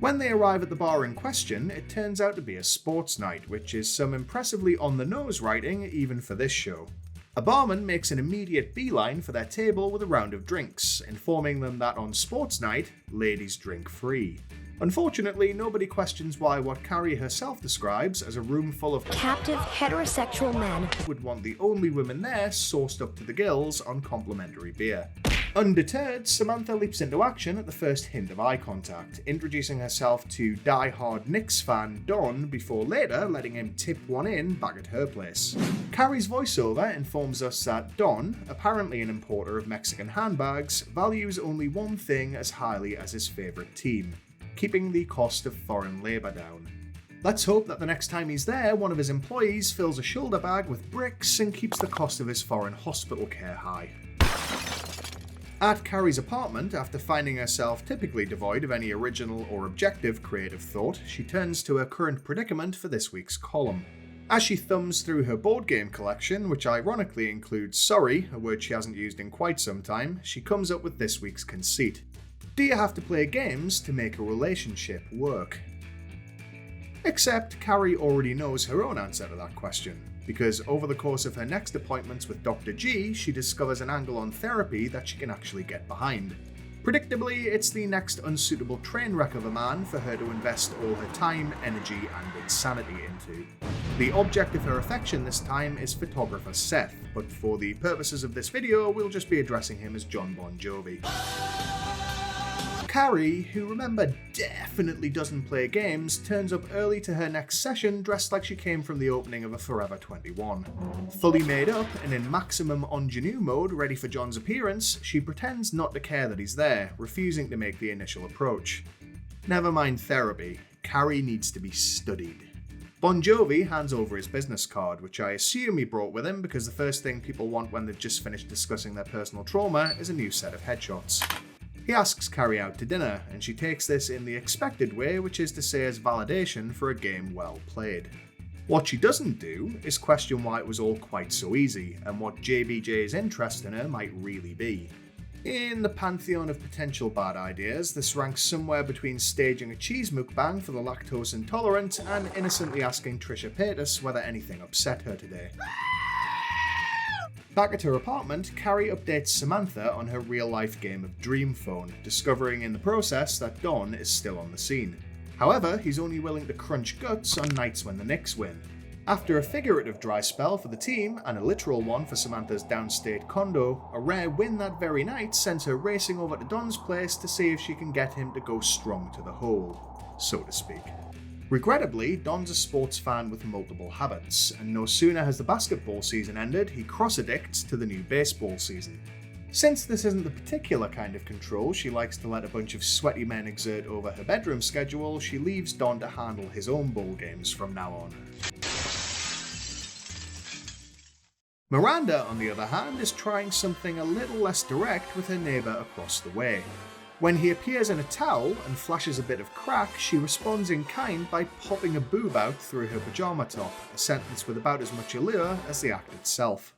When they arrive at the bar in question, it turns out to be a sports night, which is some impressively on-the-nose writing even for this show. A barman makes an immediate beeline for their table with a round of drinks, informing them that on sports night, ladies drink free. Unfortunately, nobody questions why what Carrie herself describes as a room full of captive heterosexual men would want the only women there sauced up to the gills on complimentary beer. Undeterred, Samantha leaps into action at the first hint of eye contact, introducing herself to die-hard Knicks fan Don before later letting him tip one in back at her place. Carrie's voiceover informs us that Don, apparently an importer of Mexican handbags, values only one thing as highly as his favourite team: keeping the cost of foreign labour down. Let's hope that the next time he's there, one of his employees fills a shoulder bag with bricks and keeps the cost of his foreign hospital care high. At Carrie's apartment, after finding herself typically devoid of any original or objective creative thought, she turns to her current predicament for this week's column. As she thumbs through her board game collection, which ironically includes sorry, a word she hasn't used in quite some time, she comes up with this week's conceit. Do you have to play games to make a relationship work? Except Carrie already knows her own answer to that question, because over the course of her next appointments with Dr. G, she discovers an angle on therapy that she can actually get behind. Predictably, it's the next unsuitable train wreck of a man for her to invest all her time, energy, and insanity into. The object of her affection this time is photographer Seth, but for the purposes of this video, we'll just be addressing him as John Bon Jovi. Carrie, who remember definitely doesn't play games, turns up early to her next session dressed like she came from the opening of a Forever 21. Fully made up and in maximum ingenue mode ready for John's appearance, she pretends not to care that he's there, refusing to make the initial approach. Never mind therapy, Carrie needs to be studied. Bon Jovi hands over his business card, which I assume he brought with him because the first thing people want when they've just finished discussing their personal trauma is a new set of headshots. He asks Carrie out to dinner, and she takes this in the expected way, which is to say as validation for a game well played. What she doesn't do is question why it was all quite so easy, and what JBJ's interest in her might really be. In the pantheon of potential bad ideas, this ranks somewhere between staging a cheese mukbang for the lactose intolerant and innocently asking Trisha Paytas whether anything upset her today. Back at her apartment, Carrie updates Samantha on her real-life game of Dream Phone, discovering in the process that Don is still on the scene. However, he's only willing to crunch guts on nights when the Knicks win. After a figurative dry spell for the team, and a literal one for Samantha's downstate condo, a rare win that very night sends her racing over to Don's place to see if she can get him to go strong to the hole, so to speak. Regrettably, Don's a sports fan with multiple habits, and no sooner has the basketball season ended, he cross-addicts to the new baseball season. Since this isn't the particular kind of control she likes to let a bunch of sweaty men exert over her bedroom schedule, she leaves Don to handle his own bowl games from now on. Miranda, on the other hand, is trying something a little less direct with her neighbour across the way. When he appears in a towel and flashes a bit of crack, she responds in kind by popping a boob out through her pyjama top, a sentence with about as much allure as the act itself.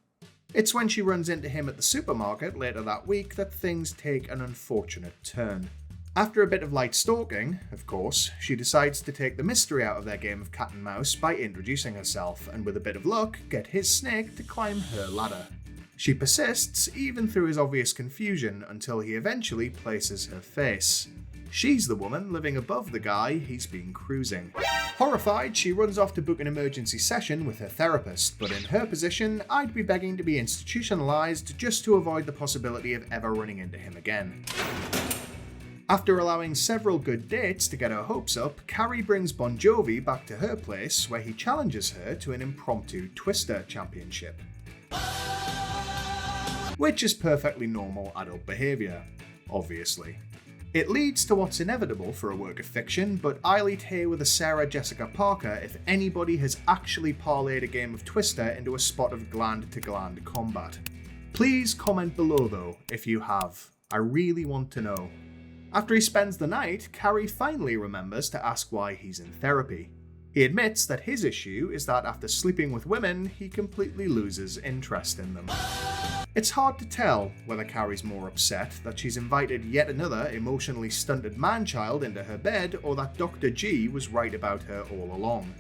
It's when she runs into him at the supermarket later that week that things take an unfortunate turn. After a bit of light stalking, of course, she decides to take the mystery out of their game of cat and mouse by introducing herself, and with a bit of luck, get his snake to climb her ladder. She persists even through his obvious confusion until he eventually places her face. She's the woman living above the guy he's been cruising. Horrified, she runs off to book an emergency session with her therapist, but in her position, I'd be begging to be institutionalized just to avoid the possibility of ever running into him again. After allowing several good dates to get her hopes up, Carrie brings Bon Jovi back to her place where he challenges her to an impromptu Twister championship. Which is perfectly normal adult behaviour, obviously. It leads to what's inevitable for a work of fiction, but I'll eat hay with a Sarah Jessica Parker if anybody has actually parlayed a game of Twister into a spot of gland-to-gland combat. Please comment below though, if you have. I really want to know. After he spends the night, Carrie finally remembers to ask why he's in therapy. He admits that his issue is that after sleeping with women, he completely loses interest in them. It's hard to tell whether Carrie's more upset that she's invited yet another emotionally stunted man-child into her bed, or that Dr. G was right about her all along.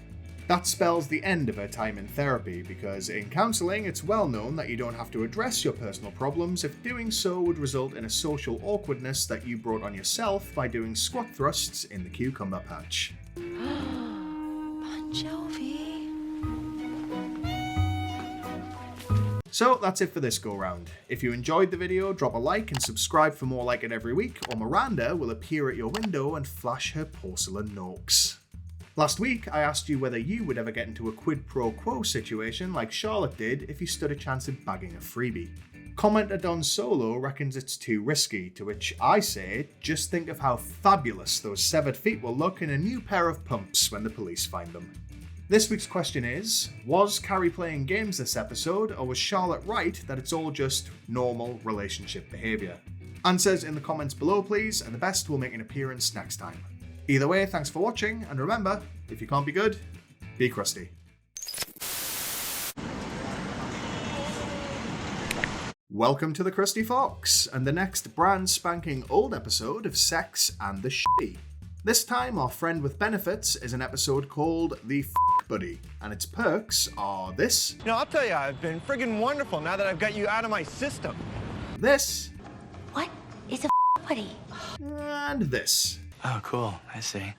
That spells the end of her time in therapy, because in counselling it's well known that you don't have to address your personal problems if doing so would result in a social awkwardness that you brought on yourself by doing squat thrusts in the cucumber patch. Bon Jovi. So that's it for this go round. If you enjoyed the video, drop a like and subscribe for more like it every week, or Miranda will appear at your window and flash her porcelain norks. Last week, I asked you whether you would ever get into a quid pro quo situation like Charlotte did if you stood a chance of bagging a freebie. Commenter Don Solo reckons it's too risky, to which I say, just think of how fabulous those severed feet will look in a new pair of pumps when the police find them. This week's question is, was Carrie playing games this episode, or was Charlotte right that it's all just normal relationship behaviour? Answers in the comments below please, and the best will make an appearance next time. Either way, thanks for watching, and remember, if you can't be good, be crusty. Welcome to the Krusty Fox, and the next brand spanking old episode of Sex and the Shitty. This time, our friend with benefits is an episode called The F*** Buddy, and its perks are this. No, I'll tell you, I've been friggin' wonderful now that I've got you out of my system. This. What is a buddy? And this. Oh, cool. I see.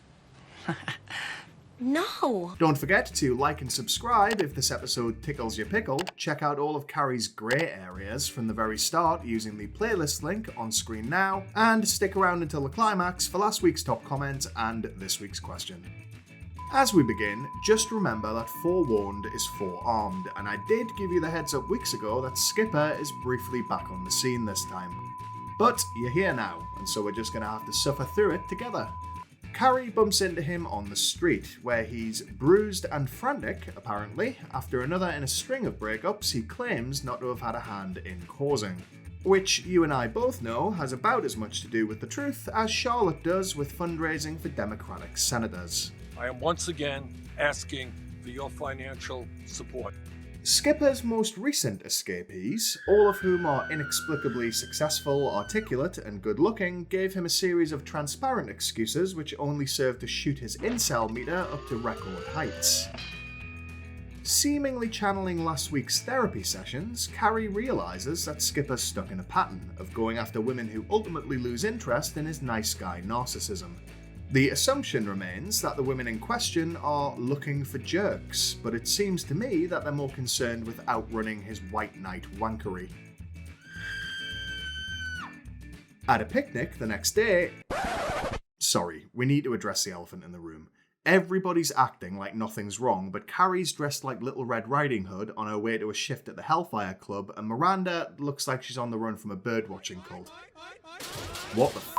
No. Don't forget to like and subscribe if this episode tickles your pickle. Check out all of Carrie's grey areas from the very start using the playlist link on screen now, and stick around until the climax for last week's top comment and this week's question. As we begin, just remember that forewarned is forearmed, and I did give you the heads up weeks ago that Skipper is briefly back on the scene this time. But you're here now, and so we're just going to have to suffer through it together. Carrie bumps into him on the street, where he's bruised and frantic, apparently, after another in a string of breakups he claims not to have had a hand in causing. Which you and I both know has about as much to do with the truth as Charlotte does with fundraising for Democratic senators. I am once again asking for your financial support. Skipper's most recent escapees, all of whom are inexplicably successful, articulate, and good-looking, gave him a series of transparent excuses which only served to shoot his incel meter up to record heights. Seemingly channeling last week's therapy sessions, Carrie realises that Skipper's stuck in a pattern of going after women who ultimately lose interest in his nice guy narcissism. The assumption remains that the women in question are looking for jerks, but it seems to me that they're more concerned with outrunning his white knight wankery. At a picnic the next day... Sorry, we need to address the elephant in the room. Everybody's acting like nothing's wrong, but Carrie's dressed like Little Red Riding Hood on her way to a shift at the Hellfire Club, and Miranda looks like she's on the run from a birdwatching cult. What the f***?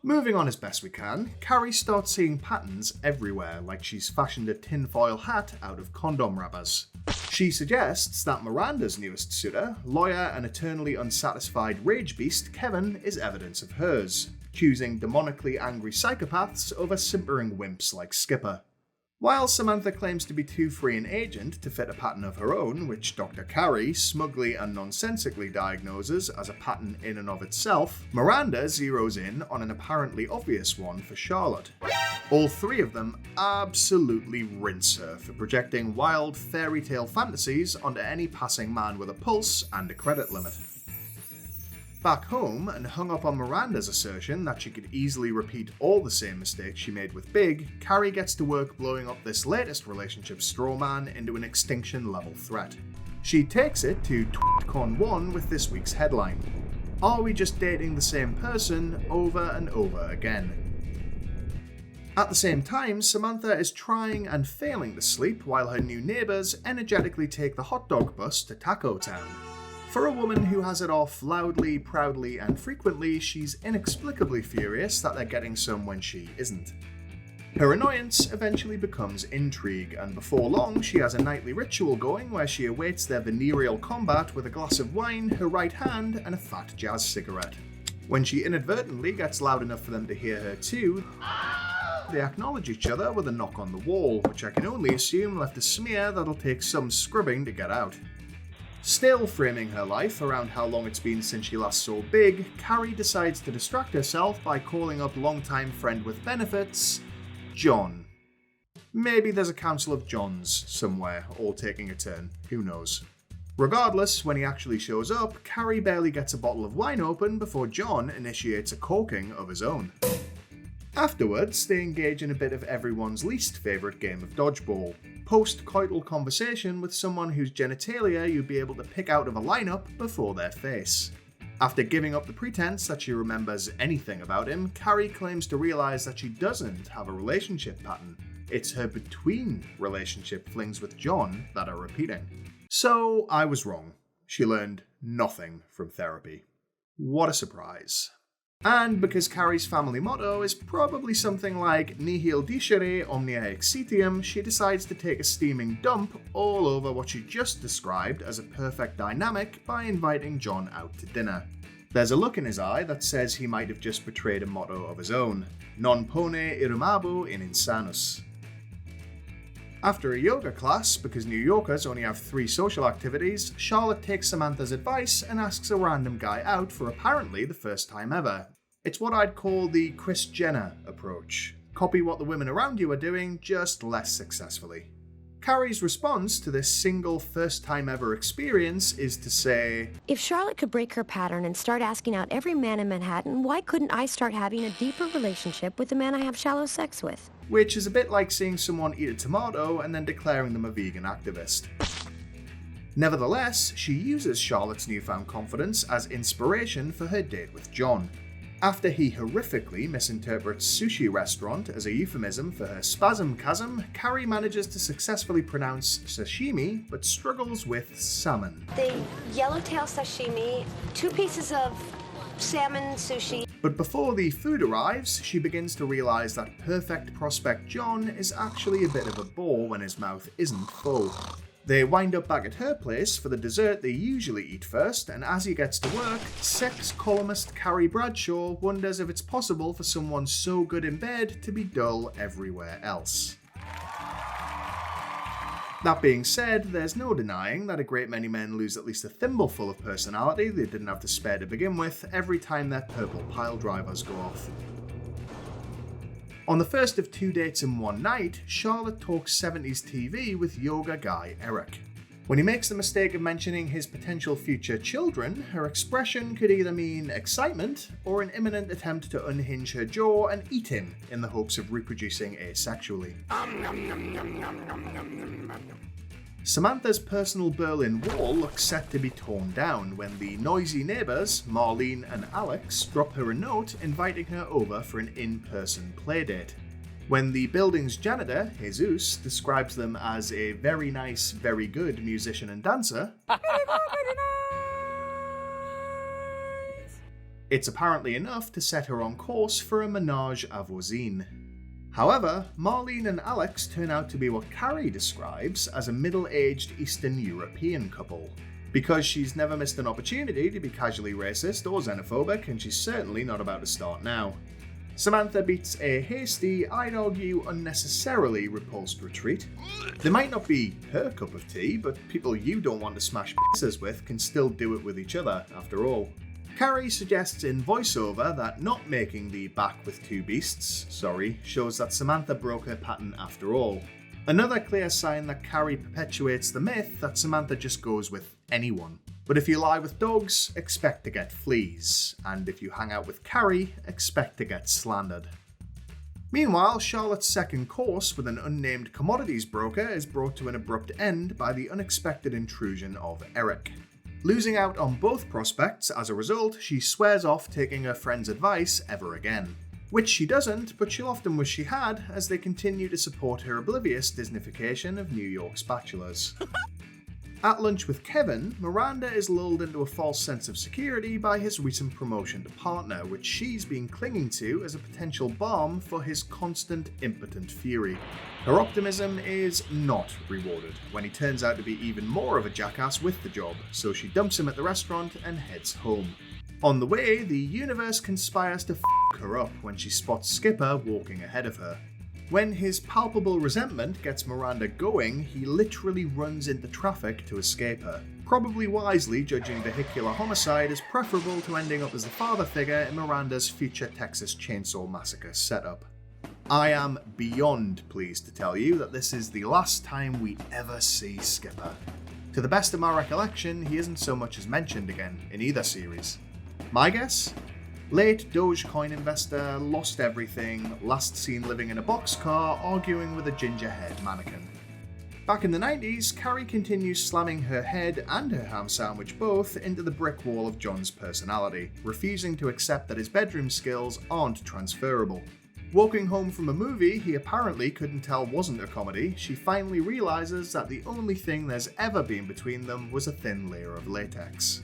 Moving on as best we can, Carrie starts seeing patterns everywhere, like she's fashioned a tinfoil hat out of condom wrappers. She suggests that Miranda's newest suitor, lawyer and eternally unsatisfied rage beast Kevin, is evidence of hers, choosing demonically angry psychopaths over simpering wimps like Skipper. While Samantha claims to be too free an agent to fit a pattern of her own, which Dr. Carrie smugly and nonsensically diagnoses as a pattern in and of itself, Miranda zeroes in on an apparently obvious one for Charlotte. All three of them absolutely rinse her for projecting wild fairy tale fantasies onto any passing man with a pulse and a credit limit. Back home, and hung up on Miranda's assertion that she could easily repeat all the same mistakes she made with Big, Carrie gets to work blowing up this latest relationship strawman into an extinction-level threat. She takes it to TweetCon 1 with this week's headline: Are we just dating the same person over and over again? At the same time, Samantha is trying and failing to sleep while her new neighbours energetically take the hot dog bus to Taco Town. For a woman who has it off loudly, proudly, and frequently, she's inexplicably furious that they're getting some when she isn't. Her annoyance eventually becomes intrigue, and before long, she has a nightly ritual going where she awaits their venereal combat with a glass of wine, her right hand, and a fat jazz cigarette. When she inadvertently gets loud enough for them to hear her too, they acknowledge each other with a knock on the wall, which I can only assume left a smear that'll take some scrubbing to get out. Still framing her life around how long it's been since she last saw Big, Carrie decides to distract herself by calling up longtime friend with benefits, John. Maybe there's a council of Johns somewhere, all taking a turn, who knows. Regardless, when he actually shows up, Carrie barely gets a bottle of wine open before John initiates a corking of his own. Afterwards, they engage in a bit of everyone's least favourite game of dodgeball. Post-coital conversation with someone whose genitalia you'd be able to pick out of a lineup before their face. After giving up the pretense that she remembers anything about him, Carrie claims to realise that she doesn't have a relationship pattern. It's her between relationship flings with John that are repeating. So I was wrong. She learned nothing from therapy. What a surprise. And because Carrie's family motto is probably something like nihil dicere omnia exitium, she decides to take a steaming dump all over what she just described as a perfect dynamic by inviting John out to dinner. There's a look in his eye that says he might have just betrayed a motto of his own: non pone irumabo in insanus. After a yoga class, because New Yorkers only have 3 social activities, Charlotte takes Samantha's advice and asks a random guy out for apparently the first time ever. It's what I'd call the Kris Jenner approach. Copy what the women around you are doing, just less successfully. Carrie's response to this single first time ever experience is to say, If Charlotte could break her pattern and start asking out every man in Manhattan, why couldn't I start having a deeper relationship with the man I have shallow sex with? Which is a bit like seeing someone eat a tomato and then declaring them a vegan activist. Nevertheless, she uses Charlotte's newfound confidence as inspiration for her date with John. After he horrifically misinterprets sushi restaurant as a euphemism for her spasm-chasm, Carrie manages to successfully pronounce sashimi, but struggles with salmon. The yellowtail sashimi, 2 pieces of salmon sushi. But before the food arrives, she begins to realize that perfect prospect John is actually a bit of a bore when his mouth isn't full. They wind up back at her place for the dessert they usually eat first, and as he gets to work, sex columnist Carrie Bradshaw wonders if it's possible for someone so good in bed to be dull everywhere else. That being said, there's no denying that a great many men lose at least a thimbleful of personality they didn't have to spare to begin with every time their purple pile drivers go off. On the first of 2 dates in one night, Charlotte talks 70s TV with yoga guy Eric. When he makes the mistake of mentioning his potential future children, her expression could either mean excitement or an imminent attempt to unhinge her jaw and eat him in the hopes of reproducing asexually. Samantha's personal Berlin Wall looks set to be torn down when the noisy neighbours, Marlene and Alex, drop her a note inviting her over for an in-person playdate. When the building's janitor, Jesus, describes them as a very nice, very good musician and dancer, it's apparently enough to set her on course for a menage a voisine. However, Marlene and Alex turn out to be what Carrie describes as a middle-aged Eastern European couple. Because she's never missed an opportunity to be casually racist or xenophobic, and she's certainly not about to start now. Samantha beats a hasty, I'd argue unnecessarily repulsed retreat. They might not be her cup of tea, but people you don't want to smash pizzas with can still do it with each other, after all. Carrie suggests in voiceover that not making the back with 2 beasts, shows that Samantha broke her pattern after all. Another clear sign that Carrie perpetuates the myth that Samantha just goes with anyone. But if you lie with dogs, expect to get fleas, and if you hang out with Carrie, expect to get slandered. Meanwhile, Charlotte's second course with an unnamed commodities broker is brought to an abrupt end by the unexpected intrusion of Eric. Losing out on both prospects as a result, she swears off taking her friend's advice ever again. Which she doesn't, but she'll often wish she had, as they continue to support her oblivious Disneyfication of New York's bachelors. At lunch with Kevin, Miranda is lulled into a false sense of security by his recent promotion to partner, which she's been clinging to as a potential balm for his constant impotent fury. Her optimism is not rewarded when he turns out to be even more of a jackass with the job, so she dumps him at the restaurant and heads home. On the way, the universe conspires to f*** her up when she spots Skipper walking ahead of her. When his palpable resentment gets Miranda going, he literally runs into traffic to escape her, probably wisely judging vehicular homicide as preferable to ending up as the father figure in Miranda's future Texas Chainsaw Massacre setup. I am beyond pleased to tell you that this is the last time we ever see Skipper. To the best of my recollection, he isn't so much as mentioned again in either series. My guess? Late Dogecoin investor, lost everything, last seen living in a boxcar, arguing with a gingerhead mannequin. Back in the 90s, Carrie continues slamming her head and her ham sandwich both into the brick wall of John's personality, refusing to accept that his bedroom skills aren't transferable. Walking home from a movie he apparently couldn't tell wasn't a comedy, she finally realizes that the only thing there's ever been between them was a thin layer of latex.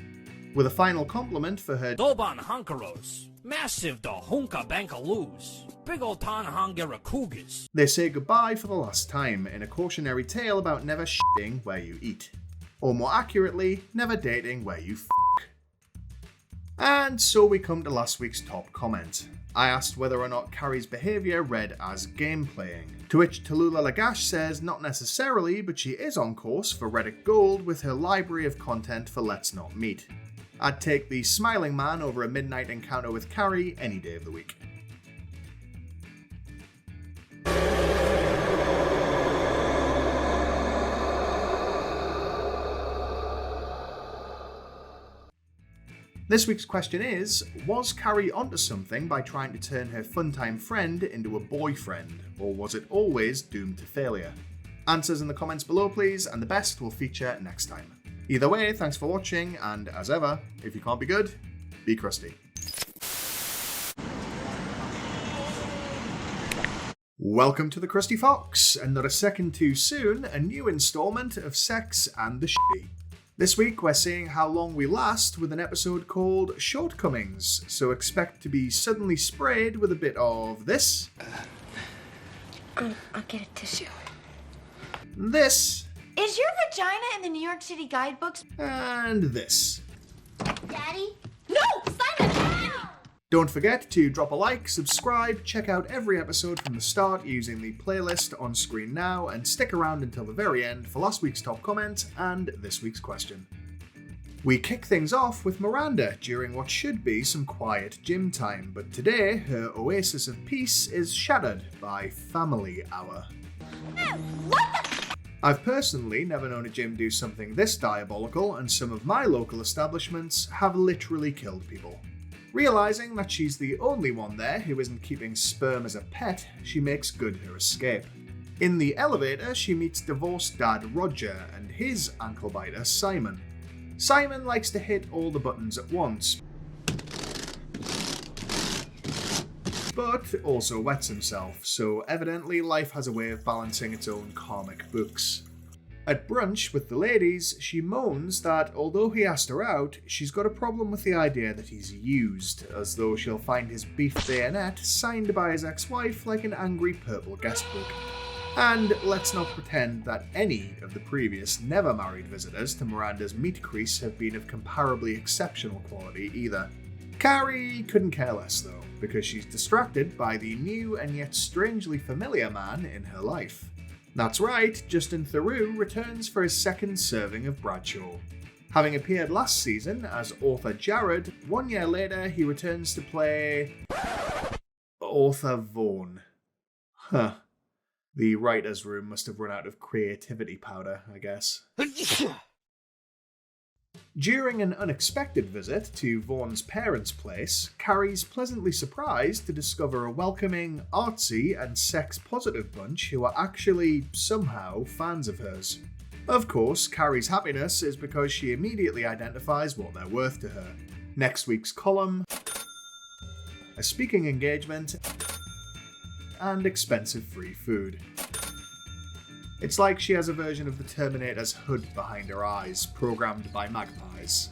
With a final compliment for her Doban Hunkeros, massive da Hunka Bankaloos, big old Tanhangera Cougars. They say goodbye for the last time in a cautionary tale about never shitting where you eat. Or more accurately, never dating where you f***. And so we come to last week's top comment. I asked whether or not Carrie's behaviour read as game playing, to which Tallulah Lagash says not necessarily, but she is on course for Reddit Gold with her library of content for Let's Not Meet. I'd take the smiling man over a midnight encounter with Carrie any day of the week. This week's question is, was Carrie onto something by trying to turn her fun-time friend into a boyfriend, or was it always doomed to failure? Answers in the comments below please, and the best will feature next time. Either way, thanks for watching, and as ever, if you can't be good, be crusty. Welcome to the Krusty Fox, and not a second too soon, a new installment of Sex and the Shitty. This week we're seeing how long we last with an episode called Shortcomings, so expect to be suddenly sprayed with a bit of this. I'll get a tissue. This. Is your vagina in the New York City guidebooks? And this. Daddy? No! Simon! Don't forget to drop a like, subscribe, check out every episode from the start using the playlist on screen now, and stick around until the very end for last week's top comment and this week's question. We kick things off with Miranda during what should be some quiet gym time, but today her oasis of peace is shattered by family hour. I've personally never known a gym do something this diabolical, and some of my local establishments have literally killed people. Realising that she's the only one there who isn't keeping sperm as a pet, she makes good her escape. In the elevator, she meets divorced dad Roger and his ankle biter Simon. Simon likes to hit all the buttons at once, but also wets himself, so evidently life has a way of balancing its own karmic books. At brunch with the ladies, she moans that although he asked her out, she's got a problem with the idea that he's used, as though she'll find his beef bayonet signed by his ex-wife like an angry purple guest book. And let's not pretend that any of the previous never-married visitors to Miranda's meat crease have been of comparably exceptional quality either. Carrie couldn't care less though, because she's distracted by the new and yet strangely familiar man in her life. That's right, Justin Theroux returns for his second serving of Bradshaw. Having appeared last season as Arthur Jared, 1 year later he returns to play Arthur Vaughan. Huh. The writer's room must have run out of creativity powder, I guess. During an unexpected visit to Vaughan's parents' place, Carrie's pleasantly surprised to discover a welcoming, artsy, and sex-positive bunch who are actually, somehow, fans of hers. Of course, Carrie's happiness is because she immediately identifies what they're worth to her. Next week's column, a speaking engagement, and expensive free food. It's like she has a version of the Terminator's hood behind her eyes, programmed by magpies.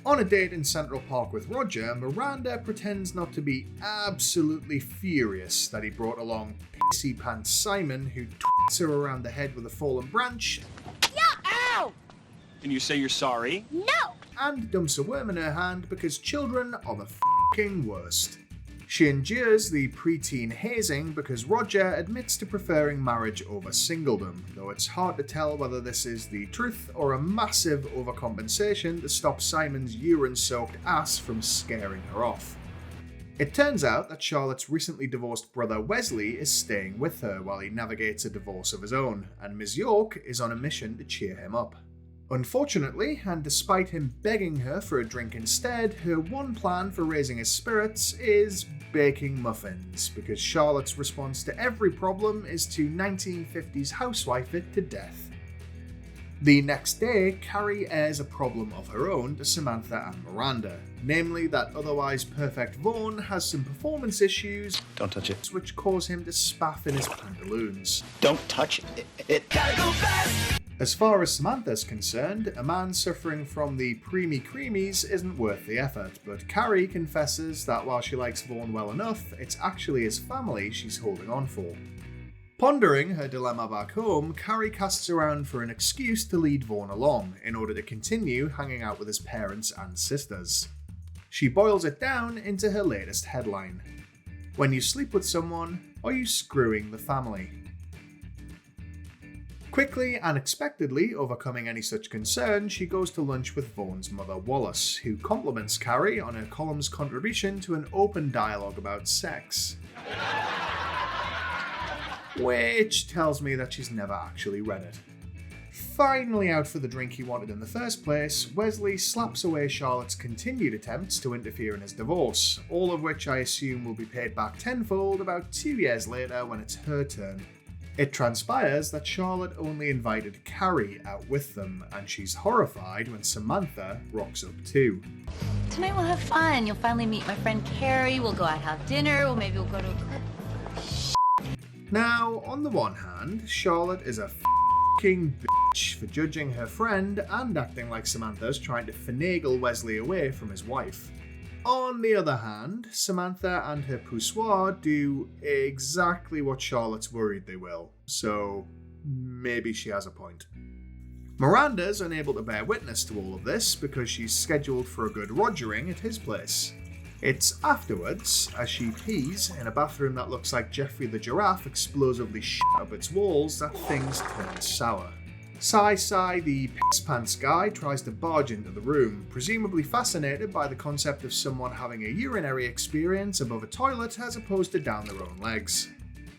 On a date in Central Park with Roger, Miranda pretends not to be absolutely furious that he brought along pissy pants Simon, who twits her around the head with a fallen branch. Yeah! Ow! Can you say you're sorry? No! And dumps a worm in her hand because children are the f***ing worst. She endures the preteen hazing because Roger admits to preferring marriage over singledom, though it's hard to tell whether this is the truth or a massive overcompensation to stop Simon's urine-soaked ass from scaring her off. It turns out that Charlotte's recently divorced brother Wesley is staying with her while he navigates a divorce of his own, and Ms. York is on a mission to cheer him up. Unfortunately, and despite him begging her for a drink instead, her one plan for raising his spirits is baking muffins, because Charlotte's response to every problem is to 1950s housewife it to death. The next day, Carrie airs a problem of her own to Samantha and Miranda, namely that otherwise perfect Vaughan has some performance issues. Don't touch it. Which cause him to spaff in his pantaloons. Don't touch it. Gotta go fast! As far as Samantha's concerned, a man suffering from the preemie creamies isn't worth the effort, but Carrie confesses that while she likes Vaughan well enough, it's actually his family she's holding on for. Pondering her dilemma back home, Carrie casts around for an excuse to lead Vaughn along in order to continue hanging out with his parents and sisters. She boils it down into her latest headline: "When you sleep with someone, are you screwing the family?" Quickly and unexpectedly overcoming any such concern, she goes to lunch with Vaughn's mother Wallace, who compliments Carrie on her column's contribution to an open dialogue about sex. Which tells me that she's never actually read it. Finally out for the drink he wanted in the first place, Wesley slaps away Charlotte's continued attempts to interfere in his divorce, all of which I assume will be paid back tenfold about 2 years later when it's her turn. It transpires that Charlotte only invited Carrie out with them, and she's horrified when Samantha rocks up too. Tonight we'll have fun. You'll finally meet my friend Carrie, we'll go out have dinner, or maybe we'll go to a club. Now, on the one hand, Charlotte is a f***ing bitch for judging her friend and acting like Samantha's trying to finagle Wesley away from his wife. On the other hand, Samantha and her poussoir do exactly what Charlotte's worried they will, so maybe she has a point. Miranda's unable to bear witness to all of this because she's scheduled for a good rogering at his place. It's afterwards, as she pees in a bathroom that looks like Geoffrey the Giraffe explosively shit up its walls, that things turn sour. Sai, the piss pants guy, tries to barge into the room, presumably fascinated by the concept of someone having a urinary experience above a toilet as opposed to down their own legs.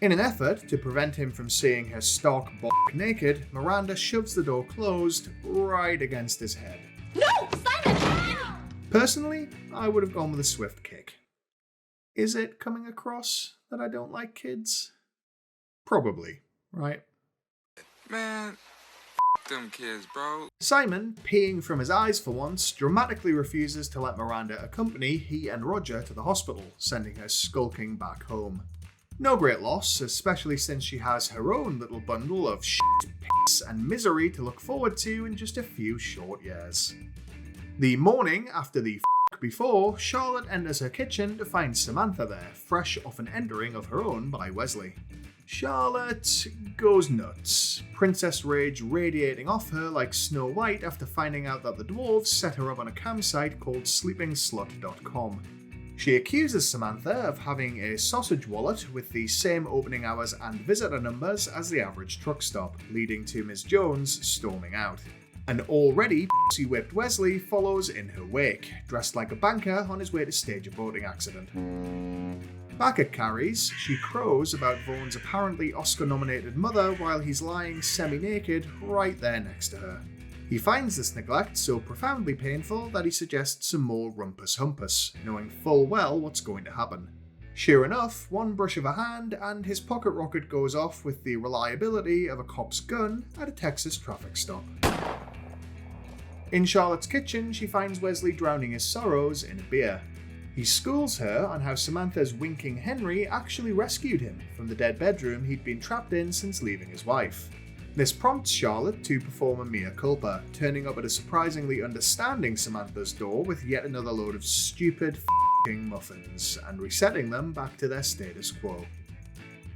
In an effort to prevent him from seeing her stark b*** naked, Miranda shoves the door closed right against his head. No! Simon! Personally, I would have gone with a swift kick. Is it coming across that I don't like kids? Probably, right? Man, them kids, bro. Simon, peeing from his eyes for once, dramatically refuses to let Miranda accompany he and Roger to the hospital, sending her skulking back home. No great loss, especially since she has her own little bundle of shit, piss, and misery to look forward to in just a few short years. The morning after the before, Charlotte enters her kitchen to find Samantha there, fresh off an entering of her own by Wesley. Charlotte goes nuts, princess rage radiating off her like Snow White after finding out that the dwarves set her up on a campsite called sleepingslut.com. She accuses Samantha of having a sausage wallet with the same opening hours and visitor numbers as the average truck stop, leading to Ms. Jones storming out. An already pussy-whipped Wesley follows in her wake, dressed like a banker on his way to stage a boating accident. Back at Carrie's, she crows about Vaughn's apparently Oscar-nominated mother while he's lying semi-naked right there next to her. He finds this neglect so profoundly painful that he suggests some more rumpus humpus, knowing full well what's going to happen. Sure enough, one brush of a hand and his pocket rocket goes off with the reliability of a cop's gun at a Texas traffic stop. In Charlotte's kitchen, she finds Wesley drowning his sorrows in a beer. He schools her on how Samantha's winking Henry actually rescued him from the dead bedroom he'd been trapped in since leaving his wife. This prompts Charlotte to perform a mea culpa, turning up at a surprisingly understanding Samantha's door with yet another load of stupid f***ing muffins, and resetting them back to their status quo.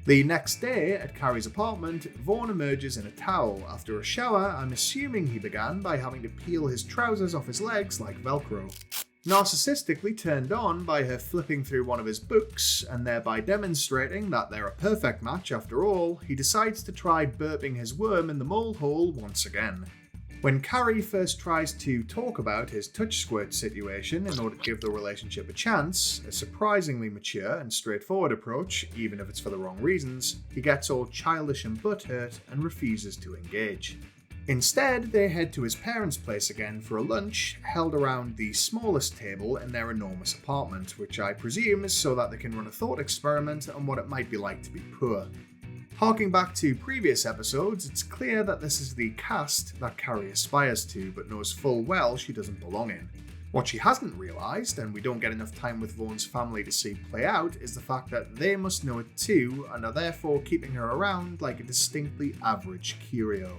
The next day, at Carrie's apartment, Vaughn emerges in a towel after a shower I'm assuming he began by having to peel his trousers off his legs like Velcro. Narcissistically turned on by her flipping through one of his books, and thereby demonstrating that they're a perfect match after all, he decides to try burping his worm in the mole hole once again. When Carrie first tries to talk about his touch squirt situation in order to give the relationship a chance, a surprisingly mature and straightforward approach, even if it's for the wrong reasons, he gets all childish and butthurt and refuses to engage. Instead, they head to his parents' place again for a lunch, held around the smallest table in their enormous apartment, which I presume is so that they can run a thought experiment on what it might be like to be poor. Harking back to previous episodes, it's clear that this is the caste that Carrie aspires to, but knows full well she doesn't belong in. What she hasn't realised, and we don't get enough time with Vaughn's family to see play out, is the fact that they must know it too, and are therefore keeping her around like a distinctly average curio.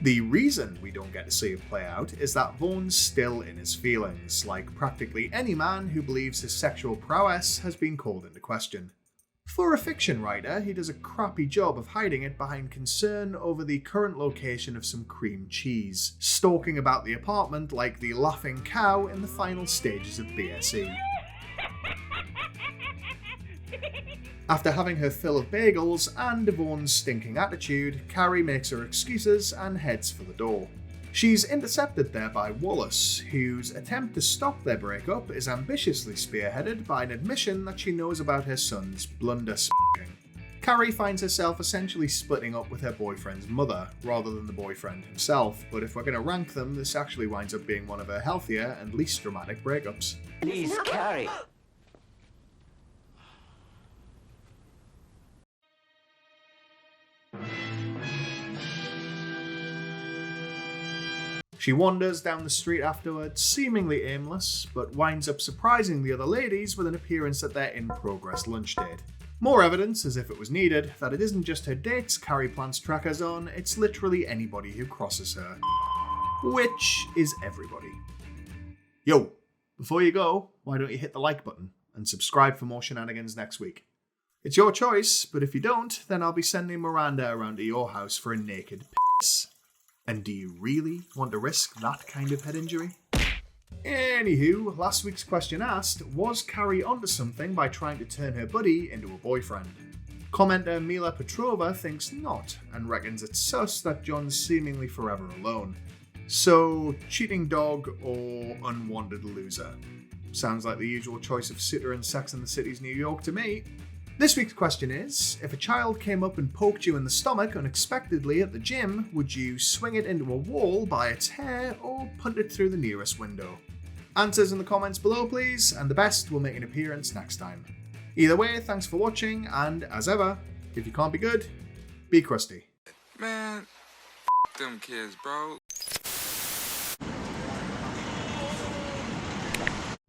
The reason we don't get to see it play out is that Vaughn's still in his feelings, like practically any man who believes his sexual prowess has been called into question. For a fiction writer, he does a crappy job of hiding it behind concern over the current location of some cream cheese, stalking about the apartment like the laughing cow in the final stages of BSE. After having her fill of bagels and Devon's stinking attitude, Carrie makes her excuses and heads for the door. She's intercepted there by Wallace, whose attempt to stop their breakup is ambitiously spearheaded by an admission that she knows about her son's blunder s***ing. Carrie finds herself essentially splitting up with her boyfriend's mother, rather than the boyfriend himself, but if we're going to rank them, this actually winds up being one of her healthier and least dramatic breakups. Please, Carrie. She wanders down the street afterwards, seemingly aimless, but winds up surprising the other ladies with an appearance at their in-progress lunch date. More evidence, as if it was needed, that it isn't just her dates Carrie plants trackers on, it's literally anybody who crosses her. Which is everybody. Yo, before you go, why don't you hit the like button and subscribe for more shenanigans next week? It's your choice, but if you don't, then I'll be sending Miranda around to your house for a naked piss. And do you really want to risk that kind of head injury? Anywho, last week's question asked, was Carrie onto something by trying to turn her buddy into a boyfriend? Commenter Mila Petrova thinks not, and reckons it's sus that John's seemingly forever alone. So, cheating dog or unwanted loser? Sounds like the usual choice of sitter in Sex and the City's New York to me. This week's question is, if a child came up and poked you in the stomach unexpectedly at the gym, would you swing it into a wall by its hair or punt it through the nearest window? Answers in the comments below please, and the best will make an appearance next time. Either way, thanks for watching, and as ever, if you can't be good, be crusty. Man, them kids, bro.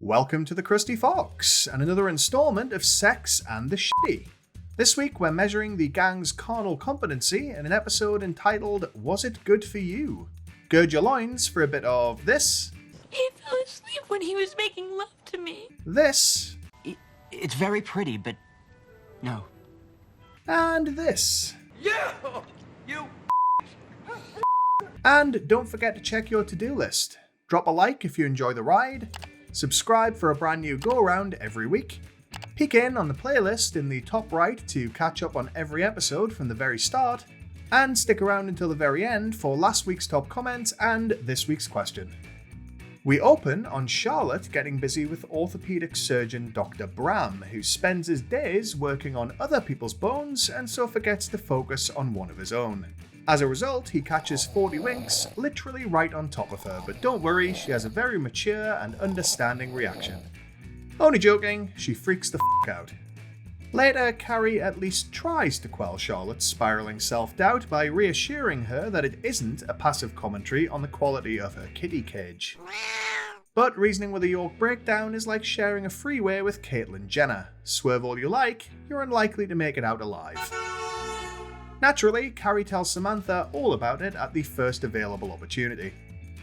Welcome to the Krusty Fox, and another installment of Sex and the Shitty. This week we're measuring the gang's carnal competency in an episode entitled Was It Good For You? Gird your loins for a bit of this. He fell asleep when he was making love to me. This. It's very pretty, but no. And this. Yeah! You. And don't forget to check your to-do list. Drop a like if you enjoy the ride. Subscribe for a brand new go-around every week. Peek in on the playlist in the top right to catch up on every episode from the very start. And stick around until the very end for last week's top comments and this week's question. We open on Charlotte getting busy with orthopedic surgeon Dr. Bram, who spends his days working on other people's bones and so forgets to focus on one of his own. As a result, he catches 40 winks literally right on top of her, but don't worry, she has a very mature and understanding reaction. Only joking, she freaks the f*** out. Later, Carrie at least tries to quell Charlotte's spiraling self-doubt by reassuring her that it isn't a passive commentary on the quality of her kitty cage. But reasoning with a York breakdown is like sharing a freeway with Caitlyn Jenner. Swerve all you like, you're unlikely to make it out alive. Naturally, Carrie tells Samantha all about it at the first available opportunity.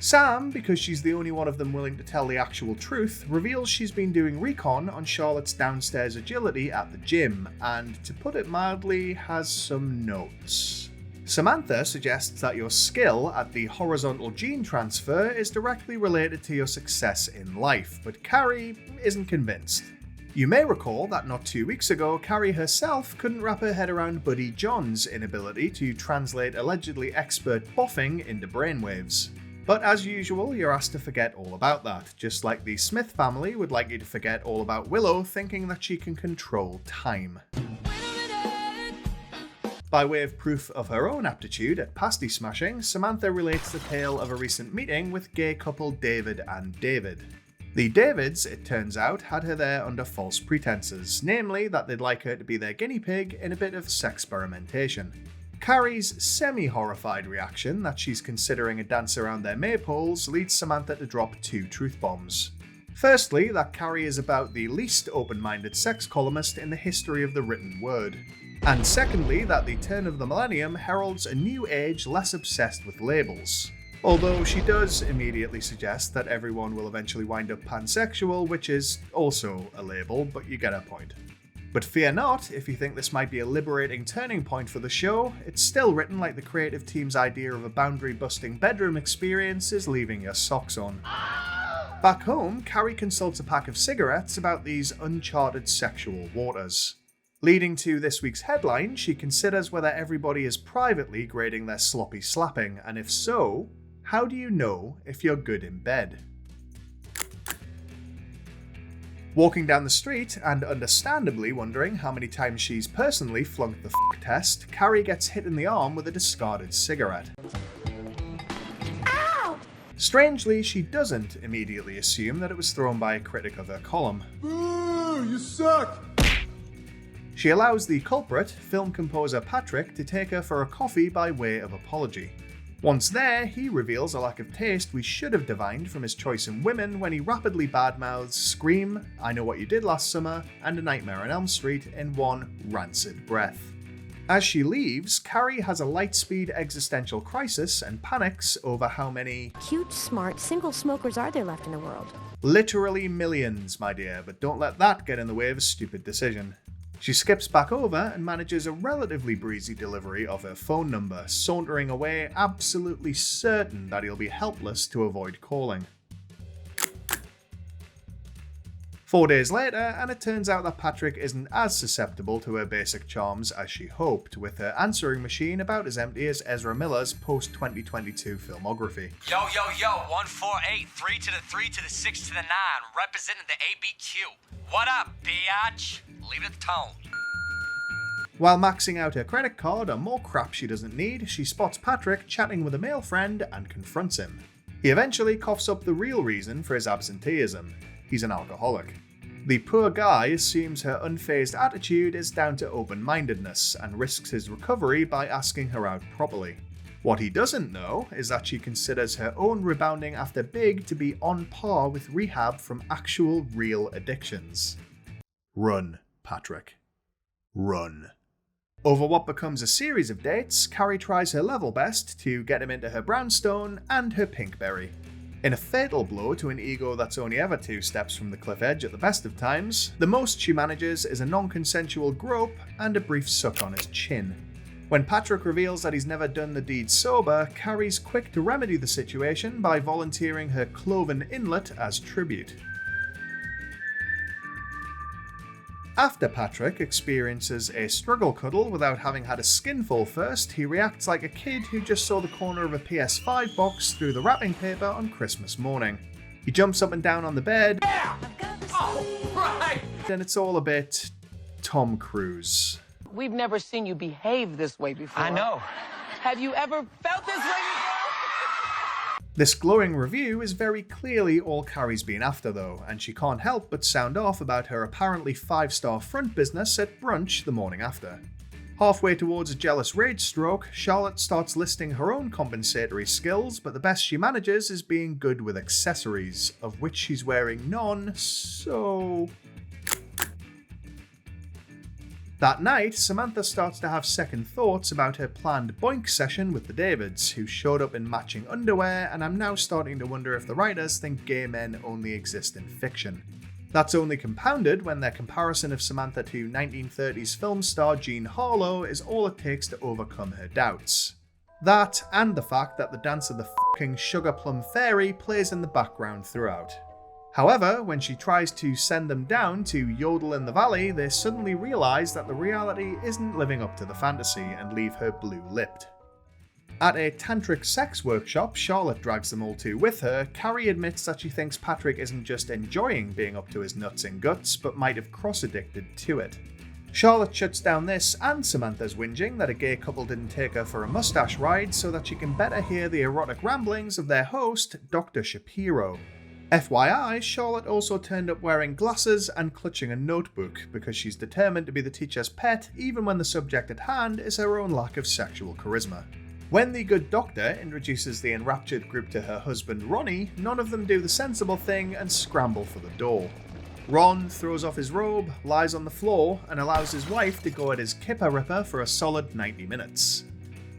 Sam, because she's the only one of them willing to tell the actual truth, reveals she's been doing recon on Charlotte's downstairs agility at the gym, and to put it mildly, has some notes. Samantha suggests that your skill at the horizontal gene transfer is directly related to your success in life, but Carrie isn't convinced. You may recall that not 2 weeks ago, Carrie herself couldn't wrap her head around Buddy John's inability to translate allegedly expert boffing into brainwaves. But as usual, you're asked to forget all about that, just like the Smith family would like you to forget all about Willow thinking that she can control time. By way of proof of her own aptitude at pasty smashing, Samantha relates the tale of a recent meeting with gay couple David and David. The Davids, it turns out, had her there under false pretenses, namely that they'd like her to be their guinea pig in a bit of sexperimentation. Carrie's semi-horrified reaction that she's considering a dance around their maypoles leads Samantha to drop 2 truth bombs. Firstly, that Carrie is about the least open-minded sex columnist in the history of the written word. And secondly, that the turn of the millennium heralds a new age less obsessed with labels. Although she does immediately suggest that everyone will eventually wind up pansexual, which is also a label, but you get her point. But fear not, if you think this might be a liberating turning point for the show, it's still written like the creative team's idea of a boundary-busting bedroom experience is leaving your socks on. Back home, Carrie consults a pack of cigarettes about these uncharted sexual waters. Leading to this week's headline, she considers whether everybody is privately grading their sloppy slapping, and if so, how do you know if you're good in bed? Walking down the street and understandably wondering how many times she's personally flunked the test, Carrie gets hit in the arm with a discarded cigarette. Ow! Strangely, she doesn't immediately assume that it was thrown by a critic of her column. Boo! You suck! She allows the culprit, film composer Patrick, to take her for a coffee by way of apology. Once there, he reveals a lack of taste we should have divined from his choice in women when he rapidly badmouths Scream, I Know What You Did Last Summer, and A Nightmare on Elm Street in one rancid breath. As she leaves, Carrie has a light-speed existential crisis and panics over how many cute, smart, single smokers are there left in the world. Literally millions, my dear, but don't let that get in the way of a stupid decision. She skips back over and manages a relatively breezy delivery of her phone number, sauntering away absolutely certain that he'll be helpless to avoid calling. 4 days later, and it turns out that Patrick isn't as susceptible to her basic charms as she hoped, with her answering machine about as empty as Ezra Miller's post-2022 filmography. Yo, 148, 3 to the 3 to the 6 to the 9, representing the ABQ. What up, biatch? Leave it at the tone. While maxing out her credit card on more crap she doesn't need, she spots Patrick chatting with a male friend and confronts him. He eventually coughs up the real reason for his absenteeism. He's an alcoholic. The poor guy assumes her unfazed attitude is down to open-mindedness and risks his recovery by asking her out properly. What he doesn't know is that she considers her own rebounding after Big to be on par with rehab from actual real addictions. Run, Patrick. Run. Over what becomes a series of dates, Carrie tries her level best to get him into her brownstone and her pinkberry. In a fatal blow to an ego that's only ever 2 steps from the cliff edge at the best of times, the most she manages is a non-consensual grope and a brief suck on his chin. When Patrick reveals that he's never done the deed sober, Carrie's quick to remedy the situation by volunteering her cloven inlet as tribute. After Patrick experiences a struggle cuddle without having had a skinful first, he reacts like a kid who just saw the corner of a PS5 box through the wrapping paper on Christmas morning. He jumps up and down on the bed, and it's all a bit Tom Cruise. We've never seen you behave this way before. I know. Have you ever felt this way before? This glowing review is very clearly all Carrie's been after though, and she can't help but sound off about her apparently 5-star front business at brunch the morning after. Halfway towards a jealous rage stroke, Charlotte starts listing her own compensatory skills, but the best she manages is being good with accessories, of which she's wearing none, so... That night, Samantha starts to have second thoughts about her planned boink session with the Davids, who showed up in matching underwear, and I'm now starting to wonder if the writers think gay men only exist in fiction. That's only compounded when their comparison of Samantha to 1930s film star Jean Harlow is all it takes to overcome her doubts. That, and the fact that the dance of the fucking Sugar Plum Fairy plays in the background throughout. However, when she tries to send them down to Yodel in the Valley, they suddenly realise that the reality isn't living up to the fantasy and leave her blue-lipped. At a tantric sex workshop Charlotte drags them all to with her, Carrie admits that she thinks Patrick isn't just enjoying being up to his nuts and guts, but might have cross-addicted to it. Charlotte shuts down this and Samantha's whinging that a gay couple didn't take her for a mustache ride so that she can better hear the erotic ramblings of their host, Dr. Shapiro. FYI, Charlotte also turned up wearing glasses and clutching a notebook because she's determined to be the teacher's pet even when the subject at hand is her own lack of sexual charisma. When the good doctor introduces the enraptured group to her husband Ronnie, none of them do the sensible thing and scramble for the door. Ron throws off his robe, lies on the floor, and allows his wife to go at his kipper ripper for a solid 90 minutes.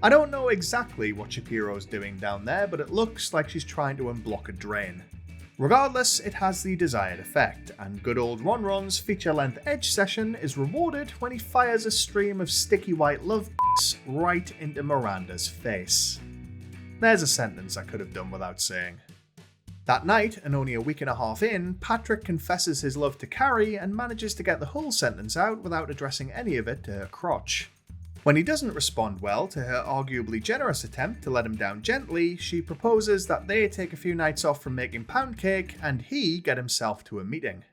I don't know exactly what Shapiro's doing down there, but it looks like she's trying to unblock a drain. Regardless, it has the desired effect, and good old Ron Ron's feature-length Edge session is rewarded when he fires a stream of sticky white love right into Miranda's face. There's a sentence I could have done without saying. That night, and only a week and a half in, Patrick confesses his love to Carrie and manages to get the whole sentence out without addressing any of it to her crotch. When he doesn't respond well to her arguably generous attempt to let him down gently, she proposes that they take a few nights off from making pound cake and he get himself to a meeting.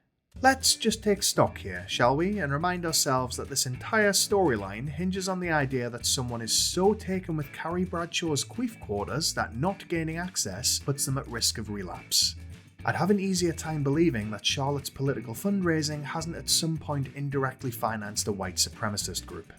Let's just take stock here, shall we, and remind ourselves that this entire storyline hinges on the idea that someone is so taken with Carrie Bradshaw's queef quarters that not gaining access puts them at risk of relapse. I'd have an easier time believing that Charlotte's political fundraising hasn't at some point indirectly financed a white supremacist group.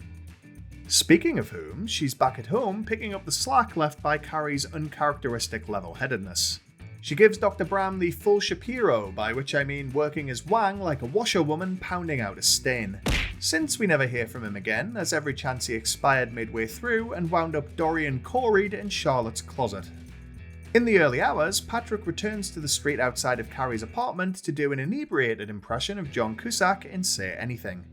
Speaking of whom, she's back at home picking up the slack left by Carrie's uncharacteristic level-headedness. She gives Dr. Bram the full Shapiro, by which I mean working his wang like a washerwoman pounding out a stain. Since we never hear from him again, as every chance he expired midway through and wound up Dorian Corey'd in Charlotte's closet. In the early hours, Patrick returns to the street outside of Carrie's apartment to do an inebriated impression of John Cusack in Say Anything.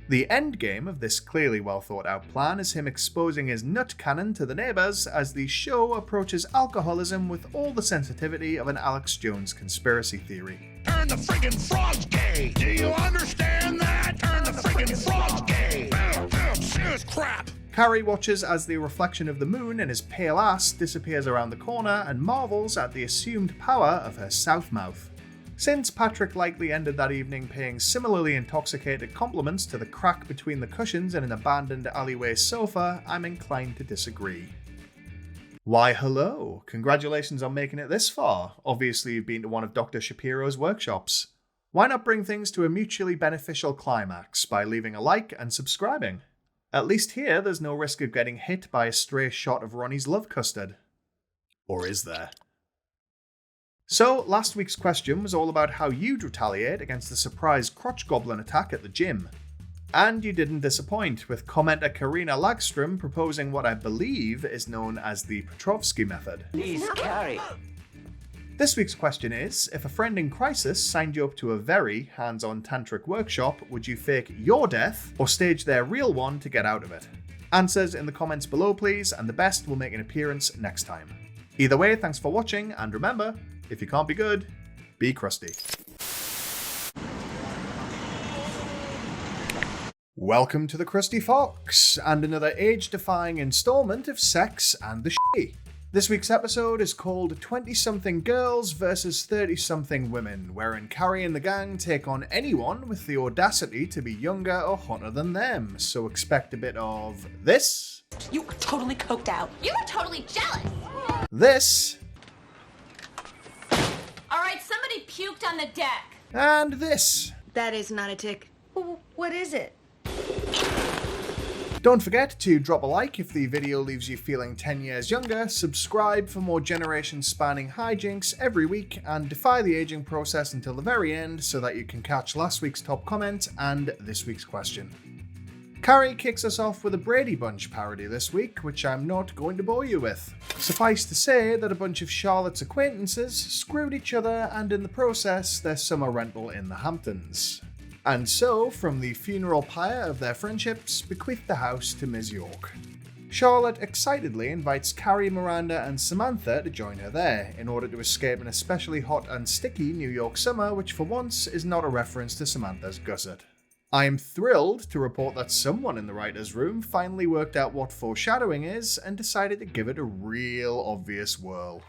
The end game of this clearly well thought out plan is him exposing his nut cannon to the neighbours as the show approaches alcoholism with all the sensitivity of an Alex Jones conspiracy theory. Turn the friggin' frogs gay! Do you understand that? Turn the friggin' frogs gay! Serious crap! Carrie watches as the reflection of the moon in his pale ass disappears around the corner and marvels at the assumed power of her south mouth. Since Patrick likely ended that evening paying similarly intoxicated compliments to the crack between the cushions in an abandoned alleyway sofa, I'm inclined to disagree. Why hello, congratulations on making it this far. Obviously you've been to one of Dr. Shapiro's workshops. Why not bring things to a mutually beneficial climax by leaving a like and subscribing? At least here there's no risk of getting hit by a stray shot of Ronnie's love custard. Or is there? So, last week's question was all about how you'd retaliate against the surprise crotch goblin attack at the gym. And you didn't disappoint, with commenter Karina Lagstrom proposing what I believe is known as the Petrovsky method. Please, Carrie. This week's question is, if a friend in crisis signed you up to a very hands-on tantric workshop, would you fake your death or stage their real one to get out of it? Answers in the comments below please, and the best will make an appearance next time. Either way, thanks for watching, and remember, if you can't be good, be crusty. Welcome to the Krusty Fox, and another age-defying installment of Sex and the Shitty. This week's episode is called 20-something girls versus 30-something women, wherein Carrie and the gang take on anyone with the audacity to be younger or hotter than them, so expect a bit of this. You were totally coked out. You were totally jealous. This. Alright, somebody puked on the deck. And this. That is not a tick. What is it? Don't forget to drop a like if the video leaves you feeling 10 years younger, subscribe for more generation-spanning hijinks every week, and defy the aging process until the very end so that you can catch last week's top comment and this week's question. Carrie kicks us off with a Brady Bunch parody this week, which I'm not going to bore you with. Suffice to say that a bunch of Charlotte's acquaintances screwed each other and in the process their summer rental in the Hamptons. And so, from the funeral pyre of their friendships, bequeathed the house to Ms. York. Charlotte excitedly invites Carrie, Miranda and Samantha to join her there, in order to escape an especially hot and sticky New York summer, which for once is not a reference to Samantha's gusset. I am thrilled to report that someone in the writer's room finally worked out what foreshadowing is and decided to give it a real obvious whirl.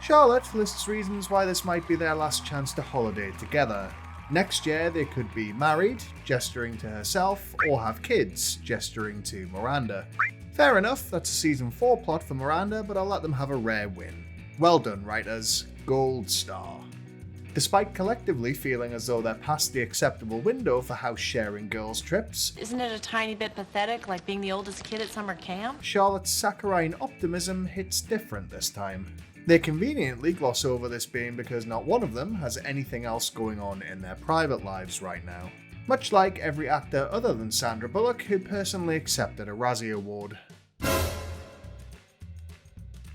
Charlotte lists reasons why this might be their last chance to holiday together. Next year they could be married, gesturing to herself, or have kids, gesturing to Miranda. Fair enough, that's a season 4 plot for Miranda, but I'll let them have a rare win. Well done, writers. Gold star. Despite collectively feeling as though they're past the acceptable window for house sharing girls' trips, Isn't it a tiny bit pathetic, like being the oldest kid at summer camp? Charlotte's saccharine optimism hits different this time. They conveniently gloss over this being because not one of them has anything else going on in their private lives right now. Much like every actor other than Sandra Bullock who personally accepted a Razzie Award.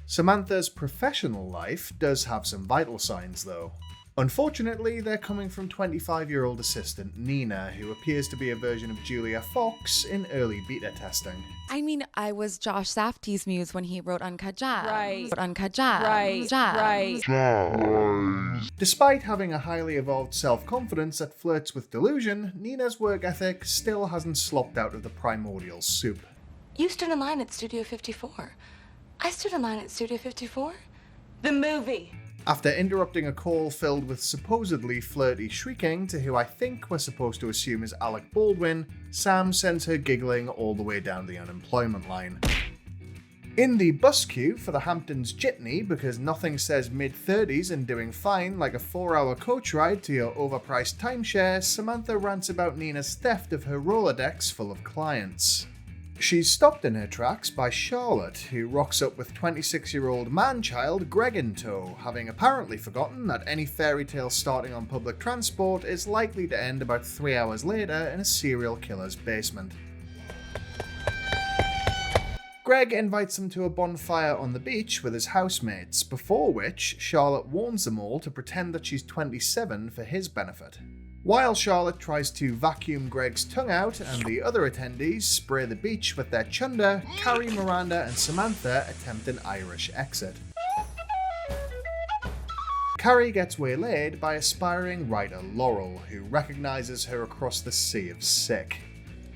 Samantha's professional life does have some vital signs though. Unfortunately, they're coming from 25-year-old assistant Nina, who appears to be a version of Julia Fox in early beta testing. I mean, I was Josh Safdie's muse when he wrote Uncut Gems. Right. Uncut Gems. Right. Despite having a highly evolved self-confidence that flirts with delusion, Nina's work ethic still hasn't slopped out of the primordial soup. You stood in line at Studio 54. I stood in line at Studio 54. The movie. After interrupting a call filled with supposedly flirty shrieking to who I think we're supposed to assume is Alec Baldwin, Sam sends her giggling all the way down the unemployment line. In the bus queue for the Hamptons jitney, because nothing says mid-30s and doing fine like a 4-hour coach ride to your overpriced timeshare, Samantha rants about Nina's theft of her Rolodex full of clients. She's stopped in her tracks by Charlotte, who rocks up with 26-year-old man-child Greg in tow, having apparently forgotten that any fairy tale starting on public transport is likely to end about 3 hours later in a serial killer's basement. Greg invites them to a bonfire on the beach with his housemates, before which Charlotte warns them all to pretend that she's 27 for his benefit. While Charlotte tries to vacuum Greg's tongue out and the other attendees spray the beach with their chunder, Carrie, Miranda and Samantha attempt an Irish exit. Carrie gets waylaid by aspiring writer Laurel, who recognises her across the sea of sick.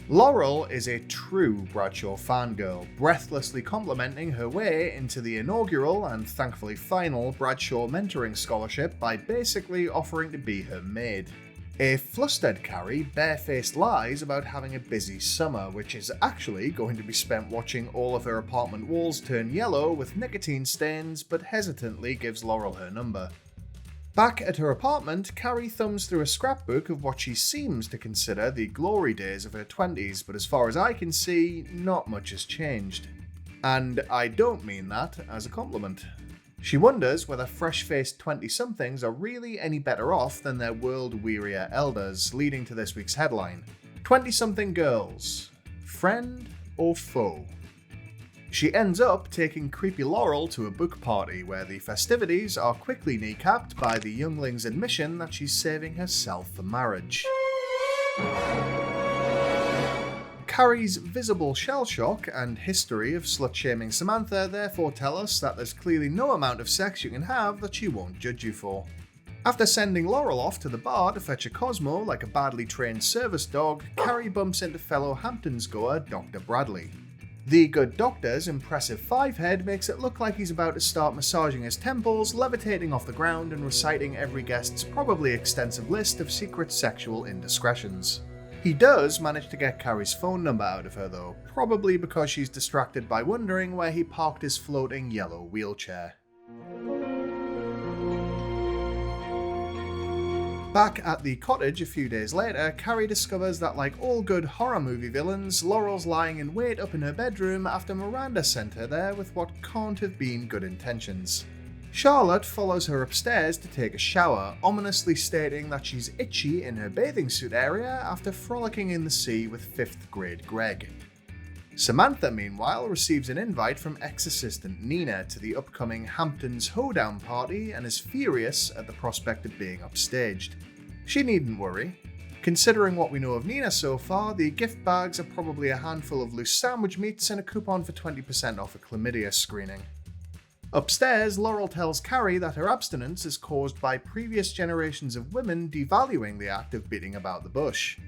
Laurel is a true Bradshaw fangirl, breathlessly complimenting her way into the inaugural and thankfully final Bradshaw mentoring scholarship by basically offering to be her maid. A flustered Carrie barefaced lies about having a busy summer, which is actually going to be spent watching all of her apartment walls turn yellow with nicotine stains, but hesitantly gives Laurel her number. Back at her apartment, Carrie thumbs through a scrapbook of what she seems to consider the glory days of her 20s, but as far as I can see, not much has changed. And I don't mean that as a compliment. She wonders whether fresh-faced 20-somethings are really any better off than their world-wearier elders, leading to this week's headline: 20-something girls, friend or foe? She ends up taking creepy Laurel to a book party where the festivities are quickly kneecapped by the youngling's admission that she's saving herself for marriage. Carrie's visible shell shock and history of slut-shaming Samantha therefore tell us that there's clearly no amount of sex you can have that she won't judge you for. After sending Laurel off to the bar to fetch a Cosmo like a badly trained service dog, Carrie bumps into fellow Hamptons goer Dr. Bradley. The good doctor's impressive 5-head makes it look like he's about to start massaging his temples, levitating off the ground and reciting every guest's probably extensive list of secret sexual indiscretions. He does manage to get Carrie's phone number out of her though, probably because she's distracted by wondering where he parked his floating yellow wheelchair. Back at the cottage a few days later, Carrie discovers that like all good horror movie villains, Laurel's lying in wait up in her bedroom after Miranda sent her there with what can't have been good intentions. Charlotte follows her upstairs to take a shower, ominously stating that she's itchy in her bathing suit area after frolicking in the sea with 5th grade Greg. Samantha, meanwhile, receives an invite from ex-assistant Nina to the upcoming Hamptons hoedown party and is furious at the prospect of being upstaged. She needn't worry. Considering what we know of Nina so far, the gift bags are probably a handful of loose sandwich meats and a coupon for 20% off a chlamydia screening. Upstairs, Laurel tells Carrie that her abstinence is caused by previous generations of women devaluing the act of beating about the bush.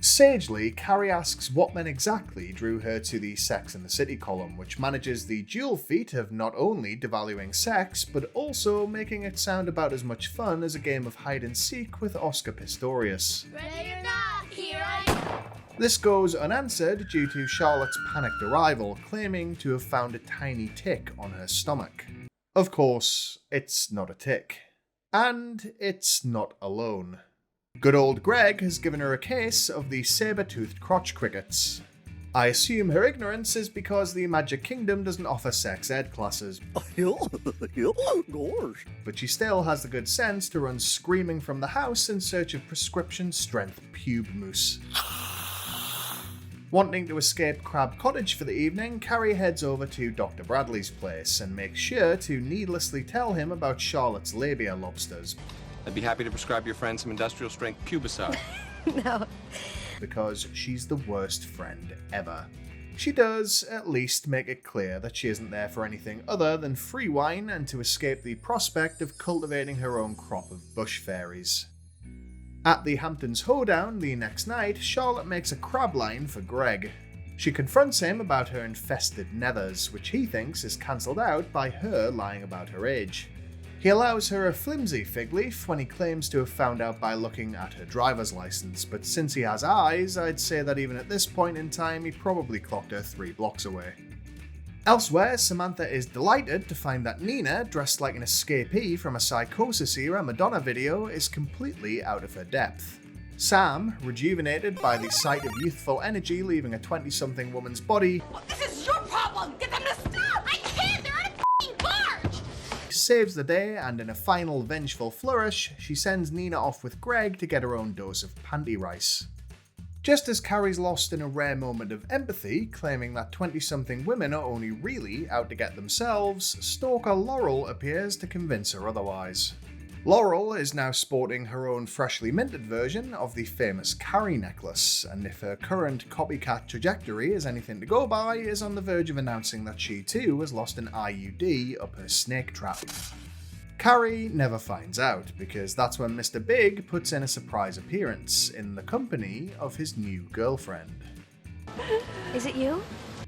Sagely, Carrie asks what men exactly drew her to the Sex and the City column, which manages the dual feat of not only devaluing sex, but also making it sound about as much fun as a game of hide-and-seek with Oscar Pistorius. Ready or not, here I am. This goes unanswered due to Charlotte's panicked arrival, claiming to have found a tiny tick on her stomach. Of course, it's not a tick. And it's not alone. Good old Greg has given her a case of the saber-toothed crotch crickets. I assume her ignorance is because the Magic Kingdom doesn't offer sex ed classes. But she still has the good sense to run screaming from the house in search of prescription-strength pube mousse. Wanting to escape Crab Cottage for the evening, Carrie heads over to Dr. Bradley's place and makes sure to needlessly tell him about Charlotte's labia lobsters. I'd be happy to prescribe your friend some industrial strength Cubicide. No. Because she's the worst friend ever. She does at least make it clear that she isn't there for anything other than free wine and to escape the prospect of cultivating her own crop of bush fairies. At the Hamptons hoedown the next night, Charlotte makes a crab line for Greg. She confronts him about her infested nethers, which he thinks is cancelled out by her lying about her age. He allows her a flimsy fig leaf when he claims to have found out by looking at her driver's license, but since he has eyes, I'd say that even at this point in time he probably clocked her 3 blocks away. Elsewhere, Samantha is delighted to find that Nina, dressed like an escapee from a Psychosis-era Madonna video, is completely out of her depth. Sam, rejuvenated by the sight of youthful energy leaving a 20-something woman's body, This is your problem! Get them to stop! I can't! They're on a f***ing barge! saves the day, and in a final vengeful flourish, she sends Nina off with Greg to get her own dose of panty rice. Just as Carrie's lost in a rare moment of empathy, claiming that 20-something women are only really out to get themselves, stalker Laurel appears to convince her otherwise. Laurel is now sporting her own freshly minted version of the famous Carrie necklace, and if her current copycat trajectory is anything to go by, is on the verge of announcing that she too has lost an IUD up her snake trap. Carrie never finds out, because that's when Mr. Big puts in a surprise appearance in the company of his new girlfriend. Is it you?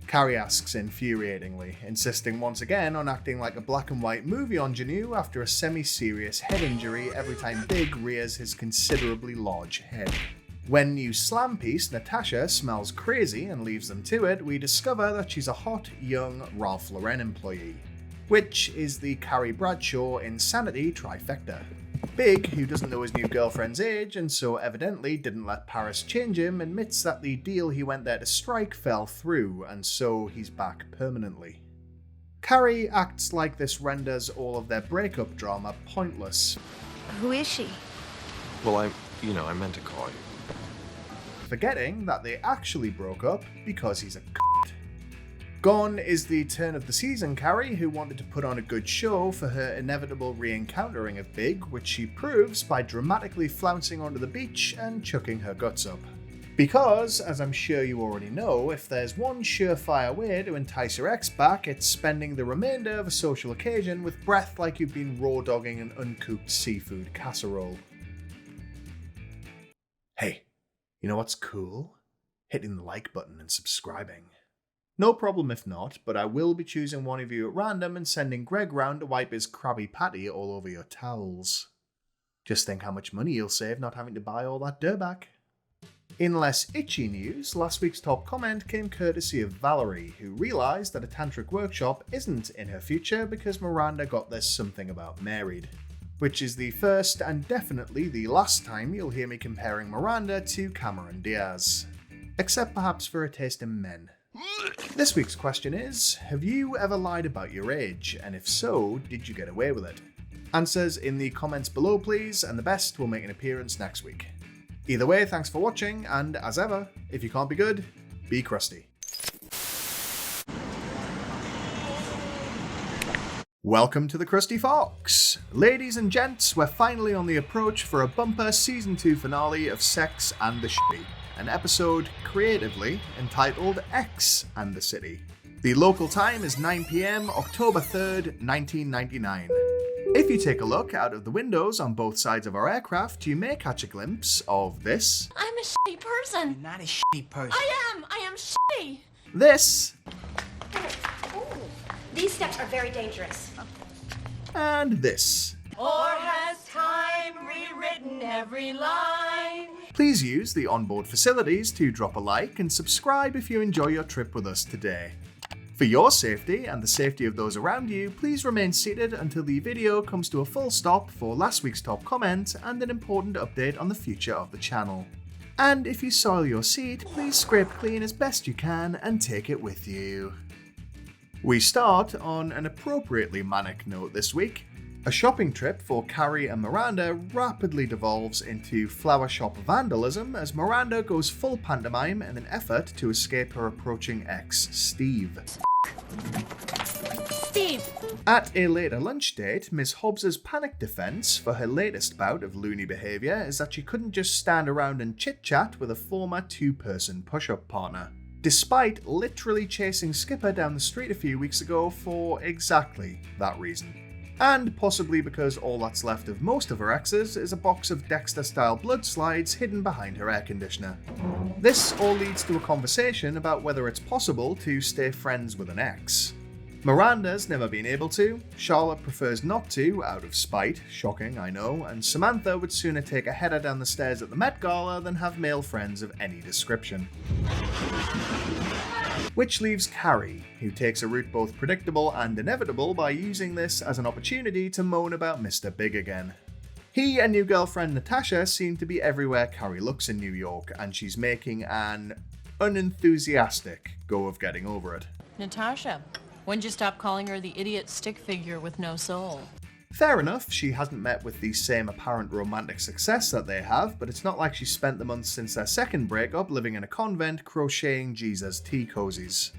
Carrie asks infuriatingly, insisting once again on acting like a black and white movie ingenue after a semi-serious head injury every time Big rears his considerably large head. When new slam piece Natasha smells crazy and leaves them to it, we discover that she's a hot, young Ralph Lauren employee, which is the Carrie Bradshaw insanity trifecta. Big, who doesn't know his new girlfriend's age and so evidently didn't let Paris change him, admits that the deal he went there to strike fell through, and so he's back permanently. Carrie acts like this renders all of their breakup drama pointless. Who is she? Well, I meant to call you. Forgetting that they actually broke up because he's a c***. Gone is the turn of the season Carrie, who wanted to put on a good show for her inevitable re-encountering of Big, which she proves by dramatically flouncing onto the beach and chucking her guts up. Because, as I'm sure you already know, if there's one surefire way to entice her ex back, it's spending the remainder of a social occasion with breath like you've been raw dogging an uncooked seafood casserole. Hey, you know what's cool? Hitting the like button and subscribing. No problem if not, but I will be choosing one of you at random and sending Greg round to wipe his Krabby Patty all over your towels. Just think how much money you'll save not having to buy all that back. In less itchy news, last week's top comment came courtesy of Valerie, who realised that a tantric workshop isn't in her future because Miranda got this something about married. Which is the first and definitely the last time you'll hear me comparing Miranda to Cameron Diaz. Except perhaps for a taste in men. This week's question is, have you ever lied about your age, and if so, did you get away with it? Answers in the comments below please, and the best will make an appearance next week. Either way, thanks for watching, and as ever, if you can't be good, be crusty. Welcome to the Krusty Fox! Ladies and gents, we're finally on the approach for a bumper Season 2 finale of Sex and the Shitty. An episode creatively entitled X and the City. The local time is 9 PM, October 3rd, 1999. If you take a look out of the windows on both sides of our aircraft, you may catch a glimpse of this. I'm a shitty person. You're not a shitty person. I am shitty. This. These steps are very dangerous. And this. Or has time rewritten every line? Please use the onboard facilities to drop a like and subscribe if you enjoy your trip with us today. For your safety and the safety of those around you, please remain seated until the video comes to a full stop for last week's top comment and an important update on the future of the channel. And if you soil your seat, please scrape clean as best you can and take it with you. We start on an appropriately manic note this week. A shopping trip for Carrie and Miranda rapidly devolves into flower shop vandalism as Miranda goes full pantomime in an effort to escape her approaching ex, Steve. Steve! At a later lunch date, Miss Hobbes' panic defense for her latest bout of loony behavior is that she couldn't just stand around and chit-chat with a former two-person push-up partner, despite literally chasing Skipper down the street a few weeks ago for exactly that reason. And possibly because all that's left of most of her exes is a box of Dexter-style blood slides hidden behind her air conditioner. This all leads to a conversation about whether it's possible to stay friends with an ex. Miranda's never been able to, Charlotte prefers not to, out of spite, shocking I know, and Samantha would sooner take a header down the stairs at the Met Gala than have male friends of any description. Which leaves Carrie, who takes a route both predictable and inevitable by using this as an opportunity to moan about Mr. Big again. He and new girlfriend Natasha seem to be everywhere Carrie looks in New York, and she's making an unenthusiastic go of getting over it. Natasha, when'd you stop calling her the idiot stick figure with no soul? Fair enough, she hasn't met with the same apparent romantic success that they have, but it's not like she spent the months since their second breakup living in a convent crocheting Jesus tea cozies.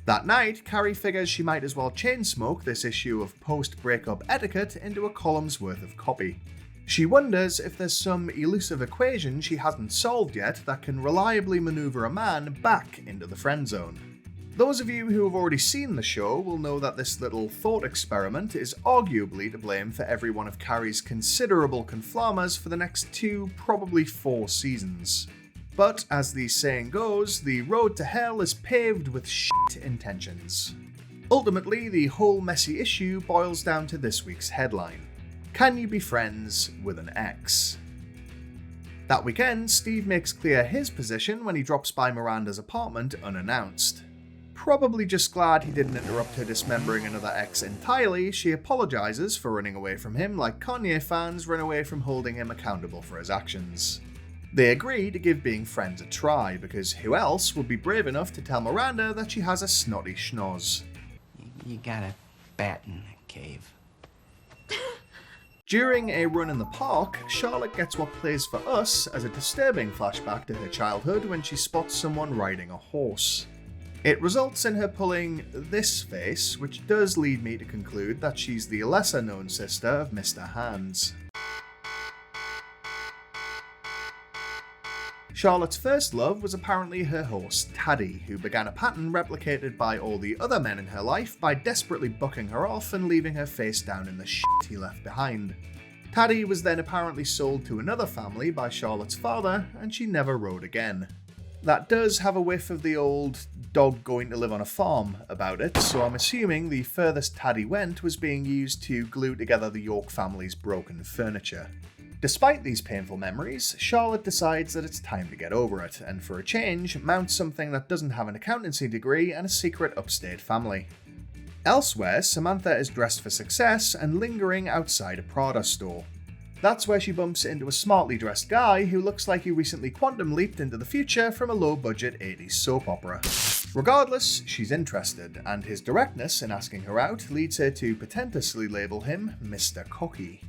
That night, Carrie figures she might as well chain smoke this issue of post-breakup etiquette into a column's worth of copy. She wonders if there's some elusive equation she hasn't solved yet that can reliably maneuver a man back into the friend zone. Those of you who have already seen the show will know that this little thought experiment is arguably to blame for every one of Carrie's considerable conflamas for the next 2, probably 4 seasons. But, as the saying goes, the road to hell is paved with shit intentions. Ultimately, the whole messy issue boils down to this week's headline: Can you be friends with an ex? That weekend, Steve makes clear his position when he drops by Miranda's apartment unannounced. Probably just glad he didn't interrupt her dismembering another ex entirely, she apologizes for running away from him like Kanye fans run away from holding him accountable for his actions. They agree to give being friends a try, because who else would be brave enough to tell Miranda that she has a snotty schnoz? You got a bat in the cave. During a run in the park, Charlotte gets what plays for us as a disturbing flashback to her childhood when she spots someone riding a horse. It results in her pulling this face, which does lead me to conclude that she's the lesser-known sister of Mr. Hands. Charlotte's first love was apparently her horse Taddy, who began a pattern replicated by all the other men in her life by desperately bucking her off and leaving her face down in the shit he left behind. Taddy was then apparently sold to another family by Charlotte's father, and she never rode again. That does have a whiff of the old dog going to live on a farm about it, so I'm assuming the furthest Taddy went was being used to glue together the York family's broken furniture. Despite these painful memories, Charlotte decides that it's time to get over it, and for a change, mounts something that doesn't have an accountancy degree and a secret upstate family. Elsewhere, Samantha is dressed for success and lingering outside a Prada store. That's where she bumps into a smartly dressed guy who looks like he recently quantum leaped into the future from a low-budget 80s soap opera. Regardless, she's interested, and his directness in asking her out leads her to pretentiously label him Mr. Cocky.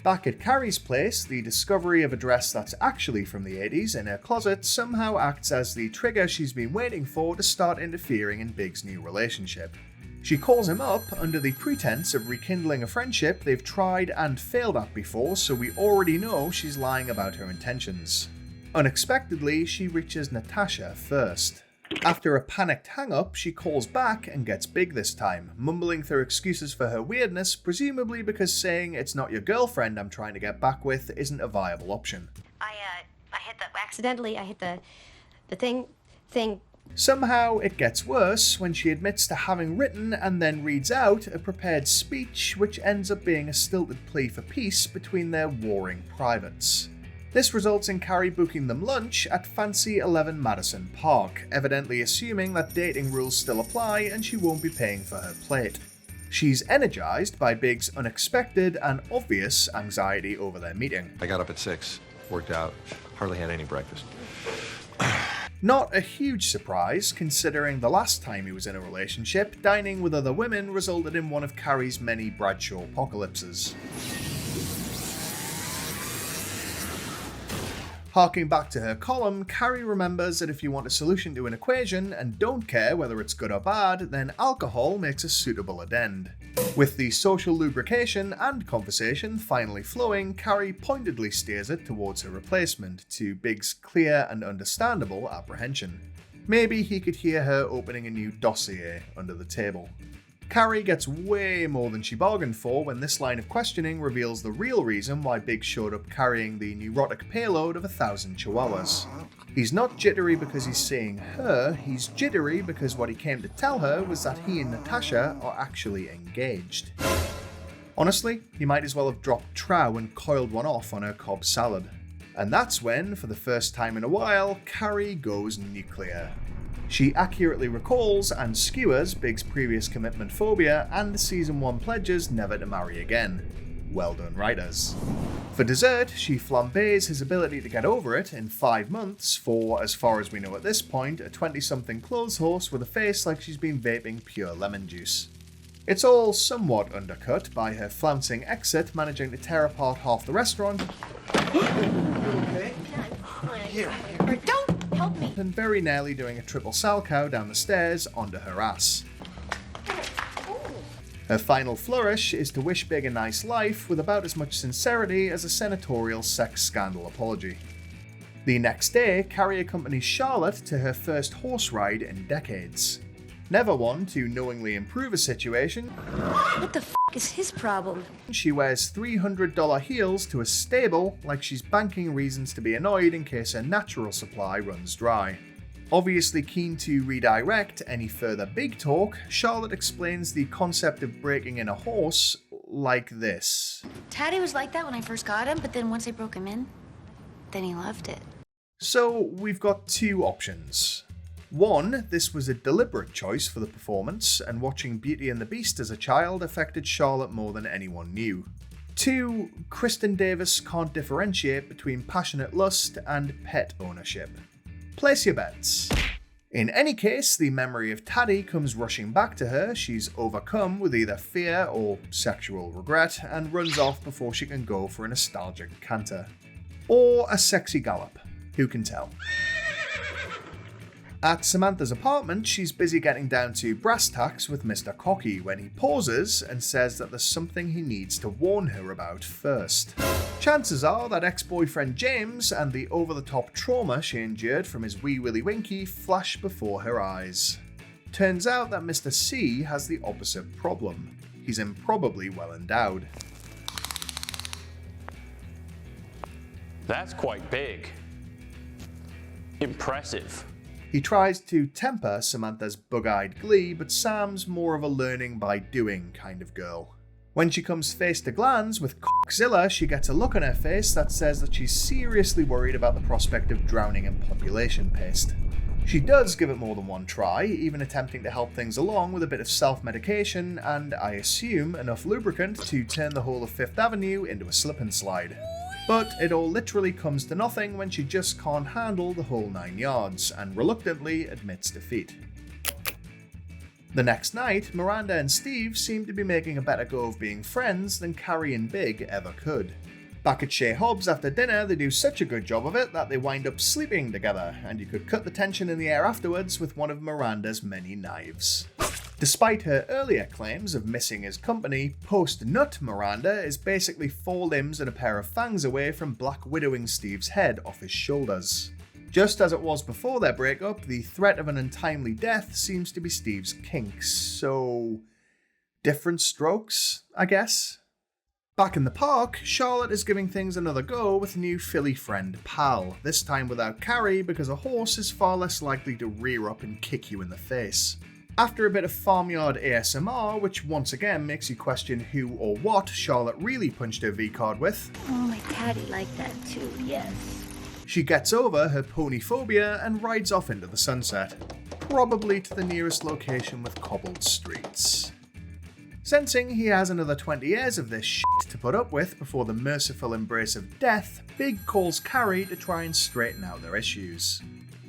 Back at Carrie's place, the discovery of a dress that's actually from the 80s in her closet somehow acts as the trigger she's been waiting for to start interfering in Big's new relationship. She calls him up under the pretense of rekindling a friendship they've tried and failed at before, so we already know she's lying about her intentions. Unexpectedly, she reaches Natasha first. After a panicked hang-up, she calls back and gets Big this time, mumbling through excuses for her weirdness, presumably because saying it's not your girlfriend I'm trying to get back with isn't a viable option. I hit the thing. Somehow it gets worse when she admits to having written and then reads out a prepared speech which ends up being a stilted plea for peace between their warring privates. This results in Carrie booking them lunch at Fancy 11 Madison Park, evidently assuming that dating rules still apply and she won't be paying for her plate. She's energized by Big's unexpected and obvious anxiety over their meeting. I got up at 6, worked out, hardly had any breakfast. Not a huge surprise, considering the last time he was in a relationship, dining with other women resulted in one of Carrie's many Bradshaw apocalypses. Harking back to her column, Carrie remembers that if you want a solution to an equation and don't care whether it's good or bad, then alcohol makes a suitable addend. With the social lubrication and conversation finally flowing, Carrie pointedly steers it towards her replacement, to Big's clear and understandable apprehension. Maybe he could hear her opening a new dossier under the table. Carrie gets way more than she bargained for when this line of questioning reveals the real reason why Big showed up carrying the neurotic payload of 1,000 chihuahuas. He's not jittery because he's seeing her, he's jittery because what he came to tell her was that he and Natasha are actually engaged. Honestly, he might as well have dropped trow and coiled one off on her Cobb salad. And that's when, for the first time in a while, Carrie goes nuclear. She accurately recalls and skewers Big's previous commitment phobia and the season 1 pledges never to marry again. Well done, writers. For dessert, she flambés his ability to get over it in 5 months for, as far as we know at this point, a 20-something clothes horse with a face like she's been vaping pure lemon juice. It's all somewhat undercut by her flouncing exit managing to tear apart half the restaurant. Okay. Here. Or don't help me. And very nearly doing a triple salchow down the stairs onto her ass. Her final flourish is to wish Big a nice life with about as much sincerity as a senatorial sex scandal apology. The next day, Carrie accompanies Charlotte to her first horse ride in decades. Never one to knowingly improve a situation. What the f*** is his problem? She wears $300 heels to a stable like she's banking reasons to be annoyed in case her natural supply runs dry. Obviously keen to redirect any further big talk, Charlotte explains the concept of breaking in a horse like this. Taddy was like that when I first got him, but then once I broke him in, then he loved it. So we've got 2 options. 1, this was a deliberate choice for the performance, and watching Beauty and the Beast as a child affected Charlotte more than anyone knew. 2, Kristen Davis can't differentiate between passionate lust and pet ownership. Place your bets. In any case, the memory of Taddy comes rushing back to her. She's overcome with either fear or sexual regret and runs off before she can go for a nostalgic canter. Or a sexy gallop. Who can tell? At Samantha's apartment, she's busy getting down to brass tacks with Mr. Cocky when he pauses and says that there's something he needs to warn her about first. Chances are that ex-boyfriend James and the over-the-top trauma she endured from his wee willy winky flash before her eyes. Turns out that Mr. C has the opposite problem. He's improbably well endowed. That's quite big. Impressive. He tries to temper Samantha's bug-eyed glee, but Sam's more of a learning by doing kind of girl. When she comes face to glance with Cockzilla, she gets a look on her face that says that she's seriously worried about the prospect of drowning in population paste. She does give it more than one try, even attempting to help things along with a bit of self-medication and, I assume, enough lubricant to turn the whole of Fifth Avenue into a slip and slide. But it all literally comes to nothing when she just can't handle the whole 9 yards, and reluctantly admits defeat. The next night, Miranda and Steve seem to be making a better go of being friends than Carrie and Big ever could. Back at Shea Hobbes after dinner, they do such a good job of it that they wind up sleeping together, and you could cut the tension in the air afterwards with one of Miranda's many knives. Despite her earlier claims of missing his company, post-nut Miranda is basically 4 limbs and a pair of fangs away from black widowing Steve's head off his shoulders. Just as it was before their breakup, the threat of an untimely death seems to be Steve's kink, so different strokes, I guess? Back in the park, Charlotte is giving things another go with new filly friend Pal, this time without Carrie because a horse is far less likely to rear up and kick you in the face. After a bit of farmyard ASMR, which once again makes you question who or what Charlotte really punched her V-card with. Oh, my daddy liked that too, yes. She gets over her pony phobia and rides off into the sunset, probably to the nearest location with cobbled streets. Sensing he has another 20 years of this shit to put up with before the merciful embrace of death, Big calls Carrie to try and straighten out their issues.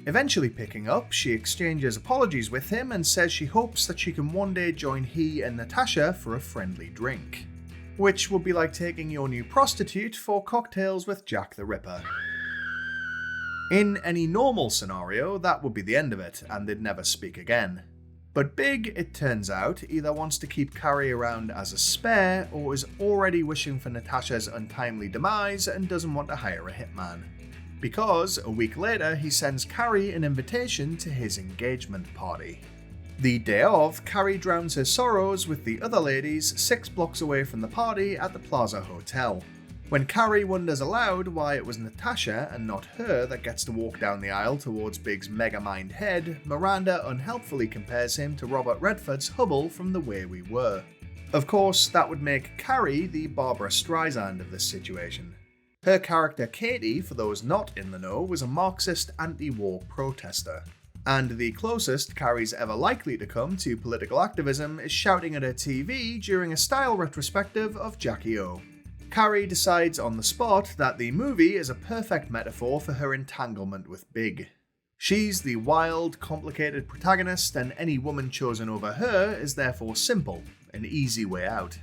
Eventually picking up, she exchanges apologies with him and says she hopes that she can one day join he and Natasha for a friendly drink. Which would be like taking your new prostitute for cocktails with Jack the Ripper. In any normal scenario, that would be the end of it, and they'd never speak again. But Big, it turns out, either wants to keep Carrie around as a spare, or is already wishing for Natasha's untimely demise and doesn't want to hire a hitman. Because, a week later, he sends Carrie an invitation to his engagement party. The day of, Carrie drowns her sorrows with the other ladies 6 blocks away from the party at the Plaza Hotel. When Carrie wonders aloud why it was Natasha and not her that gets to walk down the aisle towards Big's megamind head, Miranda unhelpfully compares him to Robert Redford's Hubble from The Way We Were. Of course, that would make Carrie the Barbara Streisand of this situation. Her character Katie, for those not in the know, was a Marxist anti-war protester. And the closest Carrie's ever likely to come to political activism is shouting at her TV during a style retrospective of Jackie O. Carrie decides on the spot that the movie is a perfect metaphor for her entanglement with Big. She's the wild, complicated protagonist, and any woman chosen over her is therefore simple, an easy way out.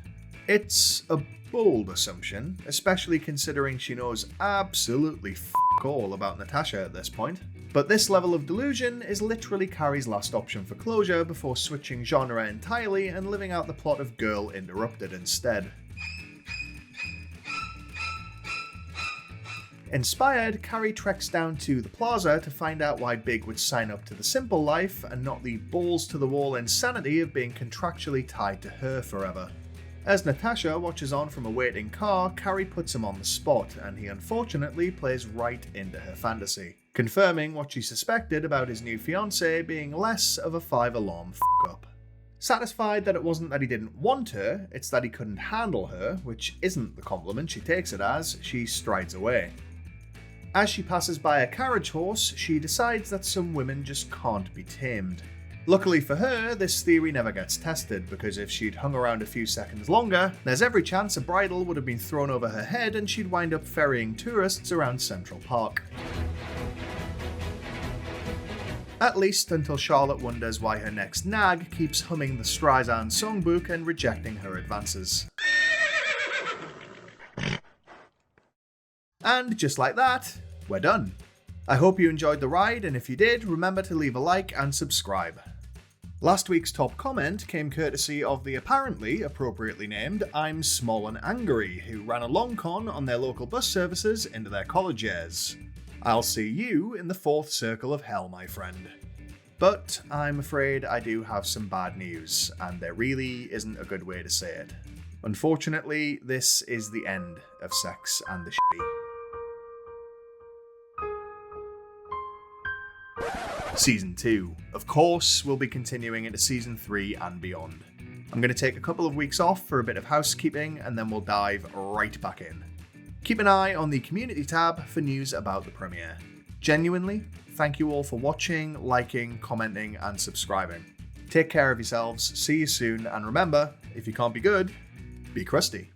It's a bold assumption, especially considering she knows absolutely f*** all about Natasha at this point. But this level of delusion is literally Carrie's last option for closure before switching genre entirely and living out the plot of Girl Interrupted instead. Inspired, Carrie treks down to the plaza to find out why Big would sign up to the simple life and not the balls-to-the-wall insanity of being contractually tied to her forever. As Natasha watches on from a waiting car, Carrie puts him on the spot, and he unfortunately plays right into her fantasy, confirming what she suspected about his new fiancée being less of a 5-alarm f***up. Satisfied that it wasn't that he didn't want her, it's that he couldn't handle her, which isn't the compliment she takes it as, she strides away. As she passes by a carriage horse, she decides that some women just can't be tamed. Luckily for her, this theory never gets tested, because if she'd hung around a few seconds longer, there's every chance a bridle would have been thrown over her head and she'd wind up ferrying tourists around Central Park. At least until Charlotte wonders why her next nag keeps humming the Streisand songbook and rejecting her advances. And just like that, we're done. I hope you enjoyed the ride, and if you did, remember to leave a like and subscribe. Last week's top comment came courtesy of the apparently appropriately named I'm Small and Angry, who ran a long con on their local bus services into their college years. I'll see you in the 4th circle of hell, my friend. But I'm afraid I do have some bad news, and there really isn't a good way to say it. Unfortunately, this is the end of Sex and the Shitty. Season 2. Of course, we'll be continuing into Season 3 and beyond. I'm going to take a couple of weeks off for a bit of housekeeping, and then we'll dive right back in. Keep an eye on the community tab for news about the premiere. Genuinely, thank you all for watching, liking, commenting, and subscribing. Take care of yourselves, see you soon, and remember, if you can't be good, be crusty.